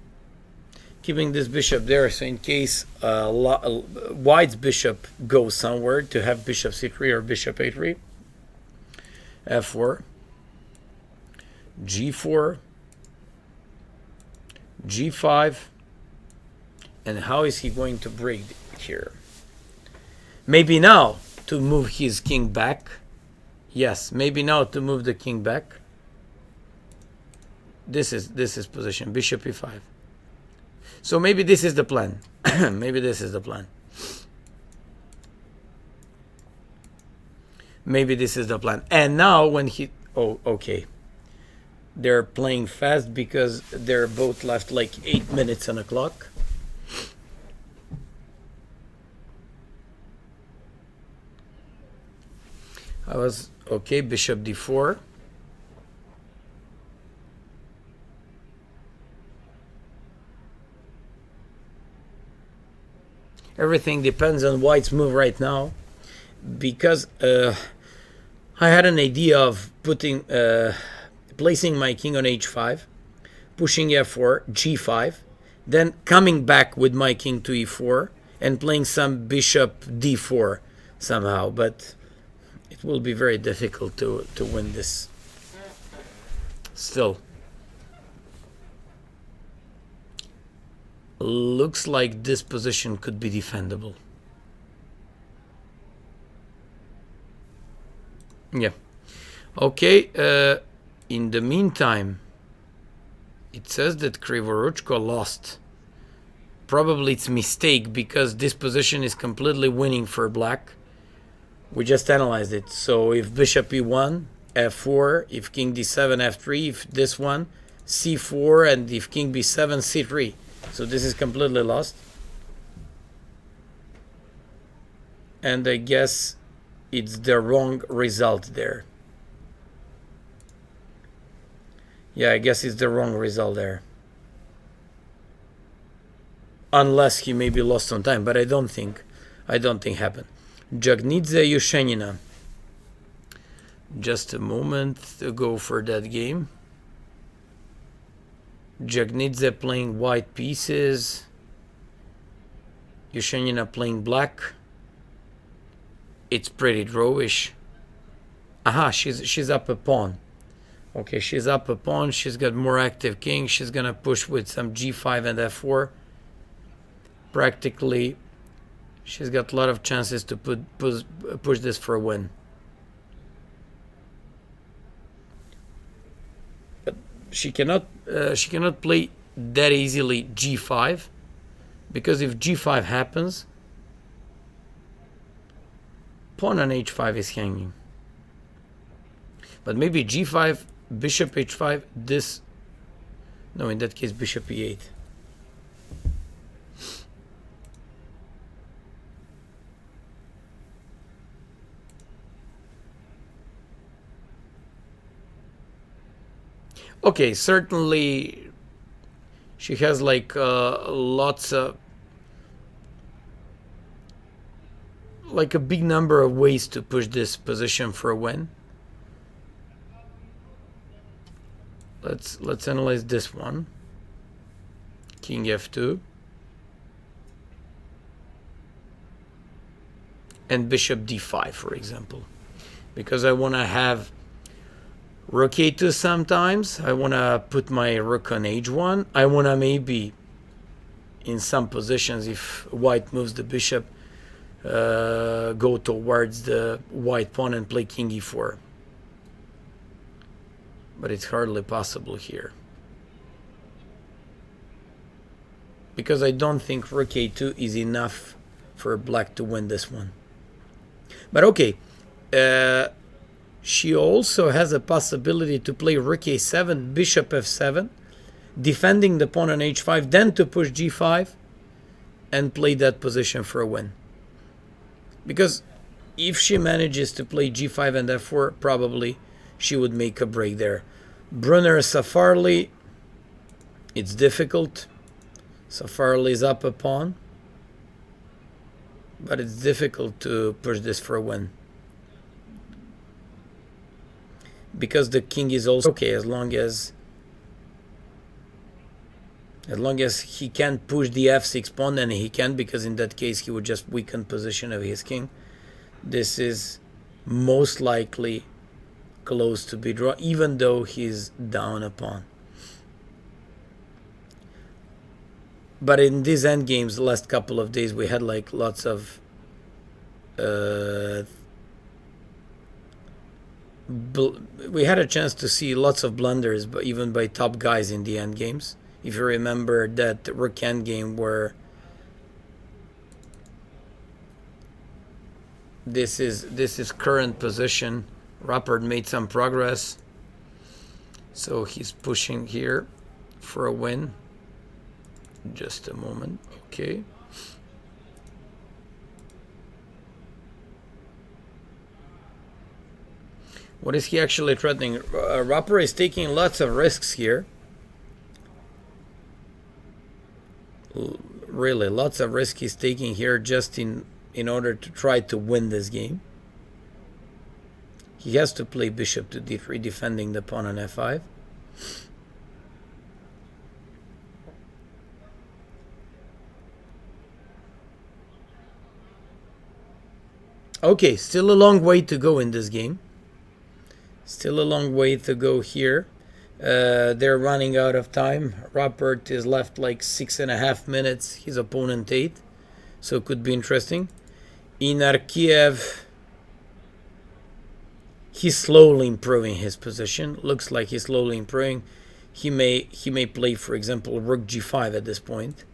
Keeping this bishop there, so in case white's bishop goes somewhere, to have bishop c3 or bishop a3. f4. g4. g5. And how is he going to break here? Maybe now to move his king back. Yes, maybe now to move the king back. This is position, bishop e5. So maybe this is the plan. Maybe this is the plan. Maybe this is the plan. And now when he... Oh, okay. They're playing fast because they're both left like 8 minutes on the clock. I was... Okay, bishop d4. Everything depends on white's move right now, because I had an idea of putting placing my king on h5, pushing f4, g5, then coming back with my king to e4 and playing some bishop d4 somehow, but it will be very difficult to win this still. Looks like this position could be defendable. Yeah. Okay. In the meantime, it says that Krivoruchko lost. Probably it's a mistake because this position is completely winning for black. We just analyzed it. So if bishop e1, f4, if king d7, f3, if this one, c4, and if king b7, c3. So this is completely lost. And I guess it's the wrong result there. Yeah, I guess it's the wrong result there. Unless he maybe lost some time, but I don't think happened. Jagnidze Yushenina. Just a moment to go for that game. Jagnidze playing white pieces. Yushenina playing black. It's pretty drawish. Aha, she's up a pawn. Okay, she's up a pawn. She's got more active king. She's gonna push with some g5 and f4. Practically, she's got a lot of chances to push this for a win. She cannot play that easily g5, because if g5 happens, pawn on h5 is hanging. But maybe g5, bishop h5, this... No, in that case, bishop e8. Okay, certainly she has like lots of, like a big number of ways to push this position for a win. Let's analyze this one. King f2 and bishop d5, for example, because I want to have rook a2 sometimes. I want to put my rook on h1. I want to maybe, in some positions, if white moves the bishop, go towards the white pawn and play king e4. But it's hardly possible here, because I don't think rook a2 is enough for black to win this one. But okay, she also has a possibility to play rook a7, bishop f7, defending the pawn on h5, then to push g5 and play that position for a win. Because if she manages to play g5 and f4, probably she would make a break there. Brunner Safarli, it's difficult. Safarli is up a pawn, but it's difficult to push this for a win, because the king is also okay as long as he can't push the f6 pawn, then he can, because in that case he would just weaken position of his king. This is most likely close to be draw, even though he's down a pawn. But in these endgames, the last couple of days, we had like lots of we had a chance to see lots of blunders, but even by top guys in the endgames. If you remember that rook endgame where this is current position, Rappert made some progress, so he's pushing here for a win. Just a moment. Okay. What is he actually threatening? Rappert is taking lots of risks here. Really, lots of risk he's taking here just in order to try to win this game. He has to play bishop to d3, defending the pawn on f5. Okay, still a long way to go in this game. Still a long way to go here. They're running out of time. Rappert is left like 6.5 minutes. His opponent 8. So it could be interesting. Inarkiev, he's slowly improving his position. Looks like he's slowly improving. He may play, for example, rook g5 at this point,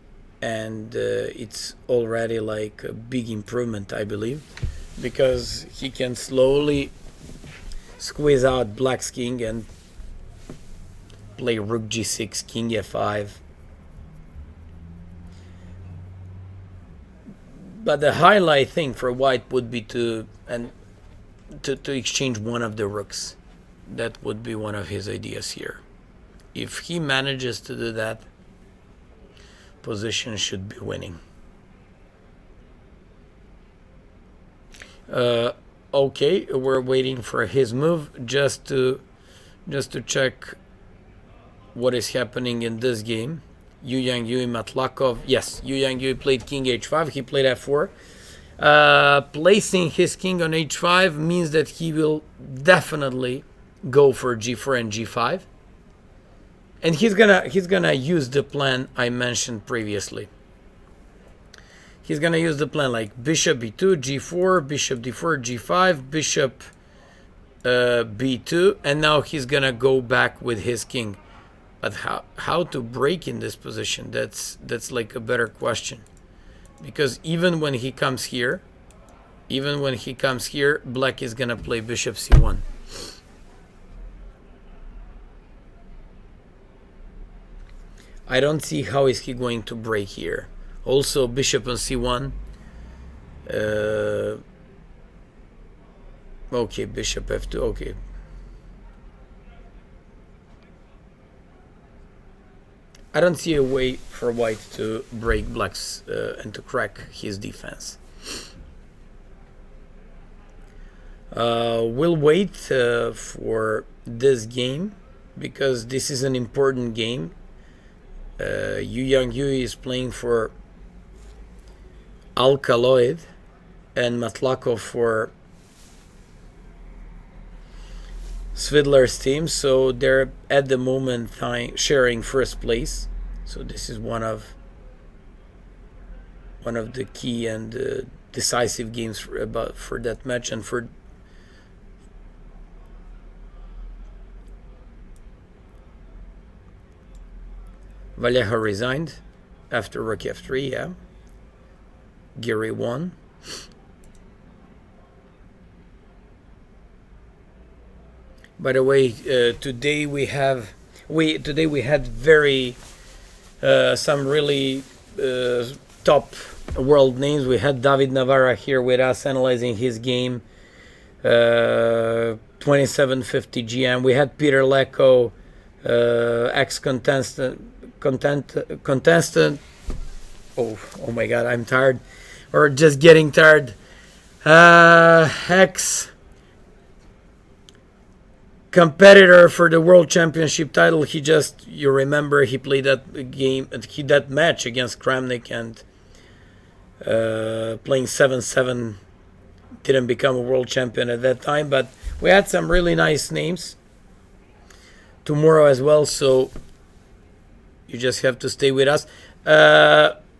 and it's already like a big improvement, I believe, because he can slowly squeeze out black's king and play rook g6, king f5. But the highlight thing for white would be to exchange one of the rooks. That would be one of his ideas here. If he manages to do that, position should be winning. Okay, we're waiting for his move just to check what is happening in this game. Yu Yang Yui Matlakov. Yes, Yu Yang Yui played king h5. He played f4. Placing his king on h5 means that he will definitely go for g4 and g5, and he's gonna use the plan I mentioned previously. He's gonna use the plan like bishop b2, g4, bishop d4, g5, bishop b2, and now he's gonna go back with his king. But how to break in this position? That's like a better question, because even when he comes here, black is gonna play bishop c1. I don't see how is he going to break here. Also, bishop on c1. Okay, bishop f2. Okay. I don't see a way for white to break black's and to crack his defense. We'll wait for this game, because this is an important game. Yu Yang Yui is playing for Alkaloid and Matlakov for Svidler's team, so they're at the moment sharing first place. So this is one of the key and decisive games for that match, and for Vallejo resigned after rook f3. Yeah, Giri won. By the way, today we had very some really top world names. We had David Navara here with us analyzing his game. 2750 GM. We had Peter Leko, ex-contestant. Oh my God, I'm tired, or just getting tired. Ex competitor for the World Championship title. You remember, he played that match against Kramnik and playing 7-7. Didn't become a world champion at that time, but we had some really nice names tomorrow as well, so you just have to stay with us.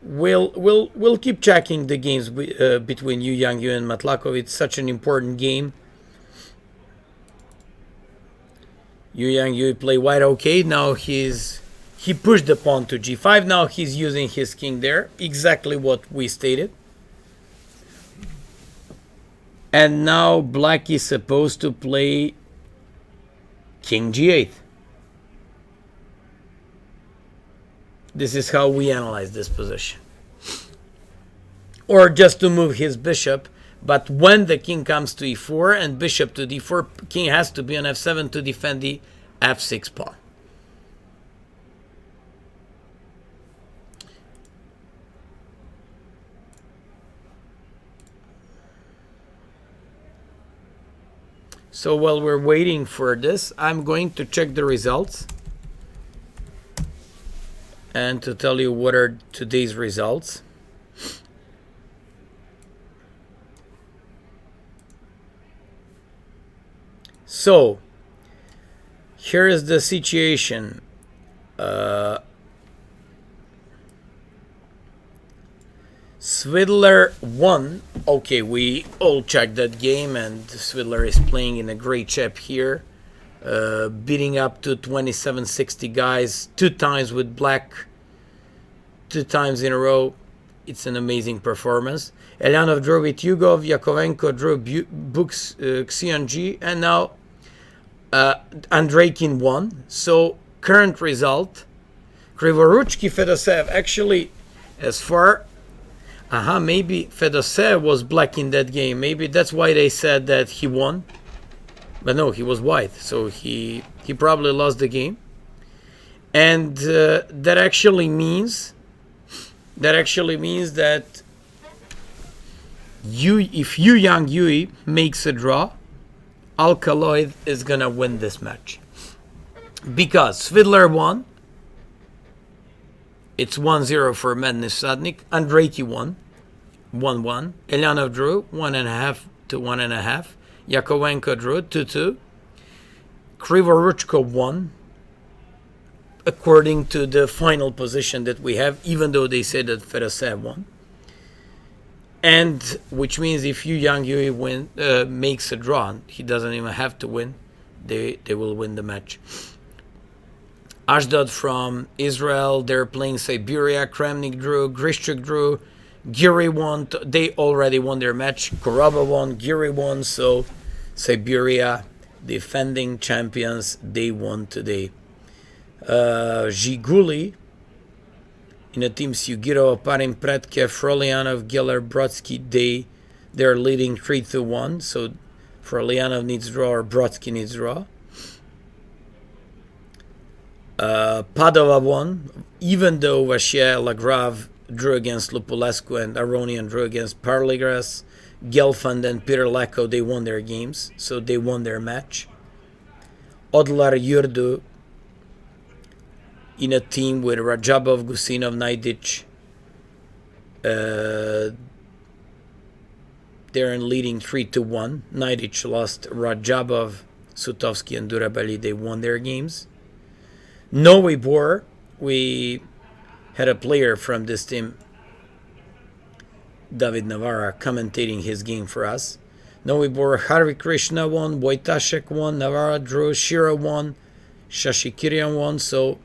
We'll keep checking the games between Yu Yang-Yu and Matlakov. It's such an important game. Yu Yang-Yu play white okay. Now he pushed the pawn to g5. Now he's using his king there, exactly what we stated. And now black is supposed to play king g8. This is how we analyze this position. Or just to move his bishop, but when the king comes to e4 and bishop to d4, king has to be on f7 to defend the f6 pawn. So while we're waiting for this, I'm going to check the results and to tell you what are today's results. So here is the situation. Svidler won. Okay, we all checked that game, and Svidler is playing in a great shape here, beating up to 2760 guys 2 times with black, 2 times in a row. It's an amazing performance. Elyanov drew with Yugov, Yakovenko drew Xian G, and now Andreikin won. So current result, Krivoruchki Fedosev. Actually, as far maybe Fedosev was black in that game. Maybe that's why they said that he won. But no, he was white, so he probably lost the game. And that actually means that if Yu Yang-Yu makes a draw, Alkaloid is gonna win this match. Because Svidler won. It's 1-0 for Madness Sadnik. Andreiki won. 1-1. Elyanov drew 1.5 to 1.5. Yakovenko drew 2-2. Krivoruchko won according to the final position that we have, even though they say that Fedosev won. And which means if Yu Yang-Yu makes a draw, he doesn't even have to win. They will win the match. Ashdod from Israel, they're playing Siberia. Kramnik drew, Grishchuk drew, Giri won. They already won their match. Koraba won, Giri won. So Siberia, defending champions, they won today. Zhiguli in a team Sugiro, Parim Pretke, Frolianov, Geller, Brodsky, they're leading 3-1. So Frolianov needs draw or Brodsky needs draw. Padova won, even though Vachier-Lagrave drew against Lupascu and Aronian drew against Parligras. Gelfand and Peter Leko, they won their games, so they won their match. Odlar Yurdu in a team with Rajabov, Gusinov, Naidic. They're in leading 3-1. Naidic lost. Rajabov, Sutovsky, and Durabali, they won their games. Novi Bor, we had a player from this team, David Navara, commentating his game for us. Novi Bor, Harvey Krishna won, Wojtaszek won, Navara drew, Shira won, Shashikirian won, so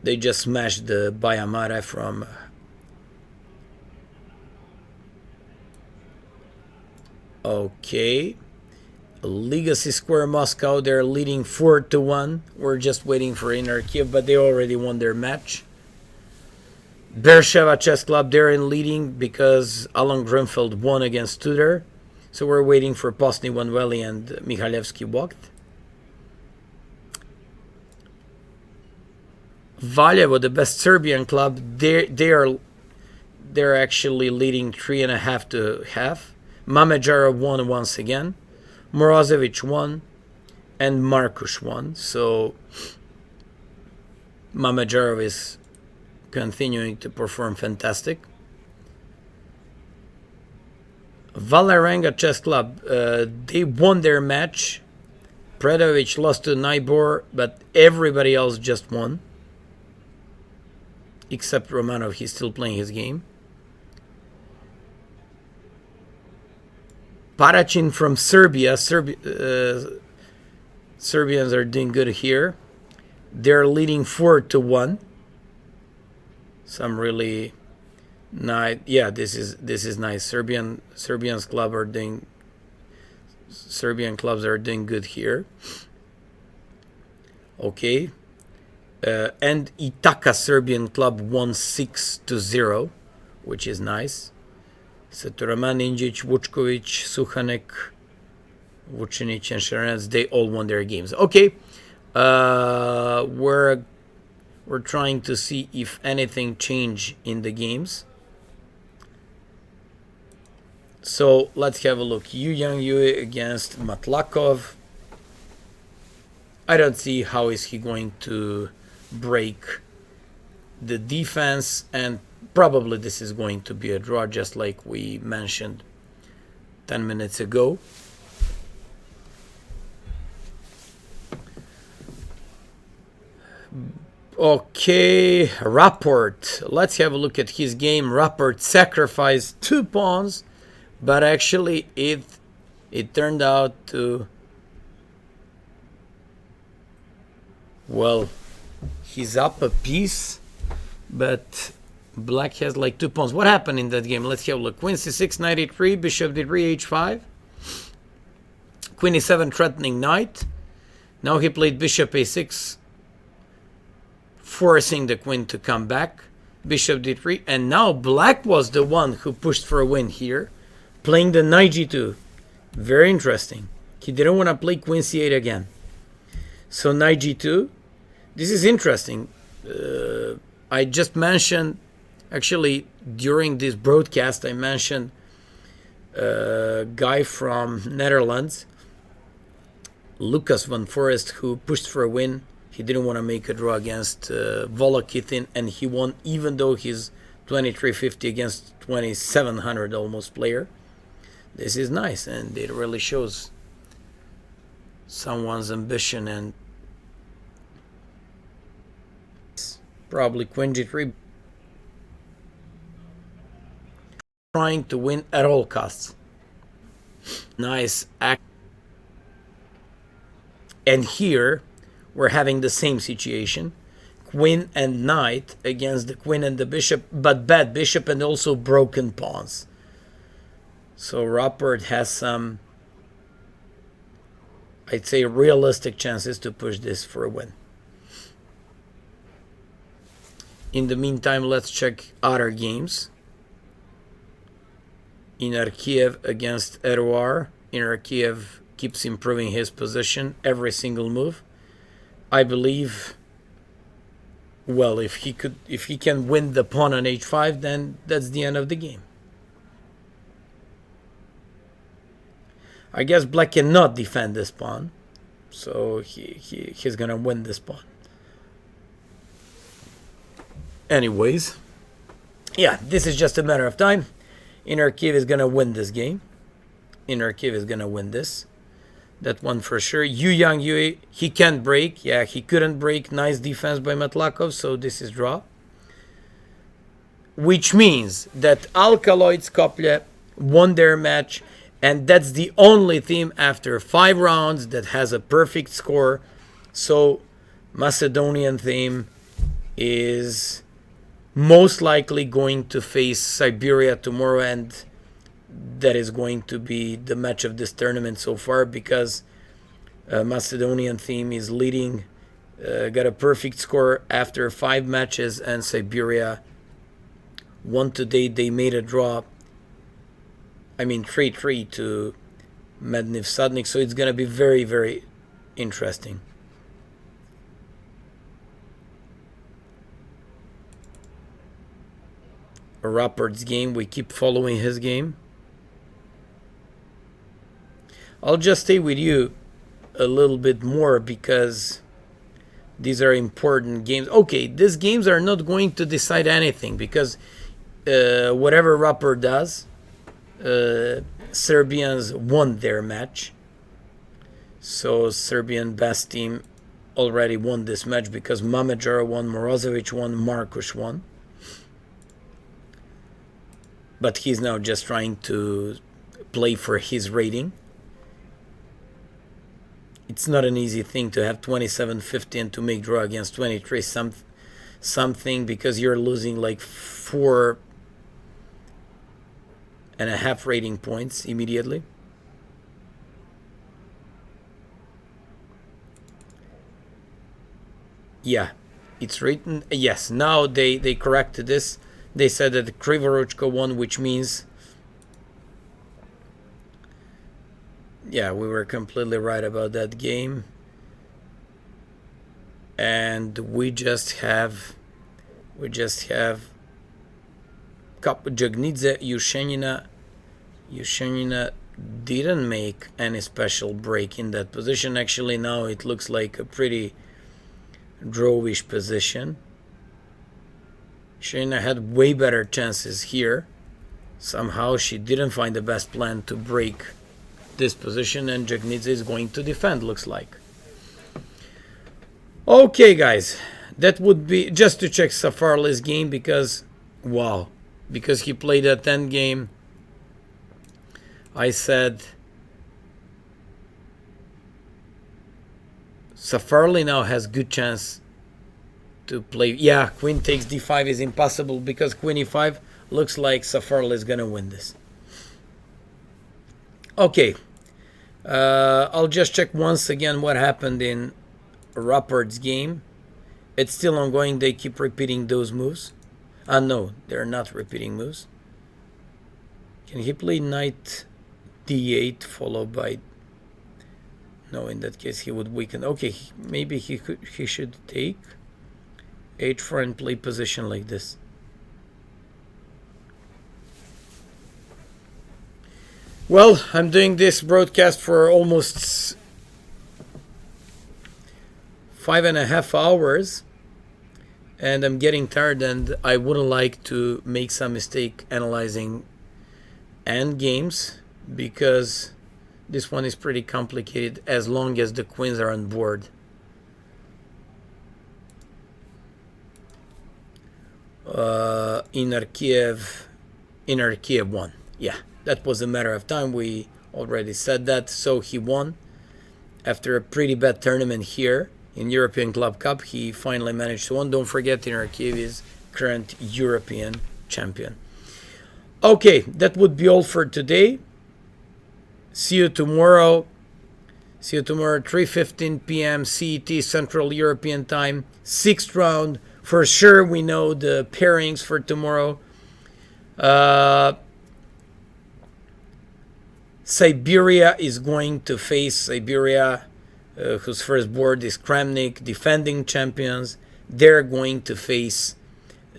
they just smashed the Bayamare from okay. Legacy Square Moscow, they're leading 4-1. We're just waiting for Inner Kiev, but they already won their match. Beersheva Chess Club, they're in leading because Alan Grunfeld won against Tudor. So we're waiting for Postny Wanweli and Michalewski walked. Valjevo, the best Serbian club, they're actually leading 3.5 to half. Mameđara won once again. Morozevic won. And Markuš won. So Mameđara is continuing to perform fantastic. Valerenga Chess Club, they won their match. Predovic lost to Nybor, but everybody else just won. Except Romanov, he's still playing his game. Parachin from Serbia. Serbians are doing good here. They're leading 4-1. Some really nice. Yeah, this is nice. Serbian clubs are doing good here. Okay. And Itaka Serbian club won 6-0, which is nice. Setoraman, Injic, Vučković, Suhanek, Vucinic, and Sharanets, they all won their games. Okay. We're trying to see if anything changed in the games. So let's have a look. Yu Yang Yue against Matlakov. I don't see how is he going to break the defense, and probably this is going to be a draw, just like we mentioned 10 minutes ago. Okay, Rapport. Let's have a look at his game. Rapport sacrificed 2 pawns, but actually it turned out to, well, he's up a piece, but black has like 2 pawns. What happened in that game? Let's have a look. Queen c6, knight e3, bishop d3, h5. Queen e7, threatening knight. Now he played bishop a6, forcing the queen to come back. Bishop d3, and now black was the one who pushed for a win here, playing the knight g2. Very interesting. He didn't want to play queen c8 again. So knight g2. This is interesting. I just mentioned, actually during this broadcast, I mentioned a guy from Netherlands, Lucas van Forest, who pushed for a win. He didn't want to make a draw against Volokitin, and he won even though he's 2350 against 2700 almost player. This is nice, and it really shows someone's ambition. And probably queen g3, trying to win at all costs. Nice act. And here we're having the same situation. Queen and knight against the queen and the bishop, but bad bishop and also broken pawns. So Rapport has some, I'd say, realistic chances to push this for a win. In the meantime, let's check other games. Inarkiev against Eruar. Inarkiev keeps improving his position every single move. I believe, well, if he can win the pawn on h5, then that's the end of the game. I guess black cannot defend this pawn, so he's gonna win this pawn. Anyways, yeah, this is just a matter of time. Inarkiev is gonna win this game. Inarkiev is gonna win this. That one for sure. Yu Yang Yue, he can't break. Yeah, he couldn't break. Nice defense by Matlakov, so this is draw. Which means that Alkaloid Skopje won their match, and that's the only team after 5 rounds that has a perfect score. So Macedonian team is most likely going to face Siberia tomorrow, and that is going to be the match of this tournament so far, because Macedonian team is leading, got a perfect score after 5 matches, and Siberia won today. They made a draw. 3-3 to Medvedev Sadnik, so it's going to be very, very interesting. Rappert's game, we keep following his game. I'll just stay with you a little bit more because these are important games. Okay, these games are not going to decide anything because whatever Rappert does, Serbians won their match. So Serbian best team already won this match because Mamedjara won, Morozovic won, Markush won. But he's now just trying to play for his rating. It's not an easy thing to have 27-50 and to make draw against 23 something because you're losing like 4.5 rating points immediately. Yeah, it's written. Yes, now they corrected this. They said that Krivoruchka won, which means, yeah, we were completely right about that game. And we just have Jagnidze, Yushenina didn't make any special break in that position. Actually, now it looks like a pretty drawish position. Yushenina had way better chances here. Somehow she didn't find the best plan to break this position, and Jagnidze is going to defend, looks like. Okay, guys, that would be just to check Safarli's game because, wow, because he played a 10 game. I said Safarli now has good chance to play. Yeah, queen takes d5 is impossible because queen e5 looks like Safarli is gonna win this. Okay, I'll just check once again what happened in Rappert's game. It's still ongoing. They keep repeating those moves. No, they're not repeating moves. Can he play knight d8 followed by... No, in that case he would weaken. Okay, maybe he should take h4 and play position like this. Well, I'm doing this broadcast for almost 5.5 hours and I'm getting tired, and I wouldn't like to make some mistake analyzing end games because this one is pretty complicated as long as the queens are on board. Inner Kiev won. Yeah, that was a matter of time. We already said that. So he won after a pretty bad tournament here in European Club Cup. He finally managed to win. Don't forget, Inner Kiev is current European champion. Okay, that would be all for today. See you tomorrow. 3:15 p.m. CET, Central European Time. 6th round. For sure, we know the pairings for tomorrow. Siberia is going to face Siberia, whose first board is Kramnik, defending champions. They're going to face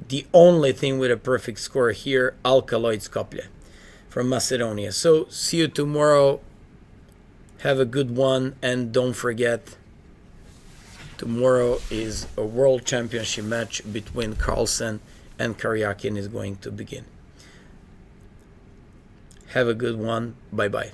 the only thing with a perfect score here, Alkaloid Skopje from Macedonia. So see you tomorrow. Have a good one, and don't forget, tomorrow is a world championship match between Carlsen and Karyakin is going to begin. Have a good one. Bye-bye.